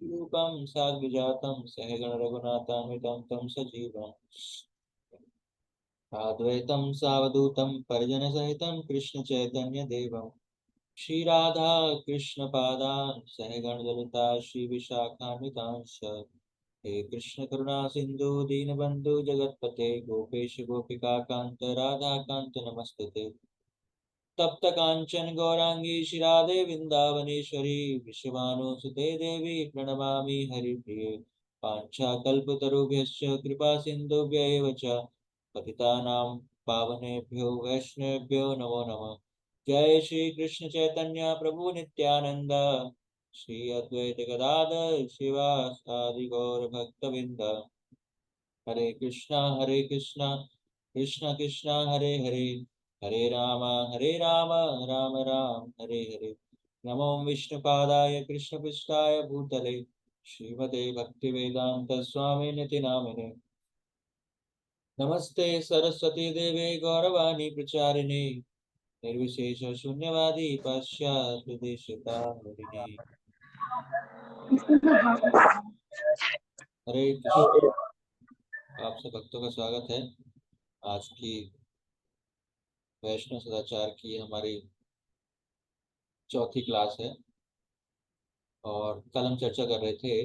रूपम साग्रजातम सहगण रघुनाथान्वितं तं सजीवम् अद्वैतं सावधूतं परिजन सहितं कृष्ण चैतन्य देवम् श्री राधा कृष्ण पादान सहगण ललिता श्री विशाखान्वितांश हे कृष्ण करुणा सिंधु दीनबंधु जगतपते गोपेश गोपिका कांत राधा कांत नमस्तुते तप्त कांचन गौरांगी शिरादे वृंदावनेश्वरी विश्वभानुसुते देवी प्रणमामि हरिप्रिये पाञ्चाकल्पतरुभ्यश्च कृपा सिन्धुभ्य एव च पतितानां पावनेभ्यो वैष्णवेभ्यो नमो नमः। जय श्री कृष्ण चैतन्य प्रभु नित्यानंद श्री अद्वैत गदाधर शिवासादि गौर भक्तविंद हरे कृष्णा कृष्ण कृष्ण हरे हरे हरे राम राम राम हरे हरे। नमो विष्णुपादाय कृष्णपृष्ठाय भूतले श्रीमते भक्तिवेदांत स्वामी निति नामिने नमस्ते सरस्वती देवे गौरवाणी प्रचारिणे निर्विशेष शून्यवादी पाश्चात्य देशतारिणे। हरे कृष्ण। आप सब भक्तों का स्वागत है। आज की वैष्णव सदाचार की हमारी चौथी क्लास है और कल हम चर्चा कर रहे थे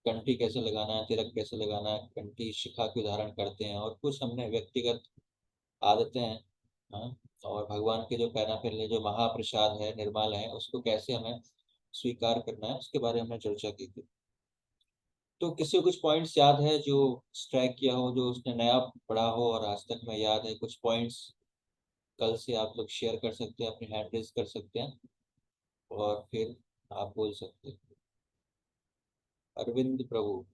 कंठी कैसे लगाना है, तिलक कैसे लगाना है, कंठी शिखा के उदाहरण करते हैं और कुछ हमने व्यक्तिगत आदतें हैं। हाँ, और भगवान के जो पैना फिरने जो महाप्रसाद है निर्माल है उसको कैसे हमें स्वीकार करना है उसके बारे में हमने चर्चा की थी। तो किसी को कुछ पॉइंट्स याद है जो स्ट्राइक किया हो, जो उसने नया पढ़ा हो और आज तक में याद है? कुछ पॉइंट्स कल से आप लोग शेयर कर सकते हैं, अपनी हैंड रेज कर सकते हैं और फिर आप बोल सकते हैं। अरविंद प्रभु।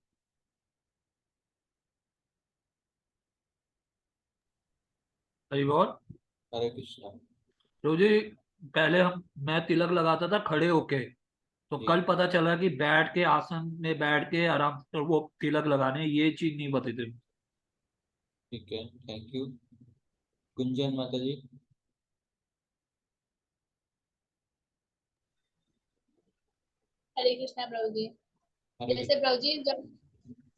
हरी बोल। हरे कृष्णा। तो जी पहले मैं तिलक लगाता था खड़े होके। तो जी कल पता चला कि बैठ के आसन में बैठ के आराम से वो तिलक लगाने, ये चीज नहीं बती थी। ठीक है, थैंक यू। गुंजन माता जी। हरे कृष्णा प्रभु जी। हरे जैसे कृष्ण। प्रभु जी, जब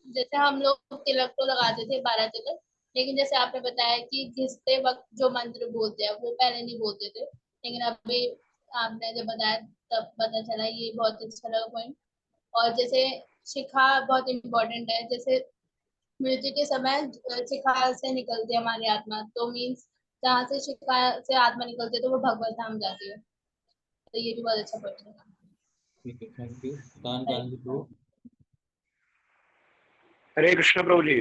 जैसे हम लोग तिलक तो लगाते थे 12 तिलक, लेकिन जैसे आपने बताया कि घिसते वक्त जो मंत्र बोलते हैं वो पहले नहीं बोलते थे, लेकिन अभी आपने जब बताया तब पता चला, ये बहुत अच्छा लगा पॉइंट। और जैसे शिखा बहुत इम्पोर्टेंट है। जैसे मृत्यु के समय शिखा से निकलती है हमारी आत्मा, तो मीन्स जहाँ से शिखा से आत्मा निकलती है तो वो भगवत धाम जाती है। तो ये भी बहुत अच्छा पॉइंट है। ठीक है, थैंक यू। दान हरे कांजी प्रभु। हरे कृष्ण प्रभु जी।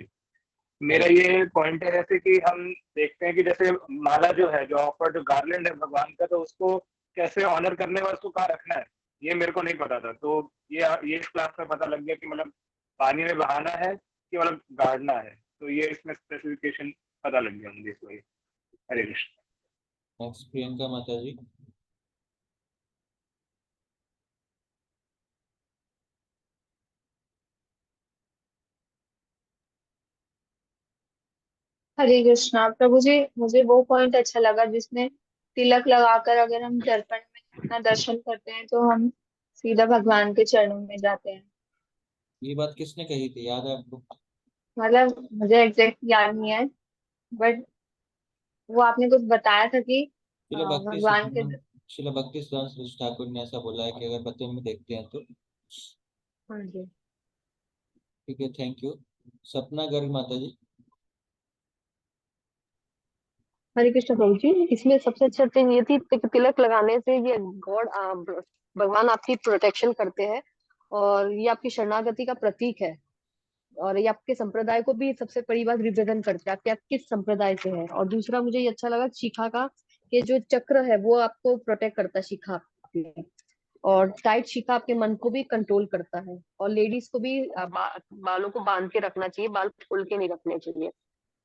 मेरा हरे। ये पॉइंट है जैसे कि हम देखते हैं कि जैसे माला जो है, जो ऑफर, जो गार्लैंड है भगवान का, तो उसको कैसे ऑनर करने में उसको कहाँ रखना है, ये मेरे को नहीं पता था। तो ये इस क्लास में पता लग गया कि मतलब पानी में बहाना है कि मतलब गाड़ना है। तो ये इसमें स्पेसिफिकेशन पता लग गया मुझे इस वजह। हरे कृष्ण। नेक्स्ट प्रियंका माता जी। हरे कृष्णा प्रभु जी। मुझे वो पॉइंट अच्छा लगा जिसमें तिलक लगाकर अगर हम दर्पण में अपना दर्शन करते हैं तो हम सीधा भगवान के चरणों में जाते हैं। ये बात किसने कही थी, याद है आपको? मतलब मुझे एग्जैक्ट याद नहीं है, बट वो आपने कुछ बताया था कि शिला भक्ति भगवान के। शिला भक्ति सिद्धांत ठाकुर ने ऐसा बोला है कि अगर पत्र में देखते हैं तो। हाँ जी। ठीक है, थैंक यू। सपना गर्ग माता जी। हरे कृष्ण प्रभु जी। इसमें सबसे अच्छा चीज ये थी कि तिलक लगाने से ये गॉड, भगवान आपकी प्रोटेक्शन करते हैं और ये आपकी शरणागति का प्रतीक है। और ये आपके संप्रदाय को भी सबसे बड़ी बात रिप्रेजेंट करते हैं कि आप किस संप्रदाय से हैं। और दूसरा मुझे ये अच्छा लगा शिखा का, कि जो चक्र है वो आपको प्रोटेक्ट करता है शिखा आपकी। और टाइट शिखा आपके मन को भी कंट्रोल करता है। और लेडीज को भी बालों को बांध के रखना चाहिए, बाल खोल के नहीं रखने चाहिए।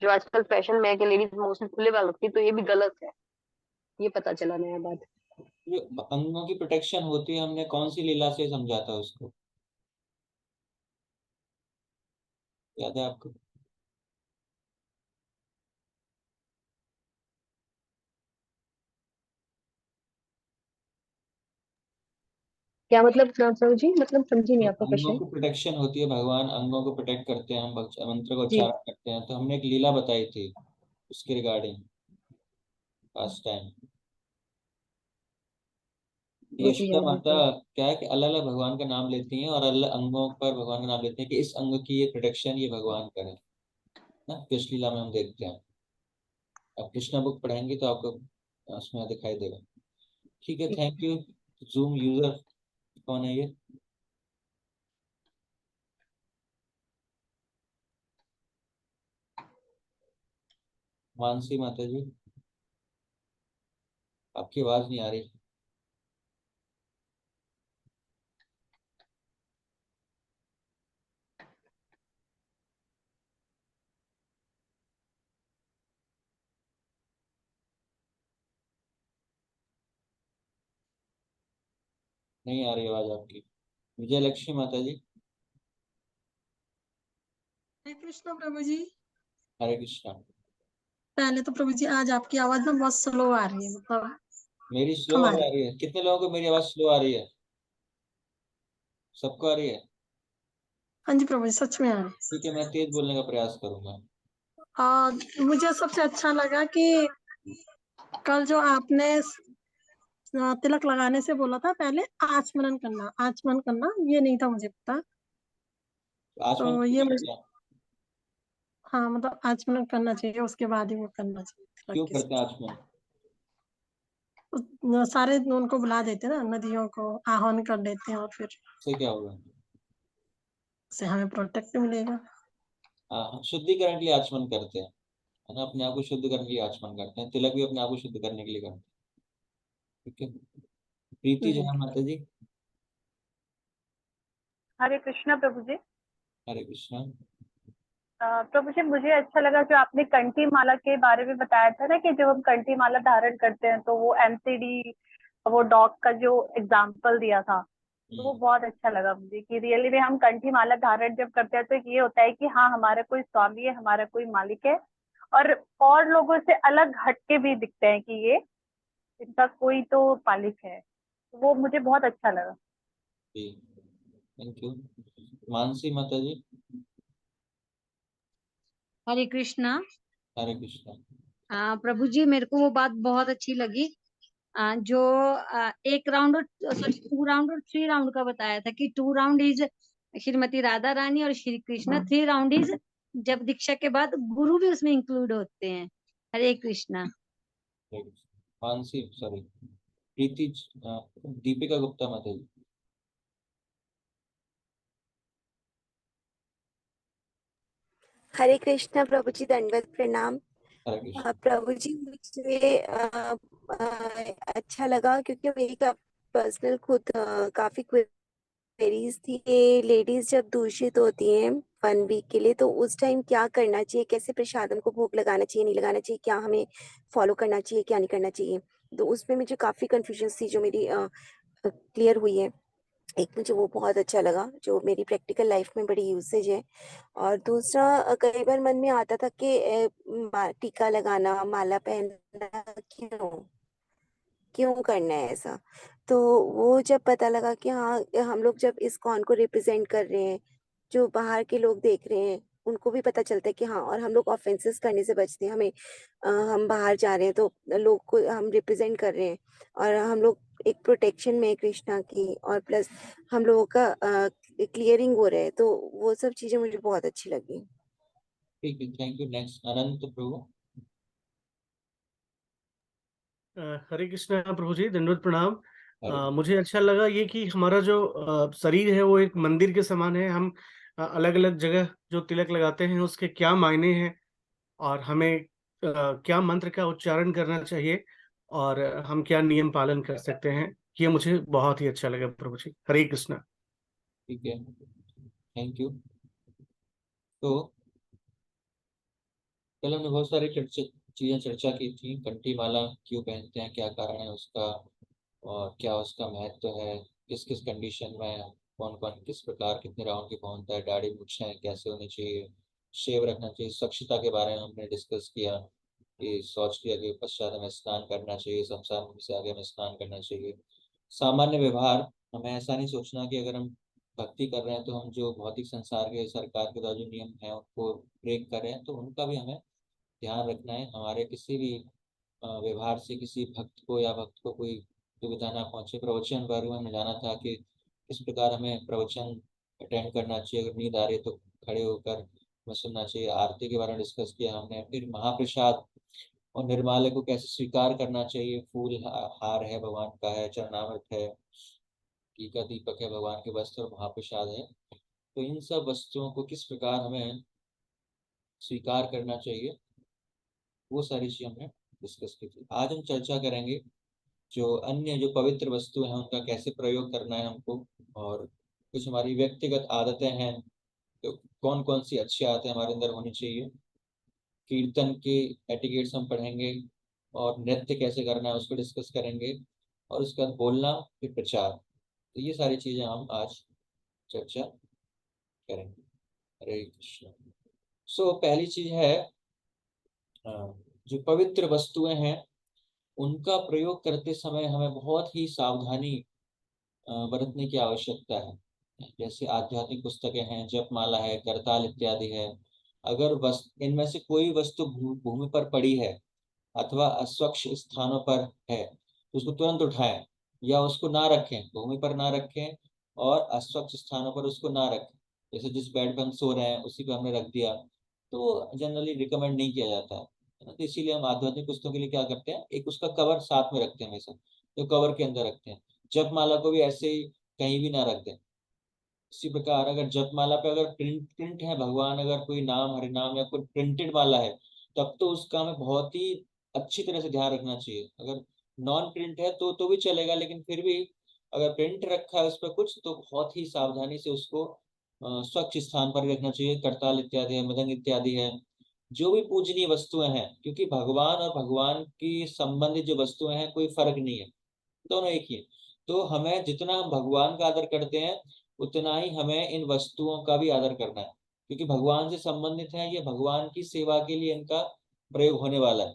जो आजकल फैशन में है कि लेडीज मोस्टली खुले बाल रखती है, तो ये भी गलत है। ये पता चला नया बात। जो अंगों की प्रोटेक्शन होती है, हमने कौन सी लीला से समझा था उसको, याद है आपको? क्या मतलब प्रभु जी, मतलब समझी नहीं आपका अंगों क्वेश्चन। की प्रोटेक्शन होती है, भगवान अंगों को प्रोटेक्ट करते हैं, हम मंत्र का जी उच्चारण करते हैं, तो हमने एक लीला बताई थी उसके रिगार्डिंग लास्ट टाइम। वो तो यशोदा याद नहीं माता पड़ा। क्या है कि अलग अलग भगवान का नाम लेती हैं और अलग अलग अंगों पर भगवान का नाम लेते हैं कि इस अंग की ये प्रोटेक्शन ये भगवान करे ना, कृष्ण लीला में हम देखते हैं। अब कृष्णा बुक पढ़ेंगे तो आपको उसमें दिखाई देगा। ठीक है, ठीक थैंक है। यू। जूम यूजर कौन है ये? मानसी माता जी, आपकी आवाज नहीं आ रही। नहीं आ रही आवाज आपकी। विजय लक्ष्मी माता जी। हरे कृष्ण प्रभु जी। हरे कृष्णा। पहले तो प्रभु जी आज आपकी आवाज ना बहुत स्लो आ रही है, मतलब मेरी स्लो आ हमारी। रही है? कितने लोगों को मेरी आवाज स्लो आ रही है? सबको आ रही है? हाँ जी प्रभु जी, सच में आ रही ठीक है, मैं तेज बोलने का प्रयास करूंगा। है। और मुझे सबसे अच्छा लगा कि कल जो आपने तिलक लगाने से बोला था, पहले आचमन करना, आचमन करना ये नहीं था मुझे पता। आचमन तो क्यों ये मुझे, करते हैं? हाँ मतलब आचमन करना चाहिए, उसके बाद ही वो करना चाहिए तिलक क्यों के करते हैं साथ। आचमन? सारे उनको बुला देते हैं ना, नदियों को आह्वान कर देते हैं, और फिर से क्या होगा? उससे हमें प्रोटेक्ट मिलेगा। हाँ, शुद्धिकरण के लिए आचमन करते हैं, है ना, अपने आप को शुद्ध करने के लिए आचमन करते हैं। तिलक भी अपने आप को शुद्ध करने के लिए करते हैं। ठीक है, प्रीति जो जी। है माता जी। हरे कृष्णा प्रभु जी। हरे कृष्णा। प्रभु जी, मुझे अच्छा लगा जो आपने कंठी माला के बारे में बताया था ना, कि जब हम कंठी माला धारण करते हैं तो वो एमसीडी, वो डॉग का जो एग्जाम्पल दिया था, तो वो बहुत अच्छा लगा मुझे कि रियली में हम कंठी माला धारण जब करते हैं तो ये होता है कि हाँ, हमारा कोई स्वामी है, हमारा कोई मालिक है, और लोगों से अलग हटके भी दिखते हैं कि ये इनका कोई तो मालिक है। वो मुझे बहुत अच्छा लगा। जी, थैंक यू। मानसी माता जी। हरे कृष्णा। हरे कृष्णा। प्रभु जी, मेरे को वो बात बहुत अच्छी लगी। जो एक राउंड और सॉरी 2 राउंड और 3 राउंड का बताया था कि 2 राउंड इज श्रीमती राधा रानी और श्री कृष्णा, 3 राउंड इज जब दीक्षा के बाद गुरु भी उसमें इंक्लूड होते हैं। हरे कृष्णा। हरे कृष्णा। मानसी सॉरी, प्रीति दीपिका गुप्ता माता जी। हरे कृष्णा प्रभु जी, दंडवत प्रणाम। हरे कृष्णा। प्रभु जी, मुझे अच्छा लगा क्योंकि मेरी पर्सनल खुद काफी क्वेरीज थी कि लेडीज जब दूषित होती हैं 1 वीक के लिए, तो उस टाइम क्या करना चाहिए, कैसे प्रसादम को भोग लगाना चाहिए, नहीं लगाना चाहिए, क्या हमें फॉलो करना चाहिए, क्या नहीं करना चाहिए। तो उसमें मुझे काफी कंफ्यूजन थी जो मेरी क्लियर हुई है। एक मुझे वो बहुत अच्छा लगा जो मेरी प्रैक्टिकल लाइफ में बड़ी यूसेज है। और दूसरा, कई बार मन में आता था कि टीका लगाना, माला पहनना क्यों क्यों करना है ऐसा। तो वो जब पता लगा कि हाँ, हम लोग जब इस्कॉन को रिप्रेजेंट कर रहे हैं, जो बाहर के लोग देख रहे हैं उनको भी पता चलता है कि हाँ, और हम लोग ऑफेंसेस करने से बचते हैं। हमें हम बाहर जा रहे हैं तो लोग को हम रिप्रेजेंट कर रहे हैं, और हम लोग एक प्रोटेक्शन में है कृष्णा की, और प्लस हम लोगों का क्लियरिंग हो रहा है। तो वो सब चीजें मुझे बहुत अच्छी लगी। ठीक है, थैंक यू। नेक्स्ट अनंत प्रभु। हरे कृष्णा प्रभु जी, दंडवत प्रणाम। हरे मुझे अच्छा लगा ये कि हमारा जो शरीर है वो एक मंदिर के समान है। हम अलग अलग जगह जो तिलक लगाते हैं उसके क्या मायने हैं, और हमें क्या मंत्र का उच्चारण करना चाहिए, और हम क्या नियम पालन कर सकते हैं, ये मुझे बहुत ही अच्छा लगा प्रभु जी। हरे कृष्णा। ठीक है, थैंक यू। तो कल हमने बहुत सारी चीजें चर्चा की थी। कंठी माला क्यों पहनते हैं, क्या कारण है उसका, और क्या उसका महत्व है, किस किस कंडीशन में कौन कौन किस प्रकार कितने राउंड की पहनता है, दाढ़ी मूछें कैसे होनी चाहिए, शेव रखना चाहिए, स्वच्छता के बारे में हमने डिस्कस किया कि शौच के आगे पश्चात हमें स्नान करना चाहिए, संसार मुख से आगे हमें स्नान करना चाहिए। सामान्य व्यवहार हमें ऐसा नहीं सोचना कि अगर हम भक्ति कर रहे हैं तो हम जो भौतिक संसार के सरकार के द्वारा जो नियम हैं उनको ब्रेक कर रहे हैं, तो उनका भी हमें ध्यान रखना है। हमारे किसी भी व्यवहार से किसी भक्त को या भक्त को कोई दुविधा ना पहुंचे। प्रवचन बारे में हमें जाना था कि किस प्रकार हमें प्रवचन अटेंड करना चाहिए। अगर नींद आ रही है तो खड़े होकर हमें सुनना चाहिए। आरती के बारे में डिस्कस किया हमने। फिर महाप्रसाद और निर्माल्य को कैसे स्वीकार करना चाहिए। फूल हार है, भगवान का है, चरणामृत है, घी का दीपक है, भगवान के वस्त्र और महाप्रसाद है। तो इन सब वस्तुओं को किस प्रकार हमें स्वीकार करना चाहिए, वो सारी चीजें हमने डिस्कस की थी। आज हम चर्चा करेंगे जो अन्य जो पवित्र वस्तुएं हैं उनका कैसे प्रयोग करना है हमको, और कुछ हमारी व्यक्तिगत आदतें हैं तो कौन कौन सी अच्छी आदतें हमारे अंदर होनी चाहिए। कीर्तन के एटिकेट्स हम पढ़ेंगे, और नृत्य कैसे करना है उसको डिस्कस करेंगे, और उसके बाद बोलना, फिर प्रचार। तो ये सारी चीजें हम आज चर्चा करेंगे। हरे कृष्ण। सो पहली चीज है जो पवित्र वस्तुएं हैं उनका प्रयोग करते समय हमें बहुत ही सावधानी बरतने की आवश्यकता है। जैसे आध्यात्मिक पुस्तकें हैं, जपमाला है, करताल इत्यादि है। अगर इनमें से कोई वस्तु भूमि पर पड़ी है अथवा अस्वच्छ स्थानों पर है तो उसको तुरंत उठाएं, या उसको ना रखें, भूमि पर ना रखें और अस्वच्छ स्थानों पर उसको ना रखें। जैसे जिस बेड पर हम सो रहे हैं उसी पर हमने रख दिया, तो जनरली रिकमेंड नहीं किया जाता है ना। तो इसीलिए हम आध्यात्मिक पुस्तकों के लिए क्या करते हैं, एक उसका कवर साथ में रखते हैं हमेशा, तो कवर के अंदर रखते हैं। जपमाला को भी ऐसे ही कहीं भी ना रख दें। इसी प्रकार अगर जपमाला पे अगर प्रिंट प्रिंट है भगवान, अगर कोई नाम, हरि नाम या कोई प्रिंटेड माला है, तब तो उसका हमें बहुत ही अच्छी तरह से ध्यान रखना चाहिए। अगर नॉन प्रिंट है तो भी चलेगा, लेकिन फिर भी अगर प्रिंट रखा है उस पर कुछ, तो बहुत ही सावधानी से उसको स्वच्छ स्थान पर ही रखना चाहिए। करताल इत्यादि है, मृदंग इत्यादि है, जो भी पूजनीय वस्तुएं हैं, क्योंकि भगवान और भगवान की संबंधित जो वस्तुएं हैं कोई फर्क नहीं है, दोनों एक ही है। तो हमें जितना हम भगवान का आदर करते हैं उतना ही हमें इन वस्तुओं का भी आदर करना है, क्योंकि भगवान से संबंधित है, ये भगवान की सेवा के लिए इनका प्रयोग होने वाला है।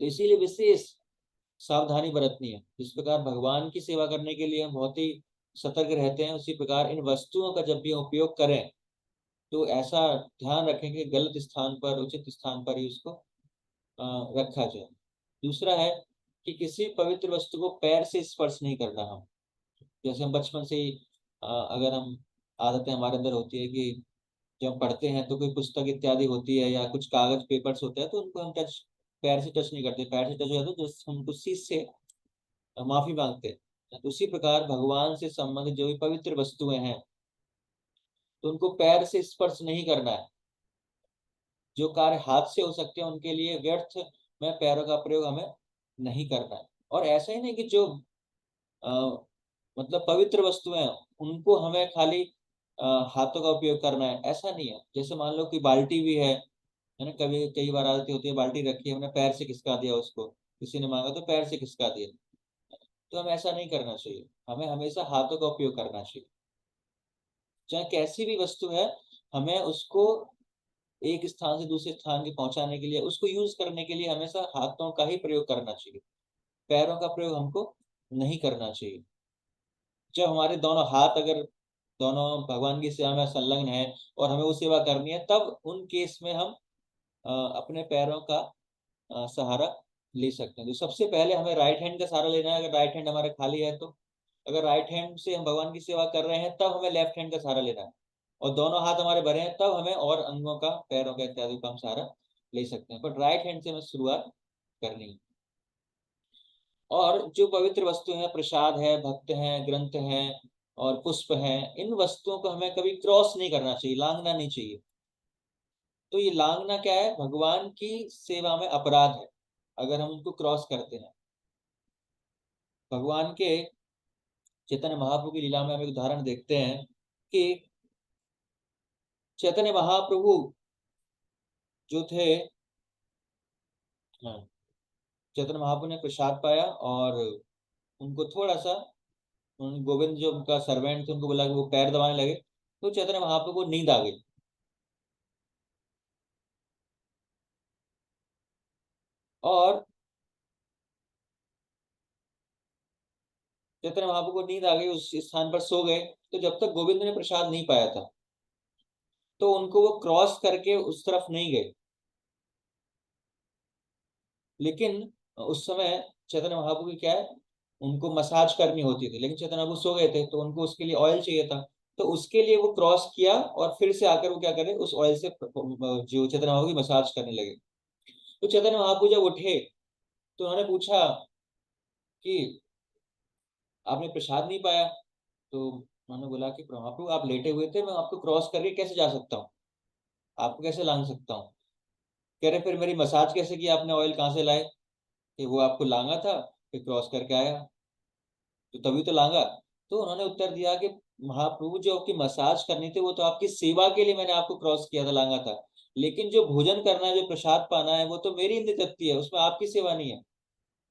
तो इसीलिए विशेष सावधानी बरतनी है। जिस प्रकार भगवान की सेवा करने के लिए हम बहुत ही सतर्क रहते हैं, उसी प्रकार इन वस्तुओं का जब भी उपयोग करें तो ऐसा ध्यान रखें कि गलत स्थान पर, उचित स्थान पर ही उसको रखा जाए। दूसरा है कि किसी पवित्र वस्तु को पैर से स्पर्श नहीं करना। हम जैसे हम बचपन से ही अगर हम आदतें हमारे अंदर होती है कि जब हम पढ़ते हैं तो कोई पुस्तक इत्यादि होती है या कुछ कागज पेपर्स होते हैं तो उनको हम पैर से टच नहीं करते। पैर से टच हो जाता तो हम उसी से माफी मांगते हैं। तो उसी प्रकार भगवान से संबंधित जो भी पवित्र वस्तुएं हैं तो उनको पैर से स्पर्श नहीं करना है। जो कार्य हाथ से हो सकते हैं उनके लिए व्यर्थ में पैरों का प्रयोग हमें नहीं करना है। और ऐसा ही नहीं कि जो अ, मतलब पवित्र वस्तुएं हैं उनको हमें खाली हाथों का उपयोग करना है, ऐसा नहीं है। जैसे मान लो कि बाल्टी भी है ना, कभी कई बार आदत होती है बाल्टी रखी है, हमने पैर से खिसका दिया उसको, किसी ने मांगा तो पैर से खिसका दिया। तो हमें ऐसा नहीं करना चाहिए, हमें हमेशा हाथों का उपयोग करना चाहिए। चाहे कैसी भी वस्तु है, हमें उसको एक स्थान से दूसरे स्थान के पहुंचाने के लिए, उसको यूज करने के लिए हमेशा हाथों का ही प्रयोग करना चाहिए। पैरों का प्रयोग हमको नहीं करना चाहिए। जब हमारे दोनों हाथ अगर दोनों भगवान की सेवा में संलग्न है और हमें वो सेवा करनी है, तब उन केस में हम अपने पैरों का सहारा ले सकते हैं। तो सबसे पहले हमें राइट हैंड का सहारा लेना है, अगर राइट हैंड हमारा खाली है तो। अगर राइट हैंड से हम भगवान की सेवा कर रहे हैं तब हमें लेफ्ट हैंड का सहारा लेना है। और दोनों हाथ हमारे भरे हैं तब हमें और अंगों का, पैरों का इत्यादि का हम सहारा ले सकते हैं, पर राइट हैंड से हमें शुरुआत करनी है। और जो पवित्र वस्तु हैं, प्रसाद है, भक्त हैं, ग्रंथ हैं और पुष्प हैं, इन वस्तुओं को हमें कभी क्रॉस नहीं करना चाहिए, लांघना नहीं चाहिए। तो ये लांघना क्या है, भगवान की सेवा में अपराध है अगर हम उनको क्रॉस करते हैं। भगवान के चैतन्य महाप्रभु की लीला में हम एक उदाहरण देखते हैं कि चैतन्य महाप्रभु जो थे, हाँ, चैतन्य महाप्रभु ने प्रसाद पाया और उनको थोड़ा सा, गोविंद जो उनका सर्वेंट थे उनको बोला कि वो पैर दबाने लगे, तो चैतन्य महाप्रभु को नींद आ गई। और चैतन्य महाप्रभु को नींद आ गई, उस स्थान पर सो गए। तो जब तक गोविंद ने प्रसाद नहीं पाया था तो उनको वो क्रॉस करके उस तरफ नहीं गए। लेकिन उस समय चैतन्य महाप्रभु की क्या है, उनको मसाज करनी होती थी, लेकिन चैतन्य महाप्रभु सो गए थे तो उनको उसके लिए ऑयल चाहिए था। तो उसके लिए वो क्रॉस किया और फिर से आकर वो क्या करे, उस ऑयल से जो चैतन्य महाप्रभु की मसाज करने लगे। तो चैतन्य महाप्रभु जब उठे तो उन्होंने पूछा कि आपने प्रसाद नहीं पाया? तो उन्होंने बोला कि महाप्रभु आप लेटे हुए थे, मैं आपको क्रॉस करके कैसे जा सकता हूँ, आपको कैसे लांग सकता हूँ? कह रहे फिर मेरी मसाज कैसे की आपने, ऑयल कहाँ से लाए? कि वो आपको लांगा था, फिर क्रॉस करके आया तो तभी तो लांगा। तो उन्होंने उत्तर दिया कि महाप्रभु जो आपकी मसाज करनी थी वो तो आपकी सेवा के लिए मैंने आपको क्रॉस किया था, लांगा था, लेकिन जो भोजन करना है, जो प्रसाद पाना है, वो तो मेरी इंद्र तृप्ति है, उसमें आपकी सेवा नहीं है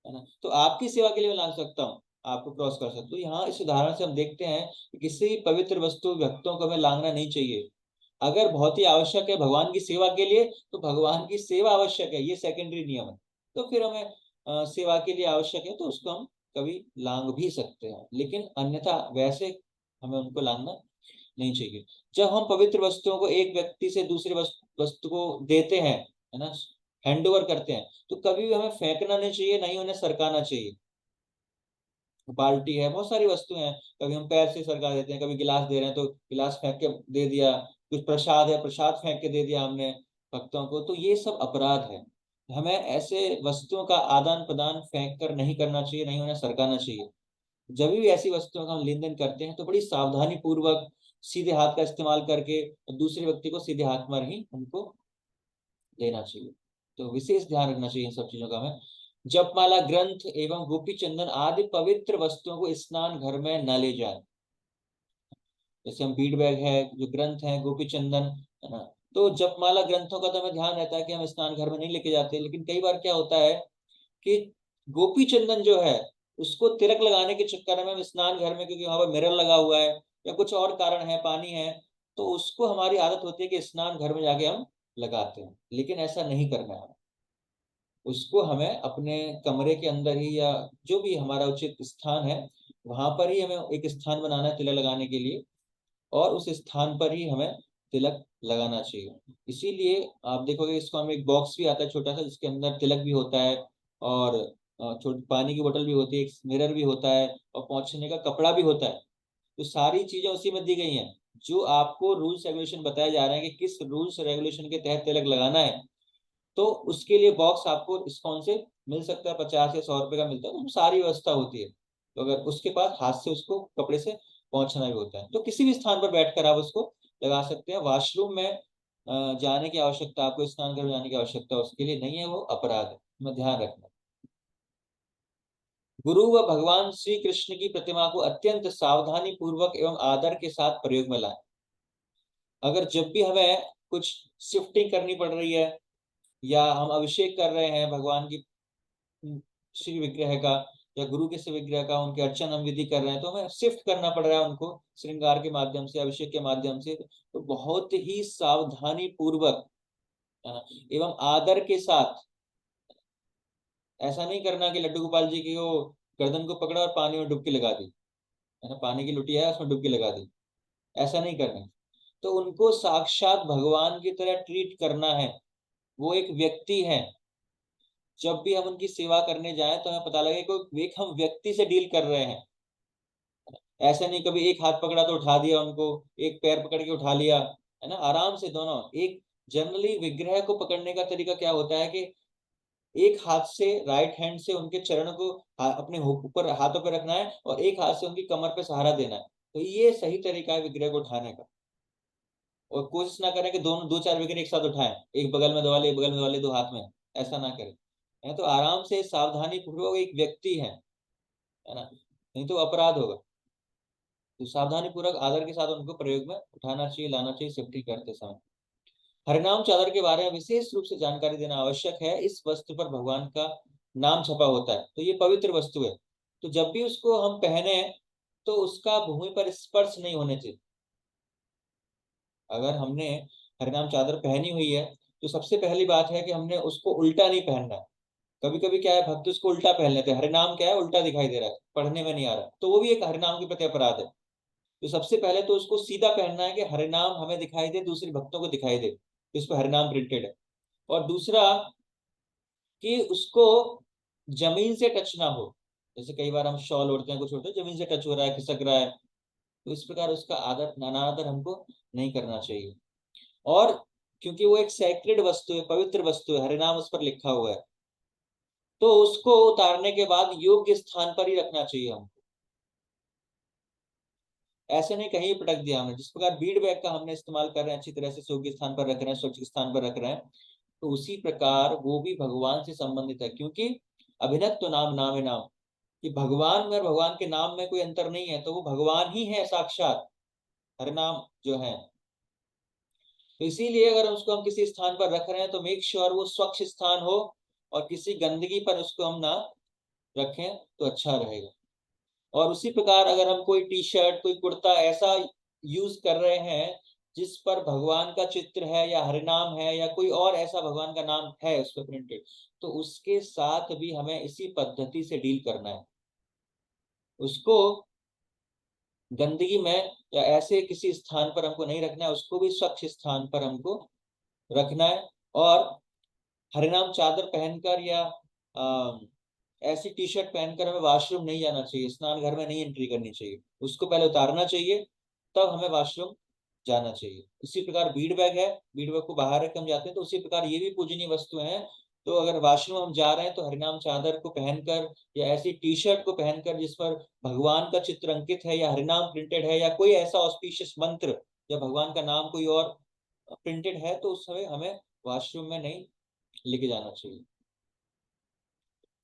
ना। तो आपकी सेवा के लिए मैं लांग सकता हूँ, आपको क्रॉस कर सकता हूँ। तो यहाँ इस उदाहरण से हम देखते हैं कि किसी भी पवित्र वस्तु भक्तों को हमें लांगना नहीं चाहिए। अगर बहुत ही आवश्यक है भगवान की सेवा के लिए तो भगवान की सेवा आवश्यक है, ये सेकेंडरी नियम है। तो फिर हमें सेवा के लिए आवश्यक है तो उसको हम कभी लांग भी सकते हैं, लेकिन अन्यथा वैसे हमें उनको लांगना नहीं चाहिए। जब हम पवित्र वस्तुओं को एक व्यक्ति से दूसरे वस्तु को देते हैं, है ना, हैंड ओवर करते हैं, तो कभी भी हमें फेंकना नहीं चाहिए, नहीं उन्हें सरकाना चाहिए। बाल्टी है, बहुत सारी वस्तुएं हैं, कभी हम पैर से सरका देते हैं, कभी गिलास दे रहे हैं तो गिलास फेंक के दे दिया, कुछ प्रसाद है, प्रसाद फेंक के दे दिया हमने भक्तों को, तो ये सब अपराध है। हमें ऐसे वस्तुओं का आदान प्रदान फेंक कर नहीं करना चाहिए, नहीं उन्हें सरकाना चाहिए। जब भी ऐसी वस्तुओं का हम लेन देन करते हैं तो बड़ी सावधानी पूर्वक सीधे हाथ का इस्तेमाल करके दूसरे व्यक्ति को सीधे हाथ में ही उनको देना चाहिए। तो विशेष ध्यान रखना चाहिए इन सब चीजों का हमें। जपमाला, ग्रंथ एवं गोपी चंदन आदि पवित्र वस्तुओं को स्नान घर में न ले जाए। जैसे हम बीड बैग है, जो ग्रंथ है, गोपी चंदन, है ना, तो जपमाला ग्रंथों का तो हमें ध्यान रहता है कि हम स्नान घर में नहीं लेके जाते। लेकिन कई बार क्या होता है कि गोपी चंदन जो है उसको तिलक लगाने के चक्कर में हम स्नान घर में, क्योंकि वहां पर मिरर लगा हुआ है या कुछ और कारण है, पानी है, तो उसको हमारी आदत होती है कि स्नान घर में जाके हम लगाते हैं। लेकिन ऐसा नहीं करना है, उसको हमें अपने कमरे के अंदर ही या जो भी हमारा उचित स्थान है वहां पर ही हमें एक स्थान बनाना है तिलक लगाने के लिए, और उस स्थान पर ही हमें तिलक लगाना चाहिए। इसीलिए आप देखोगे इसको हमें एक बॉक्स भी आता है छोटा सा, जिसके अंदर तिलक भी होता है और छोटी पानी की बोतल भी होती है, एक मिरर भी होता है और पोंछने का कपड़ा भी होता है। तो सारी चीजें उसी में दी गई हैं। जो आपको रूल्स रेगुलेशन बताए जा रहे हैं कि किस रूल्स रेगुलेशन के तहत तिलक लगाना है, तो उसके लिए बॉक्स आपको डिस्काउंट से मिल सकता है, 50 या 100 रुपए का मिलता है। तो सारी व्यवस्था होती है। तो अगर उसके पास हाथ से उसको कपड़े से पहुंचना भी होता है तो किसी भी स्थान पर बैठकर आप उसको लगा सकते हैं। वॉशरूम में जाने की आवश्यकता, आपको स्नान घर जाने की आवश्यकता उसके लिए नहीं है, वो अपराध है, मैं ध्यान रखना। गुरु व भगवान श्री कृष्ण की प्रतिमा को अत्यंत सावधानी पूर्वक एवं आदर के साथ प्रयोग में लाएं। अगर जब भी हमें कुछ शिफ्टिंग करनी पड़ रही है या हम अभिषेक कर रहे हैं भगवान की श्री विग्रह का या गुरु के श्री विग्रह का, उनके अर्चन हम विधि कर रहे हैं, तो हमें शिफ्ट करना पड़ रहा है उनको श्रृंगार के माध्यम से, अभिषेक के माध्यम से, तो बहुत ही सावधानी पूर्वक एवं आदर के साथ। ऐसा नहीं करना कि लड्डू गोपाल जी की वो गर्दन को पकड़ा और पानी में डुबकी लगा दी, है ना, पानी की लुटिया है उसमें डुबकी लगा दी, ऐसा नहीं करना। तो उनको साक्षात भगवान की तरह ट्रीट करना है, वो एक व्यक्ति है। जब भी हम उनकी सेवा करने जाएं तो हमें पता लगे कि एक हम व्यक्ति से डील कर रहे हैं। ऐसा नहीं कभी एक हाथ पकड़ा तो उठा दिया उनको, एक पैर पकड़ के उठा लिया, है ना, आराम से दोनों। एक जनरली विग्रह को पकड़ने का तरीका क्या होता है कि एक हाथ से, राइट हैंड से उनके चरण को अपने ऊपर हाथों पर रखना है और एक हाथ से उनकी कमर पे सहारा देना है। तो ये सही तरीका है विग्रह को उठाने का। और कोशिश ना करें कि दोनों 2-4 विग्रह एक साथ उठाएं, एक बगल में दवा ले, एक बगल में दवा ले, 2 हाथ में, ऐसा ना करें। है तो आराम से सावधानी पूर्वक, एक व्यक्ति है ना, नहीं तो अपराध होगा। तो सावधानी पूर्वक आदर के साथ उनको प्रयोग में उठाना चाहिए, लाना चाहिए सेफ्टी करते समय। हरिनाम चादर के बारे में विशेष रूप से जानकारी देना आवश्यक है। इस वस्तु पर भगवान का नाम छपा होता है, तो ये पवित्र वस्तु है। तो जब भी उसको हम पहने तो उसका भूमि पर स्पर्श नहीं होने चाहिए। अगर हमने हरिनाम चादर पहनी हुई है तो सबसे पहली बात है कि हमने उसको उल्टा नहीं पहनना है। कभी कभी क्या है, भक्त उसको उल्टा पहन लेते हैं, हरिनाम क्या है उल्टा दिखाई दे रहा है, पढ़ने में नहीं आ रहा, तो वो भी एक हरिनाम के प्रति अपराध है। तो सबसे पहले तो उसको सीधा पहनना है कि हरिनाम हमें दिखाई दे, दूसरे भक्तों को दिखाई दे, इस पर हरिनाम प्रिंटेड है। और दूसरा कि उसको जमीन से टच ना हो, जैसे कई बार हम शॉल ओढ़ते हैं, कुछ ओढ़ते हैं, जमीन से टच हो रहा है, खिसक रहा है, तो इस प्रकार उसका आदर अनादर हमको नहीं करना चाहिए। और क्योंकि वो एक सैक्रेड वस्तु है, पवित्र वस्तु है, हरिनाम उस पर लिखा हुआ है, तो उसको उतारने के बाद योग्य स्थान पर ही रखना चाहिए हमको, ऐसे नहीं कहीं पटक दिया हमने। जिस प्रकार बीड बैग का हमने इस्तेमाल कर रहे हैं, अच्छी तरह से योग्य स्थान पर रख रहे हैं, सुरक्षित स्थान पर रख रहे हैं, तो उसी प्रकार वो भी भगवान से संबंधित है। क्योंकि अभिनत तो नाम नाम है नाम, कि भगवान में और भगवान के नाम में कोई अंतर नहीं है, तो वो भगवान ही है साक्षात, हरिनाम जो है। तो इसीलिए अगर उसको हम किसी स्थान पर रख रहे हैं तो मेक श्योर वो स्वच्छ स्थान हो, और किसी गंदगी पर उसको हम ना रखें तो अच्छा रहेगा। और उसी प्रकार अगर हम कोई टी शर्ट, कोई कुर्ता ऐसा यूज कर रहे हैं जिस पर भगवान का चित्र है या हरिनाम है या कोई और ऐसा भगवान का नाम है उस पर प्रिंटेड, तो उसके साथ भी हमें इसी पद्धति से डील करना है। उसको गंदगी में या ऐसे किसी स्थान पर हमको नहीं रखना है, उसको भी स्वच्छ स्थान पर हमको रखना है। और हरिनाम चादर पहनकर या ऐसी टी शर्ट पहनकर हमें वॉशरूम नहीं जाना चाहिए, स्नान घर में नहीं एंट्री करनी चाहिए, उसको पहले उतारना चाहिए, तब हमें वॉशरूम जाना चाहिए। इसी प्रकार बीड बैग है, बीड बैग को बाहर रख हम जाते हैं, तो उसी प्रकार ये भी पूजनीय वस्तु हैं। तो अगर वॉशरूम हम जा रहे हैं तो हरिनाम चादर को पहनकर या ऐसी टी शर्ट को पहनकर जिस पर भगवान का चित्र अंकित है या हरिनाम प्रिंटेड है या कोई ऐसा ऑस्पिशियस मंत्र या भगवान का नाम कोई और प्रिंटेड है, तो उस समय हमें वॉशरूम में नहीं लेके जाना चाहिए।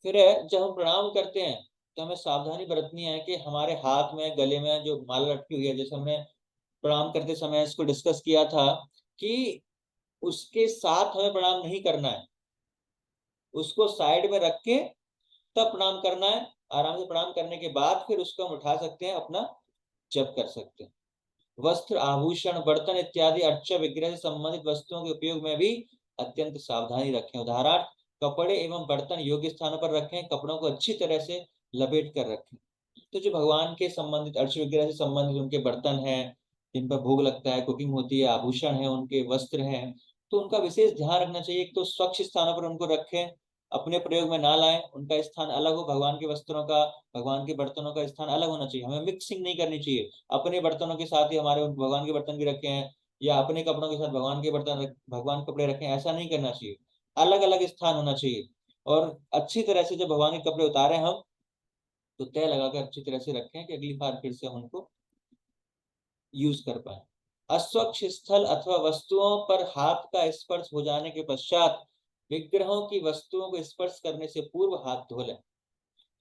फिर जब हम प्रणाम करते हैं तो हमें सावधानी बरतनी है कि हमारे हाथ में, गले में जो माला लटकी हुई है, जैसे हमने प्रणाम करते समय इसको डिस्कस किया था कि उसके साथ हमें प्रणाम नहीं करना है, उसको साइड में रख के तब प्रणाम करना है। आराम से प्रणाम करने के बाद फिर उसको हम उठा सकते हैं, अपना जप कर सकते हैं। वस्त्र, आभूषण, बर्तन इत्यादि अर्चा विग्रह से संबंधित वस्तुओं के उपयोग में भी अत्यंत सावधानी रखें। उदाहरण, कपड़े एवं बर्तन योग्य स्थानों पर रखें, कपड़ों को अच्छी तरह से लपेट कर रखें। तो जो भगवान के संबंधित अर्च विग्रह से संबंधित उनके बर्तन हैं, जिन पर भोग लगता है, कुकिंग होती है, आभूषण है, उनके वस्त्र हैं, तो उनका विशेष ध्यान रखना चाहिए। एक तो स्वच्छ स्थानों पर उनको रखें, अपने प्रयोग में ना लाएं, उनका स्थान अलग हो, भगवान के वस्त्रों का, भगवान के बर्तनों का स्थान अलग होना चाहिए। हमें मिक्सिंग नहीं करनी चाहिए, अपने बर्तनों के साथ ही हमारे भगवान के बर्तन भी रखे हैं या अपने कपड़ों के साथ भगवान के बर्तन, भगवान कपड़े रखे हैं, ऐसा नहीं करना चाहिए। अलग अलग स्थान होना चाहिए। और अच्छी तरह से जब भगवान के कपड़े उतारे हम तो तय लगाकर अच्छी तरह से रखें कि अगली बार फिर से हम उनको यूज कर पाए। अस्वच्छ स्थल अथवा वस्तुओं पर हाथ का स्पर्श हो जाने के पश्चात विग्रहों की वस्तुओं को स्पर्श करने से पूर्व हाथ धो लें।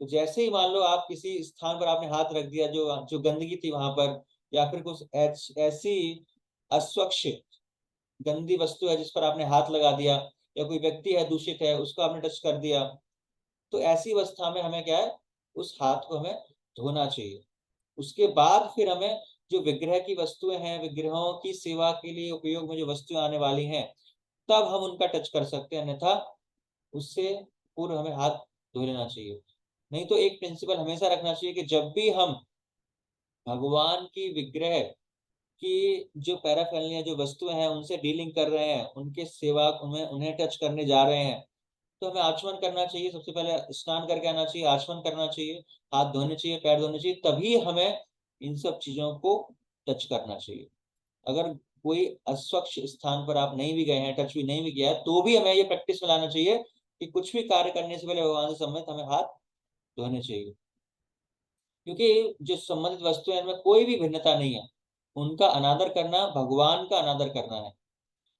तो जैसे ही मान लो आप किसी स्थान पर आपने हाथ रख दिया जो जो गंदगी थी वहां पर, या फिर कुछ ऐसी अस्वच्छ गंदी वस्तु है जिस पर आपने हाथ लगा दिया, या कोई व्यक्ति है दूषित है उसको आपने टच कर दिया, तो ऐसी अवस्था में हमें क्या है, उस हाथ को हमें धोना चाहिए। उसके बाद फिर हमें जो विग्रह की वस्तुएं हैं, विग्रहों की सेवा के लिए उपयोग में जो वस्तुएं आने वाली हैं, तब हम उनका टच कर सकते हैं, अन्यथा उससे पूर्व हमें हाथ धो लेना चाहिए। नहीं तो एक प्रिंसिपल हमेशा रखना चाहिए कि जब भी हम भगवान की विग्रह की जो पैराफेरनालिया, जो वस्तुएं हैं, उनसे डीलिंग कर रहे हैं, उनके सेवा उन्हें टच करने जा रहे हैं, तो हमें आचमन करना चाहिए। सबसे पहले स्नान करके आना चाहिए, आचमन करना चाहिए, हाथ धोने चाहिए, पैर धोने चाहिए, तभी हमें इन सब चीजों को टच करना चाहिए। अगर कोई अस्वच्छ स्थान पर आप नहीं भी गए हैं, टच भी नहीं भी किया है, तो भी हमें ये प्रैक्टिस में लाना चाहिए कि कुछ भी कार्य करने से पहले भगवान से संबंधित हमें हाथ धोने चाहिए। क्योंकि जो संबंधित वस्तुएं हैं, इनमें कोई भी भिन्नता नहीं है, उनका अनादर करना भगवान का अनादर करना है।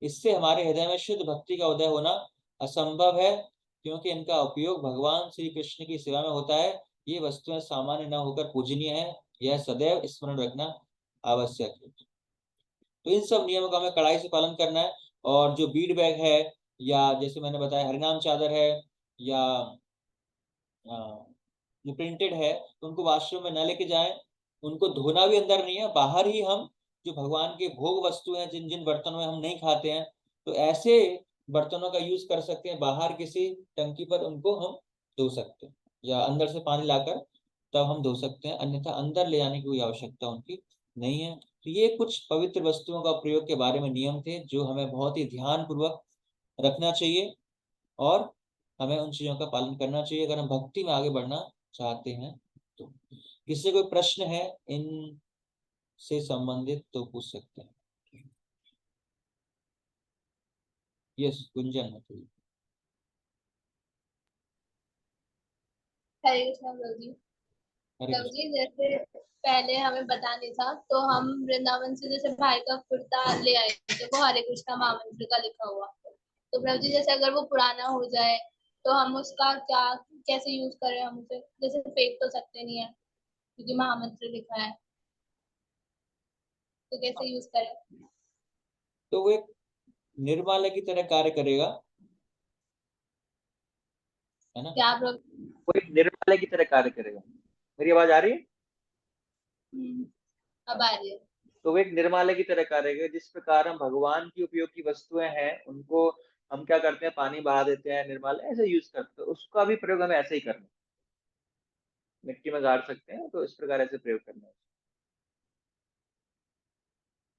इससे हमारे हृदय में शुद्ध भक्ति का उदय होना असंभव है, क्योंकि इनका उपयोग भगवान श्री कृष्ण की सेवा में होता है। ये वस्तुएं सामान्य न होकर पूजनीय है, यह सदैव स्मरण रखना आवश्यक है। तो इन सब नियमों का हमें कड़ाई से पालन करना है। और जो बीड बैग है, या जैसे मैंने बताया हरिनाम चादर है, या जो प्रिंटेड है, तो उनको वॉशरूम में न लेके जाएं। उनको धोना भी अंदर नहीं है, बाहर ही हम जो भगवान के भोग वस्तु हैं, जिन जिन बर्तनों में हम नहीं खाते हैं, तो ऐसे बर्तनों का यूज कर सकते हैं, बाहर किसी टंकी पर उनको हम धो सकते हैं, या अंदर से पानी लाकर तब हम धो सकते हैं, अन्यथा अंदर ले जाने की कोई आवश्यकता उनकी नहीं है। तो ये कुछ पवित्र वस्तुओं का प्रयोग के बारे में नियम थे जो हमें बहुत ही ध्यान पूर्वक रखना चाहिए और हमें उन चीजों का पालन करना चाहिए अगर हम भक्ति में आगे बढ़ना चाहते हैं। तो किसी कोई प्रश्न है इन से संबंधित तो पूछ सकते हैं। यस, गुंजन है। हरे कृष्णा प्रभु जी। हरे प्रभु कृष्ण। जी जैसे पहले हमें पता नहीं था, तो हम वृंदावन से जैसे भाई का कुर्ता ले आए थे, वो हरे कृष्णा महामंत्र का लिखा हुआ। तो प्रभु जी जैसे अगर वो पुराना हो जाए तो हम उसका क्या कैसे यूज करें? हम उसे जैसे फेंक तो सकते नहीं है क्योंकि महामंत्र लिखा है, तो कैसे यूज करें? तो वो एक निर्माल्य की तरह कार्य करेगा, है ना? क्या प्रभु? वो एक निर्माल्य की तरह कार्य करेगा। मेरी आवाज आ रही है? अब आ रही है। तो वो एक निर्माल्य की तरह कार्य करेगा। जिस प्रकार हम भगवान की उपयोगी वस्तुएं हैं उनको हम क्या करते हैं, पानी बहा देते हैं, निर्माल्य ऐसे यूज करते हैं, उसका भी प्रयोग हमें ऐसे ही करना है। मिट्टी में गाड़ सकते हैं तो इस प्रकार ऐसे प्रयोग करना है,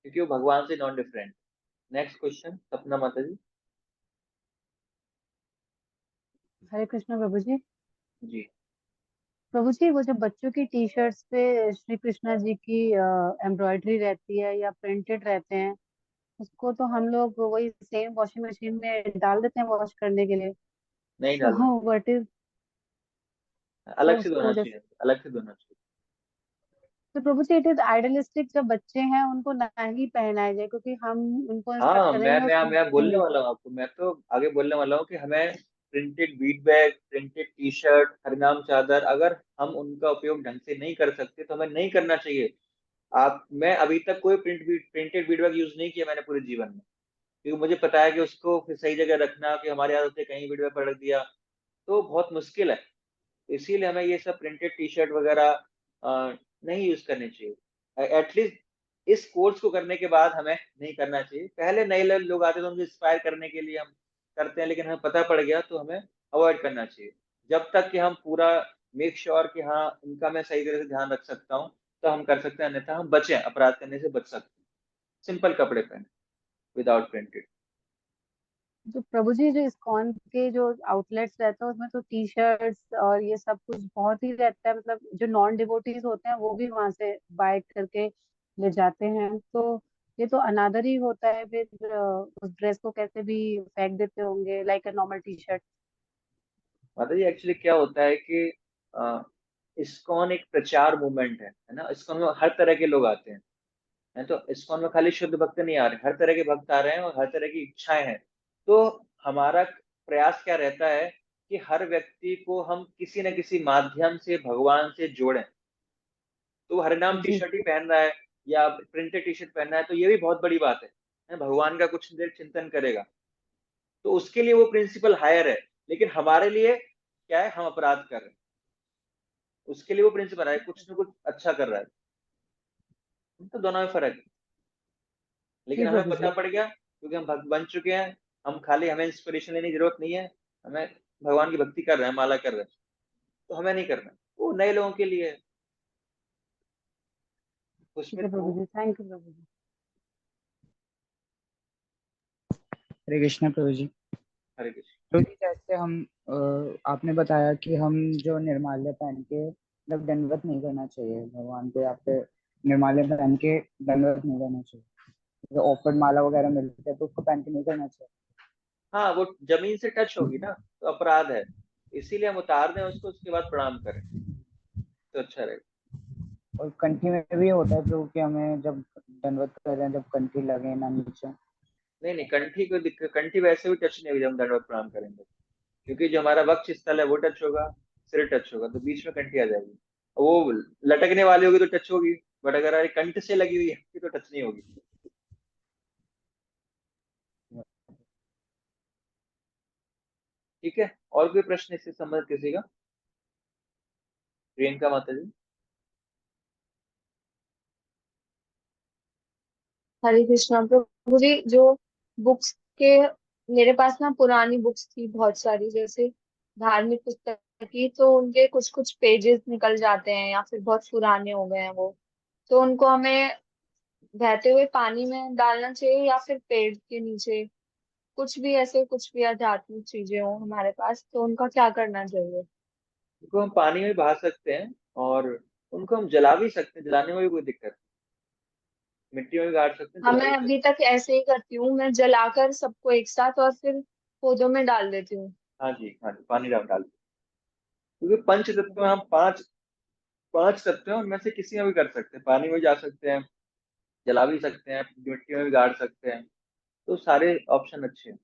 क्योंकि वो भगवान से नॉन डिफरेंट। नेक्स्ट क्वेश्चन, सपना माता जी। हरे कृष्ण प्रभु जी। जी। प्रभु जी, वो जो बच्चों की टी शर्ट्स पे श्री कृष्णा जी की एम्ब्रॉयडरी रहती है या प्रिंटेड रहते हैं, उसको तो हम लोग वही सेम वॉशिंग मशीन में डाल देते हैं वॉश करने के लिए। नहीं डालना, तो व्हाट इज, तो अलग से धोना उसको चाहिए, जैसे, अलग से धोना चाहिए। तो प्रभु जी इट इज आइडियलिस्टिक, जब बच्चे हैं उनको ना ही पहनाया जाए, क्योंकि हम उनको इंस्ट्रक्ट हाँ, मैं करेंगे मैं उसको मैं बोलने देखेंगे। वाला हूँ आपको, मैं तो आगे बोलने वाला हूँ कि हमें printed bead bag, printed T shirt, हरिनाम चादर, अगर हम उनका उपयोग ढंग से नहीं कर सकते तो हमें नहीं करना चाहिए। मैं अभी तक कोई प्रिंटेड बीट बैग यूज नहीं किया मैंने पूरे जीवन में, क्योंकि मुझे पता है कि उसको फिर सही जगह रखना, कि हमारी आदत से कहीं बीट बैग पर रख दिया तो बहुत मुश्किल है। इसीलिए हमें ये सब प्रिंटेड टी शर्ट वगैरह नहीं यूज करनी चाहिए। एटलीस्ट इस कोर्स को करने के बाद हमें नहीं करना चाहिए। पहले नए लोग आते थे, उनको इंस्पायर करने के लिए हम करते हैं, लेकिन हमें पता पड़ गया तो हमें अवॉइड करना चाहिए। जब तक कि हम पूरा मेक श्योर कि हाँ इनका मैं सही तरह से ध्यान रख सकता हूँ तो हम कर सकते हैं, अन्यथा हम बचें, अपराध करने से बच सकते हैं। सिंपल कपड़े पहने, विदाउट प्रिंटेड। तो प्रभु जी जो इस्कॉन के जो आउटलेट्स रहते हैं उसमें तो टी शर्ट्स और ये सब कुछ बहुत ही रहता है, मतलब जो नॉन डिवोटीज होते हैं वो भी वहां से बाय करके ले जाते हैं, तो ये तो अनादर ही होता है। फिर उस ड्रेस को कैसे भी फेंक देते होंगे like a normal T shirt. माता जी एक्चुअली क्या होता है कि इस्कॉन एक प्रचार मूवमेंट है ना। इस्कॉन में हर तरह के लोग आते हैं, तो इस्कॉन में खाली शुद्ध भक्त नहीं आ रहे, हर तरह के भक्त आ रहे हैं और हर तरह की इच्छाएं हैं। तो हमारा प्रयास क्या रहता है कि हर व्यक्ति को हम किसी न किसी माध्यम से भगवान से जोड़ें। तो वो हरिनाम टी जी। शर्ट ही पहन रहा है या प्रिंटेड टी शर्ट पहन रहा है तो ये भी बहुत बड़ी बात है, भगवान का कुछ देर चिंतन करेगा तो उसके लिए वो प्रिंसिपल हायर है। लेकिन हमारे लिए क्या है, हम अपराध कर रहे हैं, उसके लिए वो प्रिंसिपल है कुछ न कुछ अच्छा कर रहा है। तो दोनों में फर्क है। जी लेकिन हमें प्रभु पता जी। पड़ गया क्योंकि हम भक्त बन चुके हैं, हम खाली, हमें इंस्पिरेशन लेने की जरूरत नहीं है, हमें भगवान की भक्ति कर रहे हैं, माला कर रहे हैं, तो हमें नहीं करना, वो नए लोगों के लिए है। ठीक है पुष्पित प्रभु हो। जी, थैंक यू प्रभु जी। हरे कृष्णा प्रभु जी। हरे कृष्ण। प्रभु जी जैसे हम आपने बताया कि हम जो निर्माल्य पहन के मतलब दंडवत नहीं करना चाहिए भगवान को, या फिर निर्माल्य पहन के दंडवत नहीं करना चाहिए, जो ऑफर्ड माला वगैरह मिलती है तो उसको पहन के नहीं करना चाहिए। हाँ, वो जमीन से टच होगी ना तो अपराध है, इसीलिए हम उतार दें उसको, उसके बाद प्रणाम करें तो अच्छा रहेगा। और कंठी में भी होता है प्रभु कि हमें जब दंडवत कर रहे हैं जब कंठी लगे ना नीचे। नहीं नहीं, कंठी को दिक्कत, कंठी वैसे भी टच नहीं होगी जब हम दंडवत प्रणाम करेंगे, क्योंकि जो हमारा वक्ष स्थल है वो टच होगा, सिर टच होगा, तो बीच में कंठी आ जाएगी। वो लटकने वाली होगी तो टच होगी, बट अगर कंठ से लगी हुई है तो टच नहीं होगी। ठीक है, और कोई प्रश्न इससे संबंधित किसी का? प्रियंका माता जी। हरे कृष्णा प्रभु जी, जो बुक्स के मेरे पास ना पुरानी बुक्स थी बहुत सारी, जैसे धार्मिक पुस्तक की, तो उनके कुछ कुछ पेजेस निकल जाते हैं या फिर बहुत पुराने हो गए हैं वो। तो उनको हमें बहते हुए पानी में डालना चाहिए या फिर पेड़ के नीचे, कुछ भी ऐसे, कुछ भी आध्यात्मिक चीजें हो हमारे पास तो उनका क्या करना चाहिए? उनको हम पानी में बहा सकते हैं, और उनको हम जला भी सकते हैं, जलाने में भी कोई दिक्कत नहीं। मिट्टी में भी गाड़ सकते हैं, हाँ, जला मैं भी सकते अभी तक ऐसे ही करती हूँ, मैं जलाकर सबको एक साथ और फिर पौधों में डाल देती हूँ। हैं। हाँ जी, हाँ जी, पानी डाल क्योंकि पंच तत्व में हम पांच पांच तत्व हैं, उनमें से किसी में भी कर सकते हैं। पानी में जा सकते हैं, जला भी सकते हैं, मिट्टी में भी गाड़ सकते हैं। तो सारे ऑप्शन अच्छे हैं।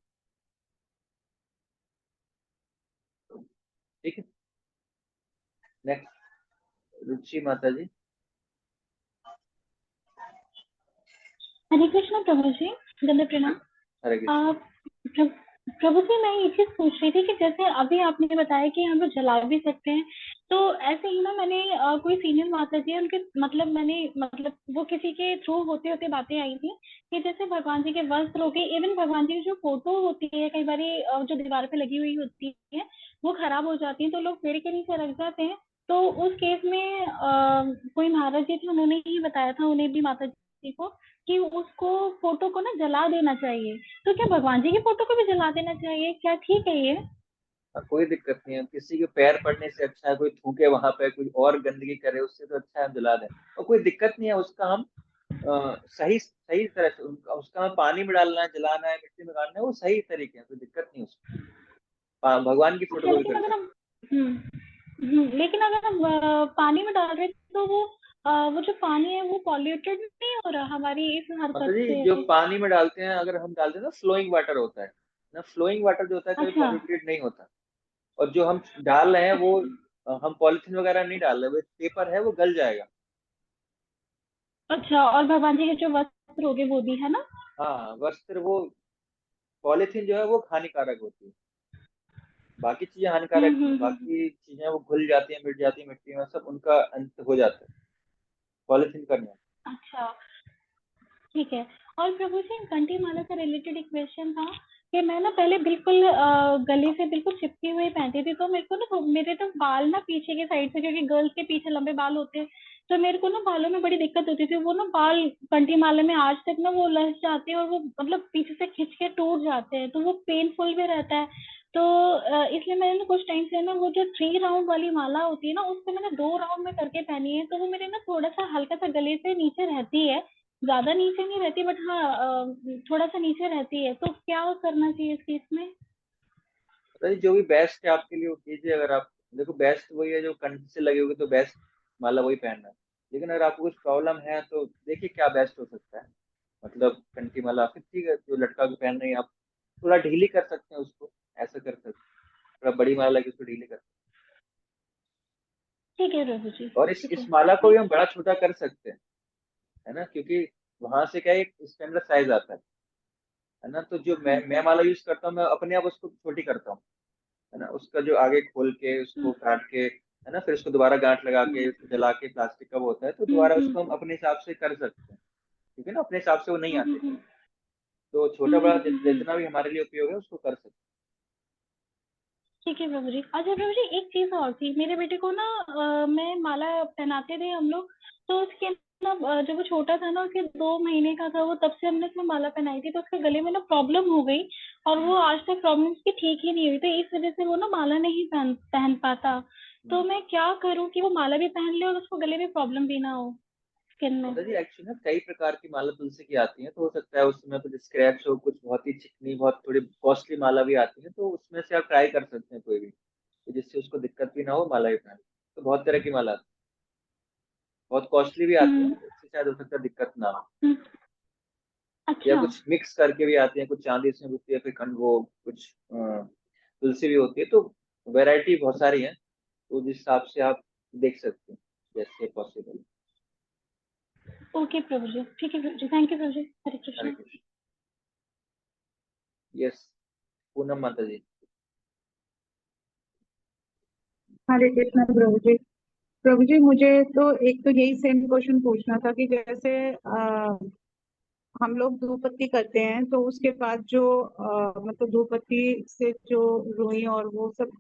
ठीक है। नेक्स्ट रुचि माता जी। हरे कृष्ण प्रभु जी, दंड प्रणाम। हरे कृष्ण। प्र- प्रभु जी, मैं ये चीज पूछ रही थी कि जैसे अभी आपने बताया कि हम लोग जला भी सकते हैं, तो ऐसे ही ना मैंने कोई सीनियर माता जी है उनके मतलब मैंने मतलब वो किसी के थ्रू होते होते बातें आई थी कि जैसे भगवान जी के वस्त्र हो गए, इवन भगवान जी की जो फोटो होती है कई बार जो दीवार पे लगी हुई होती है वो खराब हो जाती है, तो लोग पेड़ के नीचे रख जाते हैं। तो उस केस में कोई महाराज जी थे, उन्होंने ही बताया था उन्हें भी माता जी को कि उसको फोटो को ना जला देना चाहिए। तो क्या भगवान जी की फोटो को भी जला देना चाहिए, क्या ठीक है ये? कोई दिक्कत नहीं है, किसी के पैर पड़ने से अच्छा है कोई थूके वहां पे, कोई और गंदगी करे, उससे तो अच्छा है हम जला दें। और कोई दिक्कत नहीं है, उसका हम सही सही तरह से उसका हम पानी में डालना है, जलाना है, मिट्टी में गाड़ना है, वो सही तरीके है, कोई दिक्कत नहीं उसमें। भगवान की फोटो अच्छा, को भी लेकिन कर अगर सकते हम लेकिन अगर हम पानी में डाल रहे हैं तो वो जो पानी है वो पॉल्यूटेड नहीं हो रहा हमारी इस हैं। तो हरकत जी से? जो पानी में डालते हैं, अगर हम डालते हैं ना, फ्लोइंग वाटर होता है ना, फ्लोइंग वाटर जो होता है कभी अच्छा। पॉल्यूटेड नहीं होता। और जो हम डाल रहे हैं वो हम पॉलिथीन वगैरह नहीं डाल रहे, वो पेपर है, वो गल जाएगा। अच्छा, और भगवान जी के जो वस्त्र हो गए वो भी है ना? हाँ, वस्त्र वो पॉलिथीन जो है वो हानिकारक होती है। बाकी चीजें हानिकारक नहीं, हम्म। बाकी चीजें वो घुल जाती हैं, मिट जाती हैं मिट्टी में, सब उनका अंत हो जाता है। पॉलिथीन का नहीं। अच्छा, ठीक है। और प्रभु जी, कंठी माला से रिलेटेड एक क्वेश्चन था कि मैं ना पहले बिल्कुल गले से बिल्कुल चिपकी हुई पहनती थी, तो मेरे को ना मेरे तो बाल ना पीछे के साइड से, क्योंकि गर्ल्स के पीछे लंबे बाल होते हैं, तो मेरे को ना बालों में बड़ी दिक्कत होती थी। वो ना बाल कंठी माला में आज तक ना वो लस जाते हैं और वो मतलब पीछे से खिंच के टूट जाते हैं, तो वो पेनफुल भी रहता है। तो इसलिए मैंने ना कुछ टाइम से ना वो जो 3 राउंड वाली माला होती है ना, उसको मैंने 2 राउंड में करके पहनी है, तो वो मेरे ना थोड़ा सा हल्का सा गले से नीचे रहती है, ज्यादा नीचे नहीं रहती, बट हाँ थोड़ा सा नीचे रहती है। तो क्या करना चाहिए इस केस में? पता नहीं, जो भी बेस्ट है आपके लिए वो कीजिए। अगर आप देखो, बेस्ट वही है जो कंठ से लगे होगी, तो बेस्ट माला वही पहनना है। लेकिन अगर आपको कुछ प्रॉब्लम है तो देखिए क्या बेस्ट हो सकता है। मतलब कंठी माला फिर ठीक है, जो लटका के पहन रही है आप, थोड़ा ढीली कर सकते हैं उसको, ऐसा कर सकते हैं। थोड़ा बड़ी माला लगे उसको ढीली कर सकते ठीक है प्रभु जी, हैं। और इस ठीक है। इस माला को भी हम Thank बड़ा छोटा कर सकते हैं, है ना, क्योंकि वहां से क्या है, एक स्टैंडर्ड साइज आता है ना। तो जो मैं माला यूज करता हूँ, मैं अपने आप उसको छोटी करता हूँ, है ना। उसका जो आगे खोल के उसको काट के, है ना, फिर उसको दोबारा गांठ लगा के उसको जला के, प्लास्टिक का वो होता है, तो दोबारा उसको हम अपने हिसाब से कर सकते हैं, क्योंकि ना अपने हिसाब से वो नहीं आते। तो छोटा बड़ा जितना भी हमारे लिए उपयोग है उसको कर सकते ठीक है प्रभु जी। अच्छा प्रभु जी, एक चीज और थी, मेरे बेटे को ना मैं माला पहनाते थे हम लोग, तो उसके ना जब वो छोटा था ना, उसके 2 महीने का था वो, तब से हमने उसमें माला पहनाई थी, तो उसके गले में ना प्रॉब्लम हो गई और वो आज तक प्रॉब्लम उसकी ठीक ही नहीं हुई, तो इस वजह से वो ना माला नहीं पहन पहन पाता। तो मैं क्या करूँ कि वो माला भी पहन ले और उसको गले में प्रॉब्लम भी ना हो स्किन हैं। में? मतलब जी एक्चुअली ना कई प्रकार की माला तुलसी की आती है, तो हो सकता है उसमें कुछ स्क्रैच हो, कुछ बहुत ही चिकनी, बहुत थोड़ी कॉस्टली माला भी आती है, तो उसमें से आप ट्राई कर सकते हैं कोई भी, तो जिससे उसको दिक्कत भी ना हो, माला भी पहन। तो बहुत तरह की माला आती है, बहुत कॉस्टली भी आती है, हम्म। उससे शायद हो सकता है दिक्कत ना हो। हम्म। या अच्छा। कुछ मिक्स करके भी आती है, कुछ चांदी इसमें होती है, फिर खंड वो कुछ तुलसी भी होती है, तो वैरायटी बहुत सारी है, तो जिस हिसाब से आप देख सकते हैं जैसे पॉसिबल। ओके प्रभु जी, ठीक है प्रभु जी, थैंक यू प्रभु जी, हरे हरे कृष्णा। कृष्ण। यस, पूनम माता जी। हरे कृष्ण प्रभु जी। प्रभु जी, मुझे तो एक तो यही सेम क्वेश्चन पूछना था कि जैसे हम लोग धूप बत्ती करते हैं तो उसके बाद जो मतलब धूप बत्ती से जो रुई और वो सब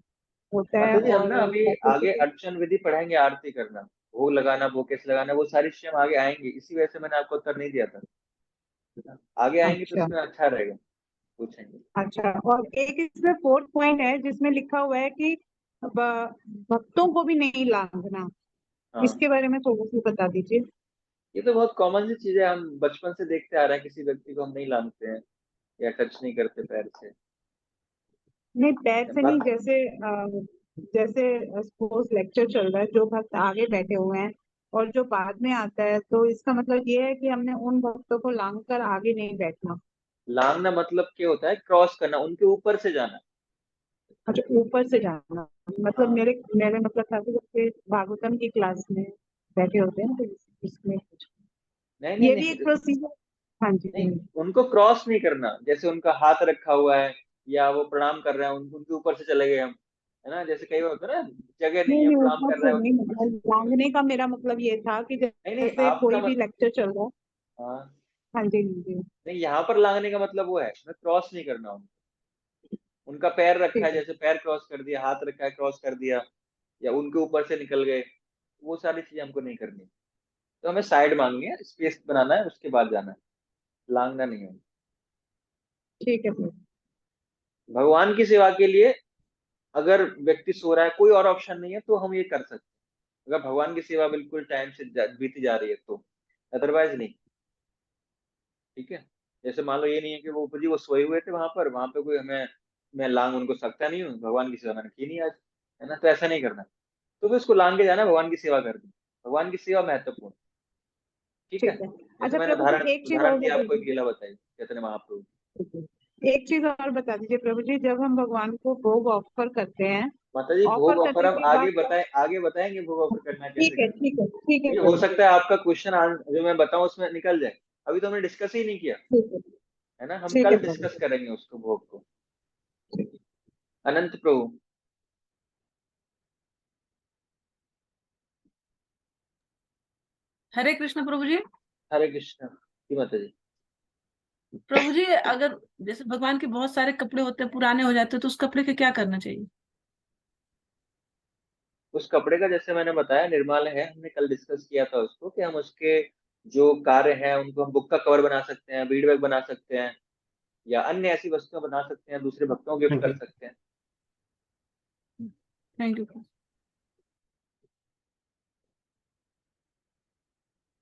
होता है माता जी हम और ना अभी आगे अर्चन विधि पढ़ेंगे, आरती करना, भोग लगाना, भोग कैसे लगाना, वो सारी चीजें हम आगे आएंगी, इसी वजह से मैंने आपको उत्तर नहीं दिया था। आगे आएंगे तो अच्छा उसमें अच्छा रहेगा, पूछेंगे। अच्छा। और एक इसमें फोर्थ पॉइंट है जिसमें लिखा हुआ है कि भक्तों को भी नहीं लांघना, हाँ, इसके बारे में थोड़ा सा बता दीजिए। ये तो बहुत कॉमन सी चीज है, हम बचपन से देखते आ रहे हैं, किसी व्यक्ति को हम नहीं लांघते हैं या टच नहीं करते पैर से। नहीं, पैर से नहीं, बात जैसे सपोज लेक्चर चल रहा है, जो भक्त आगे बैठे हुए हैं और जो बाद में आता है, तो इसका मतलब ये है कि हमने उन भक्तों को लांघ कर आगे नहीं बैठना। लांघना मतलब क्या होता है? क्रॉस करना, उनके ऊपर से जाना। अच्छा, ऊपर से जाना। मतलब हाँ, मेरे मेरे मतलब था कि जैसे भागवतम की क्लास में बैठे होते हैं तो इसमें कुछ नहीं नहीं ये भी एक नहीं प्रोसीजर। हाँ जी नहीं, उनको क्रॉस नहीं करना, जैसे उनका हाथ रखा हुआ है या वो प्रणाम कर रहे हैं, उनके ऊपर से चले गए हम, है ना, जैसे कई बार होता है ना, जगह नहीं नहीं है, नहीं, प्रणाम ऊपर कर रहे से हैं नहीं, उनके ऊपर से। लांघने का मेरा मतलब ये था कि नहीं नहीं, जैसे आपका कोई भी लेक्चर चल रहा है। हाँ, हाँ जी हाँ जी। नहीं, यहाँ पर लांघने का मतलब वो है क्रॉस नहीं करना उनका पैर रखा है, ठीक है जैसे पैर क्रॉस कर दिया, हाथ रखा है क्रॉस कर दिया, या उनके ऊपर से निकल गए, वो सारी चीजें हमको नहीं करनी। तो हमें साइड मांगनी है, स्पेस बनाना है, उसके बाद जाना है, लांघना नहीं है। ठीक है फिर। भगवान की सेवा के लिए अगर व्यक्ति सो रहा है, कोई और ऑप्शन नहीं है, तो हम ये कर सकते हैं, अगर भगवान की सेवा बिल्कुल टाइम से बीती जा रही है तो, अदरवाइज नहीं। ठीक है, जैसे मान लो ये नहीं है कि वो ऊपर जी वो सोए हुए थे वहां पे कोई हमें, मैं लांग उनको सकता नहीं हूँ, भगवान की सेवा मैंने की नहीं आज, है ना, तो ऐसा नहीं करना। तो फिर उसको लांग के जाना, भगवान की सेवा करनी, भगवान की सेवा महत्वपूर्ण। ठीक है, ठीक है। जैसे अच्छा मैंने प्रभु जी, उदाहरण एक चीज उदाहरण और दिया बता आपको, एक दीजिए। लीला बताई चैतन्य महाप्रभु। ठीक है। एक चीज और बता दीजिए प्रभु जी, जब हम भगवान को भोग ऑफर करते हैं, माता जी भोग ऑफर ऑफर करने हम के बाद आगे बताएंगे भोग ऑफर करना कैसे ठीक है करना है। ठीक है ठीक है क्योंकि हो प्रभु जी। सकता है आपका क्वेश्चन जो मैं बताऊं उसमें निकल जाए, अभी तो हमने डिस्कस ही नहीं किया, ठीक है है ना, हम ठीक है कल प्रभु डिस्कस जी। करेंगे उसको, भोग को। अनंत प्रभु। हरे कृष्ण प्रभु जी। हरे कृष्ण जी माता जी। प्रभु जी, अगर जैसे भगवान के बहुत सारे कपड़े होते हैं, पुराने हो जाते हैं, तो उस कपड़े के क्या करना चाहिए? उस कपड़े का जैसे मैंने बताया निर्माल्य है, हमने कल डिस्कस किया था उसको, कि हम उसके जो कार्य हैं उनको हम बुक का कवर बना सकते हैं, बीड बैग बना सकते हैं, या अन्य ऐसी वस्तुएं बना सकते हैं, दूसरे भक्तों को गिफ्ट थैंक कर यू। सकते हैं। Thank you.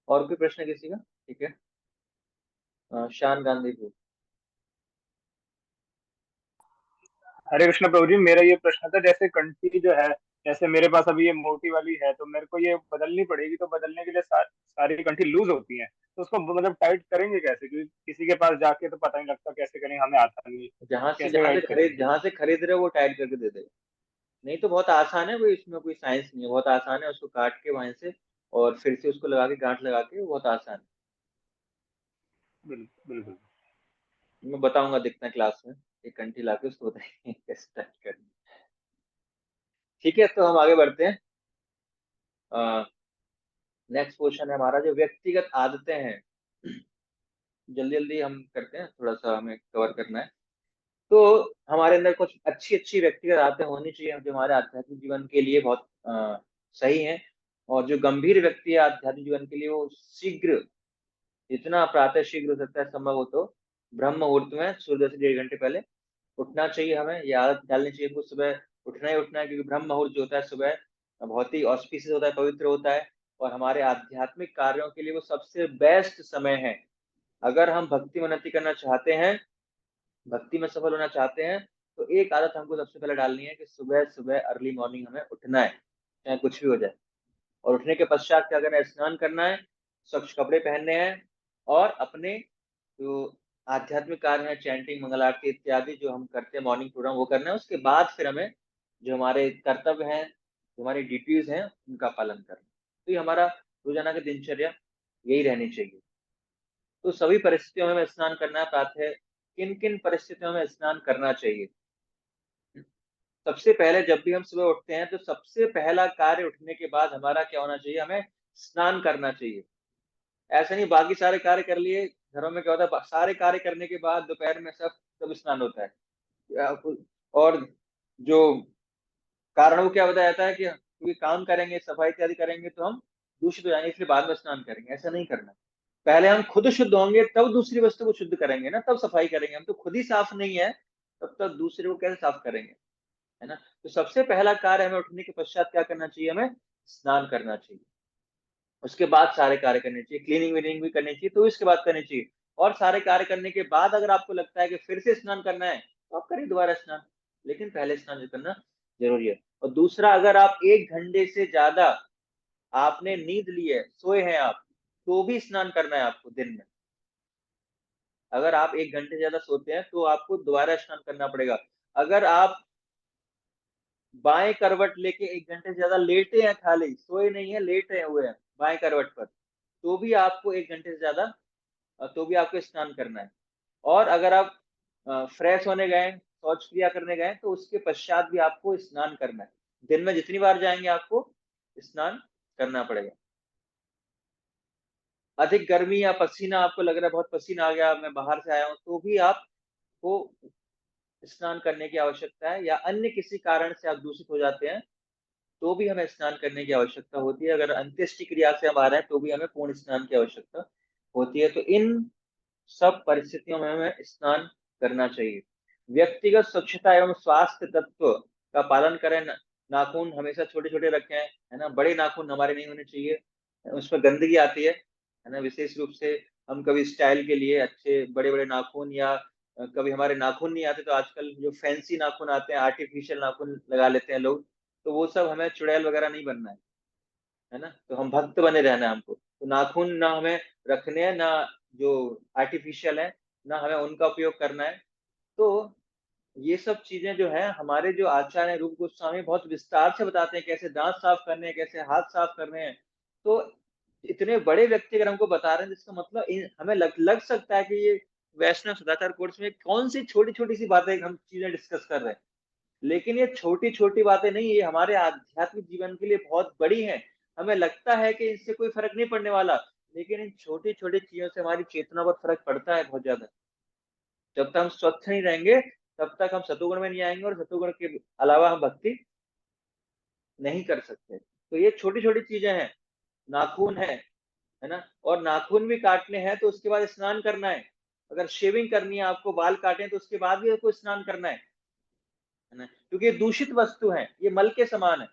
और कोई प्रश्न किसी का? ठीक है, शान गांधी को। हरे कृष्ण प्रभु जी, मेरा ये प्रश्न था, जैसे कंठी जो है, जैसे मेरे पास अभी ये मोटी वाली है, तो मेरे को ये बदलनी पड़ेगी, तो बदलने के लिए सारी कंठी लूज होती है, तो उसको मतलब टाइट करेंगे कैसे? क्योंकि किसी के पास जाके तो पता नहीं लगता कैसे करेंगे, हमें आता नहीं है, कैसे टाइट करेंगे? जहां से खरीद रहे हो वो टाइट करके दे देगा। नहीं तो बहुत आसान है, कोई इसमें कोई साइंस नहीं है, बहुत आसान है, उसको काट के वहां से और फिर से उसको लगा के गांठ लगा के, वो बहुत आसान है। बिल्कुल बिल्कुल। मैं बताऊंगा दिखना क्लास में, एक कंठी ला के उसको बताएंगे कैसे टाइट करनी। ठीक है, तो हम आगे बढ़ते हैं। नेक्स्ट क्वेश्चन है हमारा, जो व्यक्तिगत आदतें हैं, जल्दी जल्दी हम करते हैं, थोड़ा सा हमें कवर करना है। तो हमारे अंदर कुछ अच्छी अच्छी व्यक्तिगत आदतें होनी चाहिए जो हमारे आध्यात्मिक जीवन के लिए बहुत सही है। और जो गंभीर व्यक्ति है आध्यात्मिक जीवन के लिए, वो शीघ्र, जितना प्रातः शीघ्र हो सकता है संभव हो तो ब्रह्म मुहूर्त में, सूर्योदय से 1.5 घंटे पहले उठना चाहिए। हमें ये आदत डालनी चाहिए कि सुबह उठना ही उठना है, क्योंकि ब्रह्म मुहूर्त जो होता है सुबह बहुत ही ऑस्पिशियस होता है, पवित्र होता है, और हमारे आध्यात्मिक कार्यों के लिए वो सबसे बेस्ट समय है। अगर हम भक्ति में उन्नति करना चाहते हैं, भक्ति में सफल होना चाहते हैं, तो एक आदत हमको सबसे पहले डालनी है कि सुबह सुबह अर्ली मॉर्निंग हमें उठना है, चाहे कुछ भी हो जाए। और उठने के पश्चात क्या करना है? स्नान करना है, स्वच्छ कपड़े पहनने हैं, और अपने जो आध्यात्मिक कार्य है, चैंटिंग, मंगल आरती इत्यादि जो हम करते हैं मॉर्निंग प्रोग्राम, वो करना है। उसके बाद फिर हमें जो हमारे कर्तव्य हैं, जो हमारी ड्यूटीज हैं, उनका पालन करना। तो ये हमारा रोजाना की दिनचर्या यही रहनी चाहिए। तो सभी परिस्थितियों में हमें स्नान करना है। प्रातः किन किन परिस्थितियों में स्नान करना चाहिए? सबसे पहले जब भी हम सुबह उठते हैं, तो सबसे पहला कार्य उठने के बाद हमारा क्या होना चाहिए? हमें स्नान करना चाहिए। ऐसा नहीं बाकी सारे कार्य कर लिए, घरों में क्या होता है, सारे कार्य करने के बाद दोपहर में सब स्नान होता है। और जो कारण वो क्या बताया जाता है कि क्योंकि काम करेंगे, सफाई इत्यादि करेंगे तो हम दूषित हो जाएंगे, इसलिए बाद में स्नान करेंगे। ऐसा नहीं करना। पहले हम खुद शुद्ध होंगे तब दूसरी वस्तु को शुद्ध करेंगे ना, तब सफाई करेंगे। हम तो खुद ही साफ नहीं है, तब तक दूसरे को कैसे साफ करेंगे, है ना। तो सबसे पहला कार्य हमें उठने के पश्चात क्या करना चाहिए, हमें स्नान करना चाहिए। उसके बाद सारे कार्य करने चाहिए, क्लीनिंग विनिंग भी करनी चाहिए तो इसके बाद करनी चाहिए। और सारे कार्य करने के बाद अगर आपको लगता है कि फिर से स्नान करना है तो आप करिए दोबारा स्नान, लेकिन पहले स्नान करना जरूरी है। और दूसरा, अगर आप 1 घंटे से ज्यादा आपने नींद ली है, सोए हैं आप, तो भी स्नान करना है आपको दिन में। अगर आप 1 घंटे से ज्यादा सोते हैं तो आपको दोबारा स्नान करना पड़ेगा। अगर आप बाएं करवट लेके 1 घंटे से ज्यादा लेटे हैं, खाली सोए नहीं है, लेटे हुए हैं बाएं करवट पर, तो भी आपको 1 घंटे से ज्यादा, तो भी आपको स्नान करना है। और अगर आप फ्रेश होने गए, शौच क्रिया करने गए, तो उसके पश्चात भी आपको स्नान करना है। दिन में जितनी बार जाएंगे आपको स्नान करना पड़ेगा। अधिक गर्मी या पसीना आपको लग रहा है, बहुत पसीना आ गया, मैं बाहर से आया हूं, तो भी आपको स्नान करने की आवश्यकता है। या अन्य किसी कारण से आप दूषित हो जाते हैं तो भी हमें स्नान करने की आवश्यकता होती है। अगर अंत्येष्टि क्रिया से हम आ रहे हैं तो भी हमें पूर्ण स्नान की आवश्यकता होती है। तो इन सब परिस्थितियों में हमें स्नान करना चाहिए। व्यक्तिगत स्वच्छता एवं स्वास्थ्य तत्व का पालन करें। नाखून हमेशा छोटे छोटे रखें, है ना। बड़े नाखून हमारे नहीं होने चाहिए, उसमें गंदगी आती है ना। विशेष रूप से हम कभी स्टाइल के लिए अच्छे बड़े बड़े नाखून, या कभी हमारे नाखून नहीं आते तो आजकल जो फैंसी नाखून आते हैं, आर्टिफिशियल नाखून लगा लेते हैं लोग, तो वो सब, हमें चुड़ैल वगैरह नहीं बनना है ना। तो हम भक्त बने रहना है हमको। तो नाखून ना हमें रखने हैं, ना जो आर्टिफिशियल है, ना हमें उनका उपयोग करना है। तो ये सब चीजें जो है, हमारे जो आचार्य हैं रूप गोस्वामी बहुत विस्तार से बताते हैं कैसे दांत साफ करने हैं, कैसे हाथ साफ करने हैं। तो इतने बड़े व्यक्ति अगर हमको बता रहे हैं, जिसका मतलब हमें लग सकता है कि ये वैष्णव सदाचार कोर्स में कौन सी छोटी छोटी सी बातें हम चीजें डिस्कस कर रहे हैं। लेकिन ये छोटी छोटी बातें नहीं, ये हमारे आध्यात्मिक जीवन के लिए बहुत बड़ी हैं। हमें लगता है कि इससे कोई फर्क नहीं पड़ने वाला, लेकिन इन छोटी छोटी चीजों से हमारी चेतना पर फर्क पड़ता है बहुत ज्यादा। जब तक हम स्वच्छ नहीं रहेंगे तब तक हम सतोगुण में नहीं आएंगे, और सतोगुण के अलावा हम भक्ति नहीं कर सकते। तो ये छोटी छोटी चीजें हैं। नाखून है ना। और नाखून भी काटने हैं तो उसके बाद स्नान करना है। अगर शेविंग करनी है आपको, बाल काटे, तो उसके बाद भी आपको स्नान करना है ना। क्योंकि ये दूषित वस्तु है, ये मल के समान है।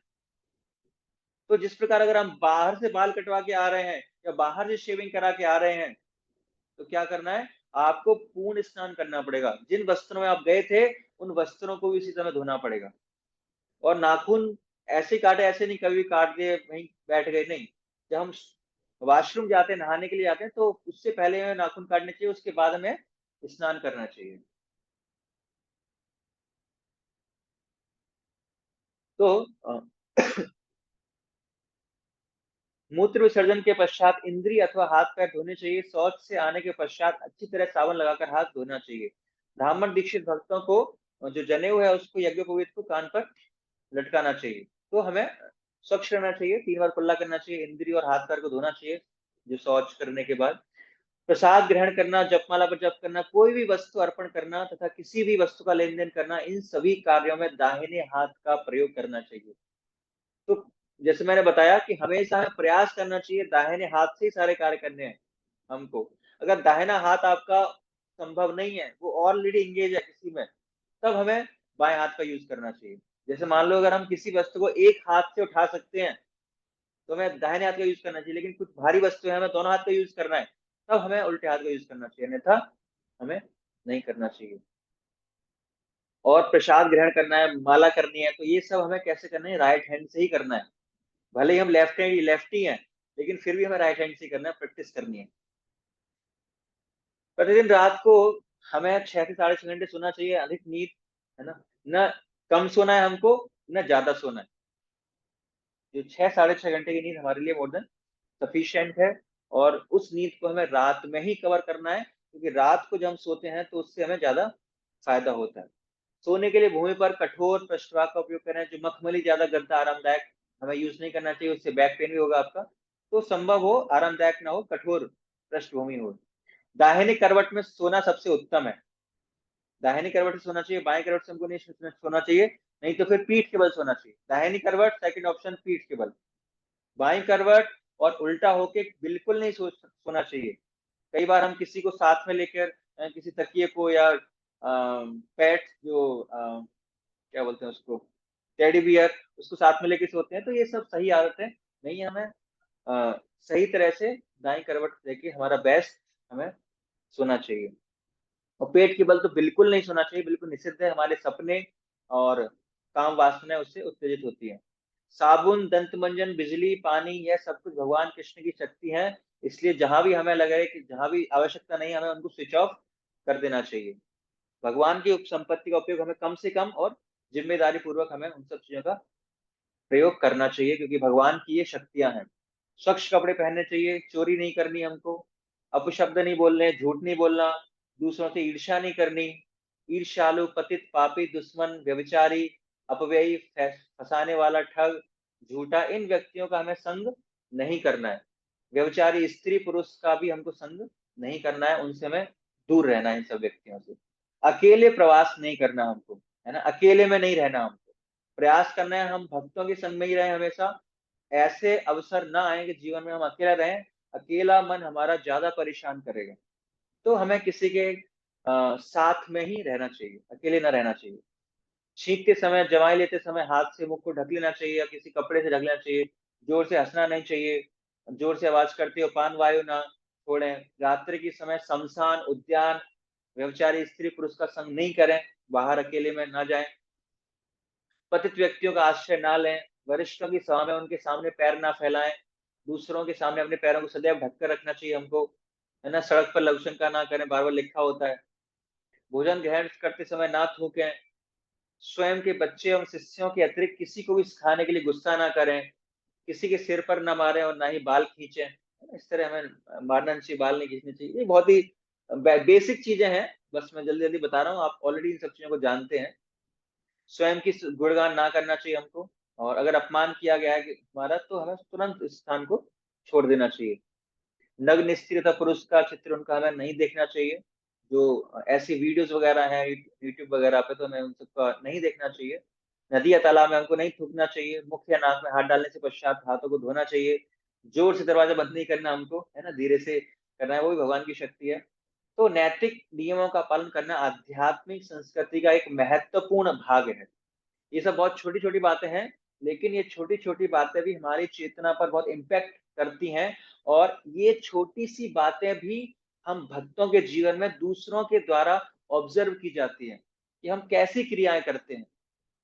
तो जिस प्रकार अगर हम बाहर से बाल कटवा के आ रहे हैं या बाहर से शेविंग करा के आ रहे हैं, तो क्या करना है, आपको पूर्ण स्नान करना पड़ेगा। जिन वस्त्रों में आप गए थे उन वस्त्रों को भी उसी समय धोना पड़ेगा। और नाखून ऐसे काटे, ऐसे नहीं कभी काट दिए वहीं बैठ गए, नहीं। जब हम वॉशरूम जाते हैं, नहाने के लिए जाते हैं, तो उससे पहले हमें नाखून काटने चाहिए, उसके बाद हमें स्नान करना चाहिए। तो मूत्र विसर्जन के पश्चात इंद्री अथवा हाथ पैर धोने चाहिए। शौच से आने के पश्चात अच्छी तरह साबुन लगाकर हाथ धोना चाहिए। ब्राह्मण दीक्षित भक्तों को जो जनेऊ है उसको यज्ञोपवीत को कान पर लटकाना चाहिए। तो हमें स्वच्छ रहना चाहिए, 3 बार कुल्ला करना चाहिए, इंद्री और हाथ पैर को धोना चाहिए जो शौच करने के बाद। प्रसाद ग्रहण करना, जपमाला पर जप करना, कोई भी वस्तु अर्पण करना तथा किसी भी वस्तु का लेन देन करना, इन सभी कार्यों में दाहिने हाथ का प्रयोग करना चाहिए। तो जैसे मैंने बताया कि हमेशा हमें प्रयास करना चाहिए दाहिने हाथ से ही सारे कार्य करने हैं हमको। अगर दाहिना हाथ आपका संभव नहीं है, वो ऑलरेडी इंगेज है किसी में, तब हमें बाएं हाथ का यूज करना चाहिए। जैसे मान लो अगर हम किसी वस्तु को एक हाथ से उठा सकते हैं तो हमें दाहिने हाथ का यूज करना चाहिए, लेकिन कुछ भारी वस्तु है हमें दोनों हाथ का यूज करना है, तब हमें उल्टे हाथ का यूज करना चाहिए, अन्यथा हमें नहीं करना चाहिए। और प्रसाद ग्रहण करना है, माला करनी है, तो ये सब हमें कैसे करना है, राइट हैंड से ही करना है। भले ही हम लेफ्टी हैं, लेकिन फिर भी हमें राइट हैंड से करना है, प्रैक्टिस करनी है। प्रतिदिन रात को हमें 6 से 6.5 घंटे सोना चाहिए, अधिक नींद, है ना। न कम सोना है हमको, न ज्यादा सोना है। जो 6-6.5 घंटे की नींद हमारे लिए मोर देन सफिशियंट है। और उस नींद को हमें रात में ही कवर करना है, क्योंकि रात को जब हम सोते हैं तो उससे हमें ज्यादा फायदा होता है। सोने के लिए भूमि पर कठोर पृष्ठभाग का उपयोग करें। जो मखमली ज्यादा गद्दा आरामदायक हमें यूज नहीं करना चाहिए, उससे बैक पेन भी होगा आपका। तो संभव हो आरामदायक ना हो, कठोर पृष्ठभूमि हो। दाहिनी करवट में सोना सबसे उत्तम है। दाहिनी करवट से सोना चाहिए, बाएं करवट से हमको नहीं सोना चाहिए, नहीं तो फिर पीठ के बल सोना चाहिए। दाहिनी करवट, सेकंड ऑप्शन पीठ के बल। बाएं करवट और उल्टा होके बिल्कुल नहीं सोना चाहिए। कई बार हम किसी को साथ में लेकर किसी तकिए को या पेट जो क्या बोलते हैं उसको, टेडी बियर, उसको साथ में लेके सोते हैं, तो ये सब सही आदत है नहीं है। हमें सही तरह से दाएं करवट लेके हमारा बेस्ट हमें सोना चाहिए। और पेट के बल तो बिल्कुल नहीं सोना चाहिए, बिल्कुल निषिद्ध है। हमारे सपने और काम वासना उससे उत्तेजित होती है। साबुन, दंत मंजन, बिजली, पानी, यह सब कुछ भगवान कृष्ण की शक्ति है, इसलिए जहां भी हमें लगे कि जहां भी आवश्यकता नहीं, हमें उनको स्विच ऑफ कर देना चाहिए। भगवान की संपत्ति का उपयोग हमें कम से कम और जिम्मेदारी पूर्वक हमें उन सब चीजों का प्रयोग करना चाहिए, क्योंकि भगवान की ये शक्तियां हैं। स्वच्छ कपड़े पहनने चाहिए, चोरी नहीं करनी हमको, अपशब्द नहीं बोलने, झूठ नहीं बोलना, दूसरों से ईर्ष्या नहीं करनी। ईर्ष्यालु, पतित, पापी, दुश्मन, व्यभिचारी, अपव्ययी, फंसाने वाला, ठग, झूठा, इन व्यक्तियों का हमें संग नहीं करना है। व्यभिचारी स्त्री पुरुष का भी हमको संग नहीं करना है, उनसे हमें दूर रहना है, इन सब व्यक्तियों से। अकेले प्रवास नहीं करना हमको, है ना, अकेले में नहीं रहना हमको, प्रयास करना है हम भक्तों के संग में ही रहें हमेशा। ऐसे अवसर ना आए कि जीवन में हम अकेला रहें, अकेला मन हमारा ज्यादा परेशान करेगा। तो हमें किसी के साथ में ही रहना चाहिए, अकेले ना रहना चाहिए। छींकते समय, जवाई लेते समय हाथ से मुख को ढक लेना चाहिए या किसी कपड़े से ढक लेना चाहिए। जोर से हंसना नहीं चाहिए, जोर से आवाज करते हो पान वायु ना छोड़ें। रात्रि के समय शमशान, उद्यान, व्यभिचारी स्त्री पुरुष का संग नहीं करें, बाहर अकेले में ना जाएं। पतित व्यक्तियों का आश्रय ना लें, वरिष्ठों की सभा में उनके सामने पैर ना फैलाएं। दूसरों के सामने अपने पैरों को सदैव ढककर रखना चाहिए हमको, है ना। सड़क पर लघुशंका ना करें, बार बार लिखा होता है। भोजन ग्रहण करते समय ना थूकें। स्वयं के बच्चे एवं शिष्यों के अतिरिक्त किसी को भी सिखाने के लिए गुस्सा ना करें। किसी के सिर पर ना मारें और ना ही बाल खींचें। इस तरह हमें मारना नहीं चाहिए, बाल नहीं खींचने चाहिए। ये बहुत ही बेसिक चीजें हैं, बस मैं जल्दी जल्दी बता रहा हूँ, आप ऑलरेडी इन सब चीजों को जानते हैं। स्वयं की गुणगान ना करना चाहिए हमको, और अगर अपमान किया गया है हमारा, तो हमें तुरंत इस स्थान को छोड़ देना चाहिए। नग्न स्त्री तथा पुरुष का चित्र उनका हमें नहीं देखना चाहिए। जो ऐसी वीडियोस वगैरह हैं यूट्यूब वगैरह पे, तो हमें उन सबका नहीं देखना चाहिए। नदी या तालाब में हमको नहीं थूकना चाहिए। मुख या नाक में हाथ डालने से पश्चात हाथों को धोना चाहिए। जोर से दरवाजा बंद नहीं करना हमको, है ना, धीरे से करना है, वो भी भगवान की शक्ति है। तो नैतिक नियमों का पालन करना आध्यात्मिक संस्कृति का एक महत्वपूर्ण भाग है। ये सब बहुत छोटी छोटी बातें हैं, लेकिन ये छोटी छोटी बातें भी हमारी चेतना पर बहुत इम्पैक्ट करती हैं। और ये छोटी सी बातें भी हम भक्तों के जीवन में दूसरों के द्वारा ऑब्जर्व की जाती हैं कि हम कैसी क्रियाएं करते हैं।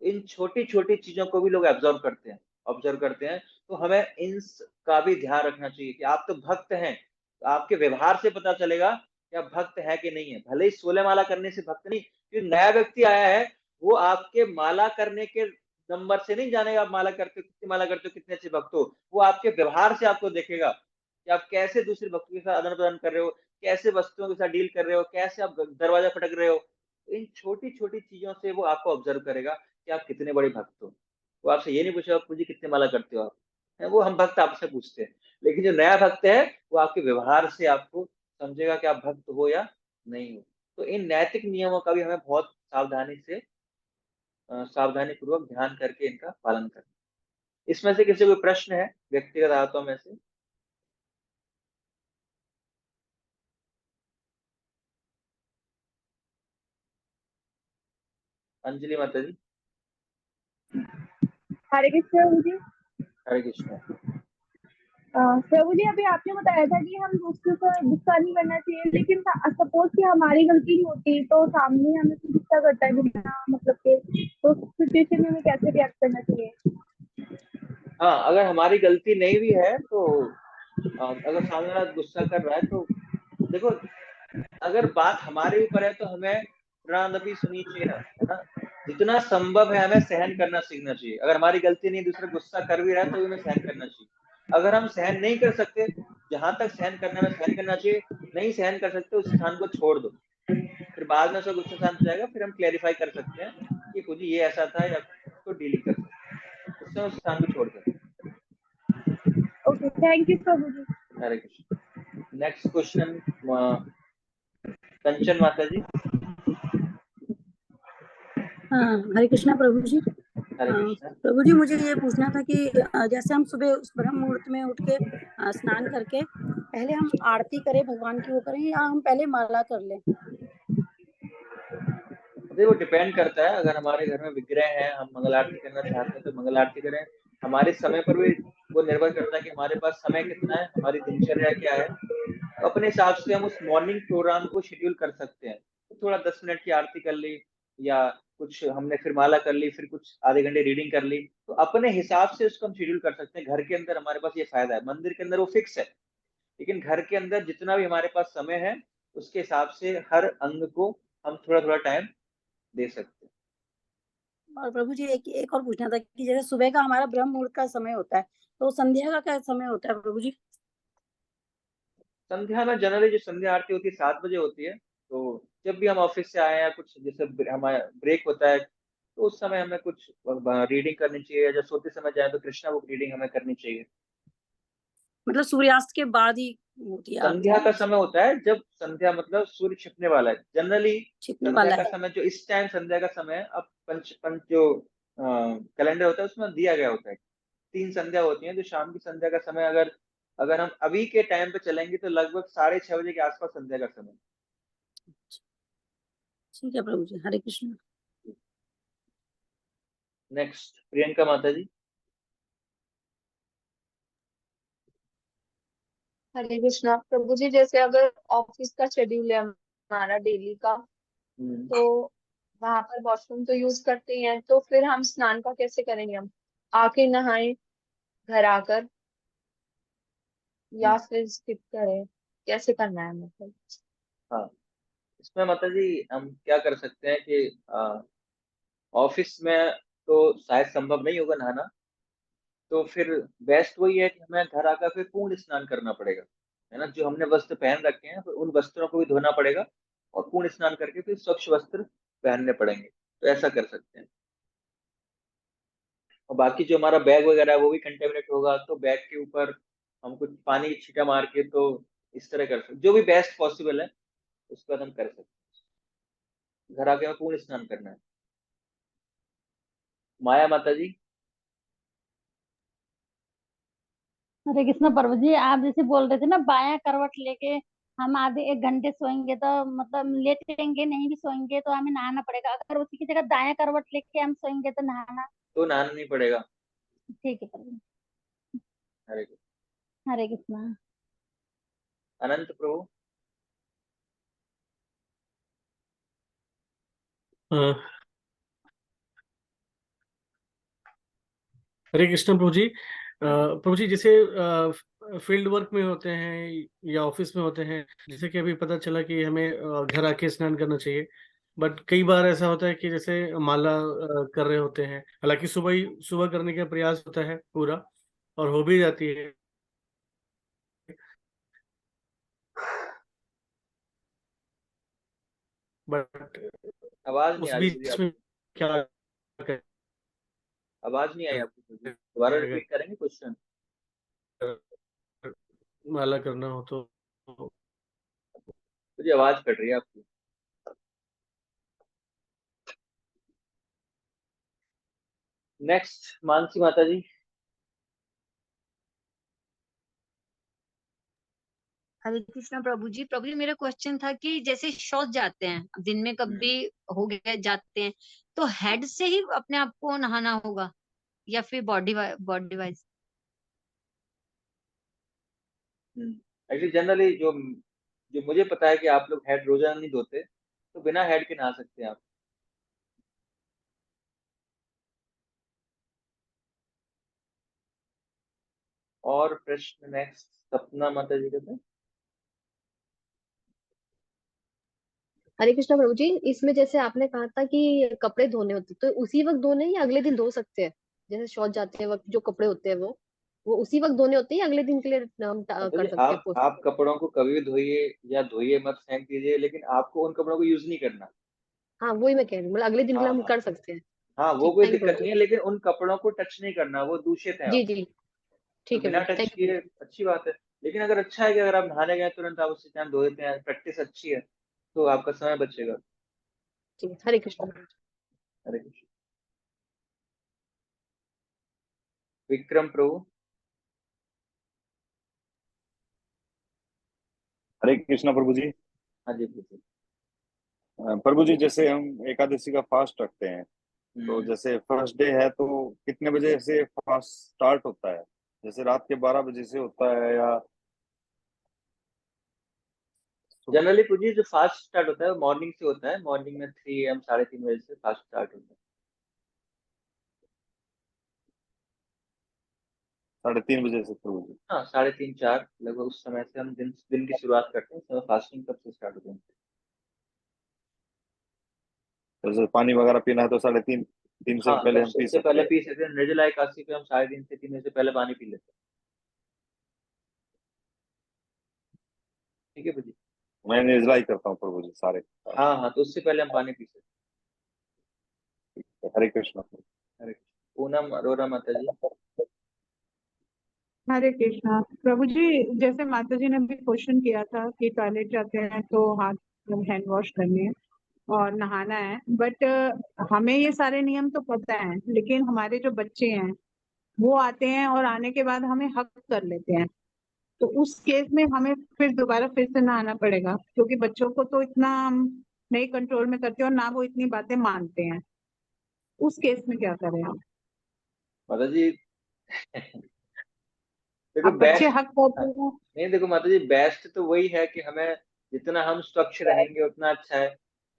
इन छोटी छोटी चीजों को भी लोग ऑब्जर्व करते हैं। तो हमें इन का भी ध्यान रखना चाहिए कि आप तो भक्त हैं, तो आपके व्यवहार से पता चलेगा कि आप भक्त है कि नहीं है। भले ही 16 माला करने से भक्त नहीं, जो नया व्यक्ति आया है वो आपके माला करने के नंबर से नहीं जानेगा, आप माला करते हो, कितनी माला करते हो, कितने अच्छे भक्त हो। वो आपके व्यवहार से आपको देखेगा कि आप कैसे दूसरे भक्तों के साथ आदान प्रदान कर रहे हो, कैसे वस्तुओं के साथ डील कर रहे हो, कैसे आप दरवाजा पटक रहे हो। इन छोटी छोटी चीजों से वो आपको ऑब्जर्व करेगा कि आप कितने बड़े भक्त हो। वो आपसे ये नहीं पूछेगा पूजी कितने माला करते हो आप, है, वो हम भक्त आपसे पूछते हैं। लेकिन जो नया भक्त है वो आपके व्यवहार से आपको समझेगा कि आप भक्त हो या नहीं हो। तो इन नैतिक नियमों का भी हमें बहुत सावधानी पूर्वक ध्यान करके इनका पालन करना। इसमें से किसी कोई प्रश्न है व्यक्तिगत आदतों में से? अंजलि माता जी। हरे कृष्ण प्रभु जी। हरे कृष्ण। प्रभु जी, अभी आपने बताया था कि हम दूसरों पर गुस्सा नहीं करना चाहिए, लेकिन सपोज कि हमारी गलती नहीं होती तो सामने हमें तो गुस्सा करता है बिना मतलब के, तो उस सिचुएशन में हमें कैसे रिएक्ट करना चाहिए? हाँ, अगर हमारी गलती नहीं भी है तो अगर सामने वाला गुस्सा कर रहा है तो देखो, अगर बात हमारे ऊपर है तो हमें प्राणादपि सुनी चाहिए ना, है ना। जितना संभव है हमें सहन करना सीखना चाहिए। अगर हमारी गलती नहीं, दूसरा गुस्सा कर भी रहा है तो हमें सहन करना चाहिए। अगर हम सहन नहीं कर सकते, जहां तक सहन करना है सहन करना चाहिए। नहीं सहन कर सकते उस स्थान को छोड़ दो, फिर बाद में उसका गुस्सा शांत हो जाएगा, फिर हम क्लैरिफाई कर सकते हैं कि कुछ ये ऐसा था, या उसको डीलिंग कर सकते हैं, उससे उस स्थान को छोड़ दें। ओके, थैंक यू प्रभु जी। हरे कृष्ण। नेक्स्ट क्वेश्चन कंचन माता जी। हाँ, हरे कृष्णा प्रभु जी। हरे कृष्णा। प्रभु जी, मुझे ये पूछना था कि जैसे हम सुबह उस ब्रह्म मुहूर्त में उठ के स्नान करके पहले हम आरती करें, भगवान की वो करें, या हम पहले माला कर लें? देखो डिपेंड करता है, अगर हमारे घर में विग्रह है, हम मंगल आरती करना चाहते हैं तो मंगल आरती करें। हमारे समय पर भी वो निर्भर करता है कि हमारे पास समय कितना है, हमारी दिनचर्या क्या है। तो अपने हिसाब से हम उस मॉर्निंग प्रोग्राम को शेड्यूल कर सकते हैं। तो थोड़ा 10 मिनट की आरती कर ली, या कुछ हमने फिर माला कर ली, फिर कुछ आधे घंटे रीडिंग कर ली, तो अपने हिसाब से उसको हम शेड्यूल कर सकते हैं। घर के अंदर हमारे पास ये फायदा है, मंदिर के अंदर वो फिक्स है, लेकिन घर के अंदर जितना भी हमारे पास समय है उसके हिसाब से हर अंग को हम थोड़ा थोड़ा टाइम दे सकते हैं। और प्रभु जी, एक और पूछना था कि जैसे सुबह का हमारा ब्रह्म मुहूर्त का समय होता है, तो संध्या का क्या समय होता है प्रभु जी? संध्या में जनरली जो संध्या आरती होती है 7 बजे होती है। तो जब भी हम ऑफिस से आए या कुछ जैसे हमारा ब्रेक होता है, तो उस समय हमें कुछ रीडिंग करनी चाहिए, या जब सोते समय जाए तो कृष्णा बुक रीडिंग हमें करनी चाहिए। मतलब सूर्यास्त के बाद ही होती है संध्या आरती? का समय होता है जब संध्या मतलब सूर्य छिपने वाला है जनरली। छिपने संध्या वाला का है। समय जो इस टाइम संध्या का समय है, अब पंच पंच जो कैलेंडर होता है उसमें दिया गया होता है 3 संध्या होती हैं। जो शाम की संध्या का समय, अगर अगर हम अभी के टाइम पे चलेंगे तो लगभग 6:30 बजे के आसपास संध्या का समय। ठीक है प्रभु जी, हरे कृष्ण। नेक्स्ट प्रियंका माता जी। हरे कृष्णा प्रभु जी, जैसे अगर ऑफिस का शेड्यूल है हमारा डेली का, तो वहां पर वॉशरूम तो यूज करते ही हैं, तो फिर हम स्नान का कैसे करेंगे? हम आके नहाएं घर आकर, या फिर स्किप करें? कैसे करना है मतलब? हाँ, इसमें माता जी हम क्या कर सकते हैं कि ऑफिस में तो शायद संभव नहीं होगा नहाना, तो फिर बेस्ट वही है कि हमें घर आकर फिर पूर्ण स्नान करना पड़ेगा, है ना। जो हमने वस्त्र पहन रखे हैं फिर उन वस्त्रों को भी धोना पड़ेगा, और पूर्ण स्नान करके फिर स्वच्छ वस्त्र पहनने पड़ेंगे। तो ऐसा कर सकते हैं। और बाकी जो हमारा बैग वगैरह है वो भी कंटेमिनेट होगा, तो बैग के ऊपर हम कुछ पानी की छींटा मार के, तो इस तरह कर सकते, जो भी बेस्ट पॉसिबल है उसके बाद हम कर सकते हैं। घर आके हमें पूर्ण स्नान करना है। माया माता जी। हरे कृष्ण प्रभु जी, आप जैसे बोल रहे थे ना बायां करवट लेके हम आधे 1 घंटे सोएंगे, तो मतलब लेटेंगे नहीं भी सोएंगे तो हमें नहाना पड़ेगा। अगर उसी की जगह दायां करवट लेके हम सोएंगे तो नहाना? तो नहाना नहीं पड़ेगा। ठीक है प्रभु। हरे कृष्ण। हरे कृष्णा। अनंत प्रभु। अ, हरे कृष्ण प्रभु जी। प्रभु जी, जैसे फील्ड वर्क में होते हैं या ऑफिस में होते हैं, जैसे कि अभी पता चला कि हमें घर आके स्नान करना चाहिए, बट कई बार ऐसा होता है कि जैसे माला कर रहे होते हैं, हालांकि सुबह करने का प्रयास होता है पूरा, और हो भी जाती है, बट आवाज नहीं उस आ रही मुझे बीच में आपकी। क्या करें? आवाज नहीं आई आपकी मुझे, दोबारा रिपीट करेंगे क्वेश्चन। माला करना हो तो? मुझे आवाज कट रही है आपकी। नेक्स्ट मानसी माता जी। हरे कृष्ण प्रभु जी, मेरा क्वेश्चन था कि जैसे शौच जाते हैं दिन में कभी हो गए जाते हैं, तो हेड से ही अपने आप को नहाना होगा या फिर बॉडी वाइज? एक्चुअली जनरली जो जो मुझे पता है कि आप लोग हेड रोजाना नहीं धोते, तो बिना हेड के नहा सकते हैं आप। और प्रश्न नेक्स्ट सपना माता जी का था। हरे कृष्णा प्रभु जी, इसमें जैसे आपने कहा था कि कपड़े धोने होते, तो उसी वक्त धोने हैं या अगले दिन धो सकते हैं? जैसे शौच जाते हैं वक्त जो कपड़े होते हैं वो उसी वक्त धोने होते हैं या अगले दिन के लिए हम माता कर जी सकते हैं पोस्ट? आप कपड़ों को कभी भी धोइए या धोइए मत, फेंक दीजिए, लेकिन आपको उन कपड़ों को यूज नहीं करना। हाँ, वही मैं कह रही हूँ, मतलब अगले दिन के लिए हाँ हम हाँ कर सकते हैं। हाँ, वो ठीक, कोई थैंक यू प्रभु दिक्कत जी। नहीं है, लेकिन उन कपड़ों को टच नहीं करना, वो दूषित है। जी आप जी, तो ठीक है बिना प्रभु, टच थैंक यू किए अच्छी बात है। लेकिन अगर अच्छा है कि अगर आप नहाने गए तुरंत आप उसी टाइम धो देते हैं, प्रैक्टिस अच्छी है, तो आपका समय बचेगा। जी, हरे कृष्ण प्रभु जी। हरे कृष्ण। विक्रम प्रभु। हरे कृष्णा प्रभु जी। हाँ जी प्रभु। प्रभु जी, जैसे हम एकादशी का फास्ट रखते हैं, तो जैसे फर्स्ट डे है तो कितने बजे से फास्ट स्टार्ट होता है? जैसे रात के 12 बजे से होता है या जनरली प्रभु जी जो फास्ट स्टार्ट होता है वो मॉर्निंग से होता है। मॉर्निंग में 3 AM 3:30 बजे से फास्ट स्टार्ट होता है। 3:30 बजे से प्रभु जी? हाँ, 3:30 4 लगभग उस समय से हम दिन की शुरुआत करते हैं। उस समय फास्टिंग कब से स्टार्ट होती है? जैसे पानी वगैरह पीना है तो 3:30 से हाँ, पहले तब हम से पी उससे सकते पहले हैं? पी सकते हैं। निर्जला एकादशी पे हम 3:30 से 3 बजे से पहले पानी पी लेते हैं। ठीक है प्रभु जी। मैं निर्जला ही करता हूँ प्रभु जी सारे। हाँ हाँ, तो उससे पहले हम पानी पी सकते हरे कृष्ण। हैं। हरे कृष्ण। पूनम अरोरा माता जी। हरे कृष्णा प्रभु जी। जैसे माता जी ने भी क्वेश्चन किया था कि टॉयलेट जाते हैं तो हाथ हैंड वॉश करने हैं और नहाना है, बट हमें ये सारे नियम तो पता है, लेकिन हमारे जो बच्चे हैं वो आते हैं और आने के बाद हमें हक कर लेते हैं, तो उस केस में हमें फिर से नहाना पड़ेगा, क्योंकि बच्चों को तो इतना हम नहीं कंट्रोल में करते और ना वो इतनी बातें मानते हैं। उस केस में क्या करें हम? माता जी देखो अब बच्चे बेस्ट। हक करते हैं। नहीं देखो माता जी, बेस्ट तो वही है कि हमें जितना हम स्वच्छ रहेंगे उतना अच्छा है।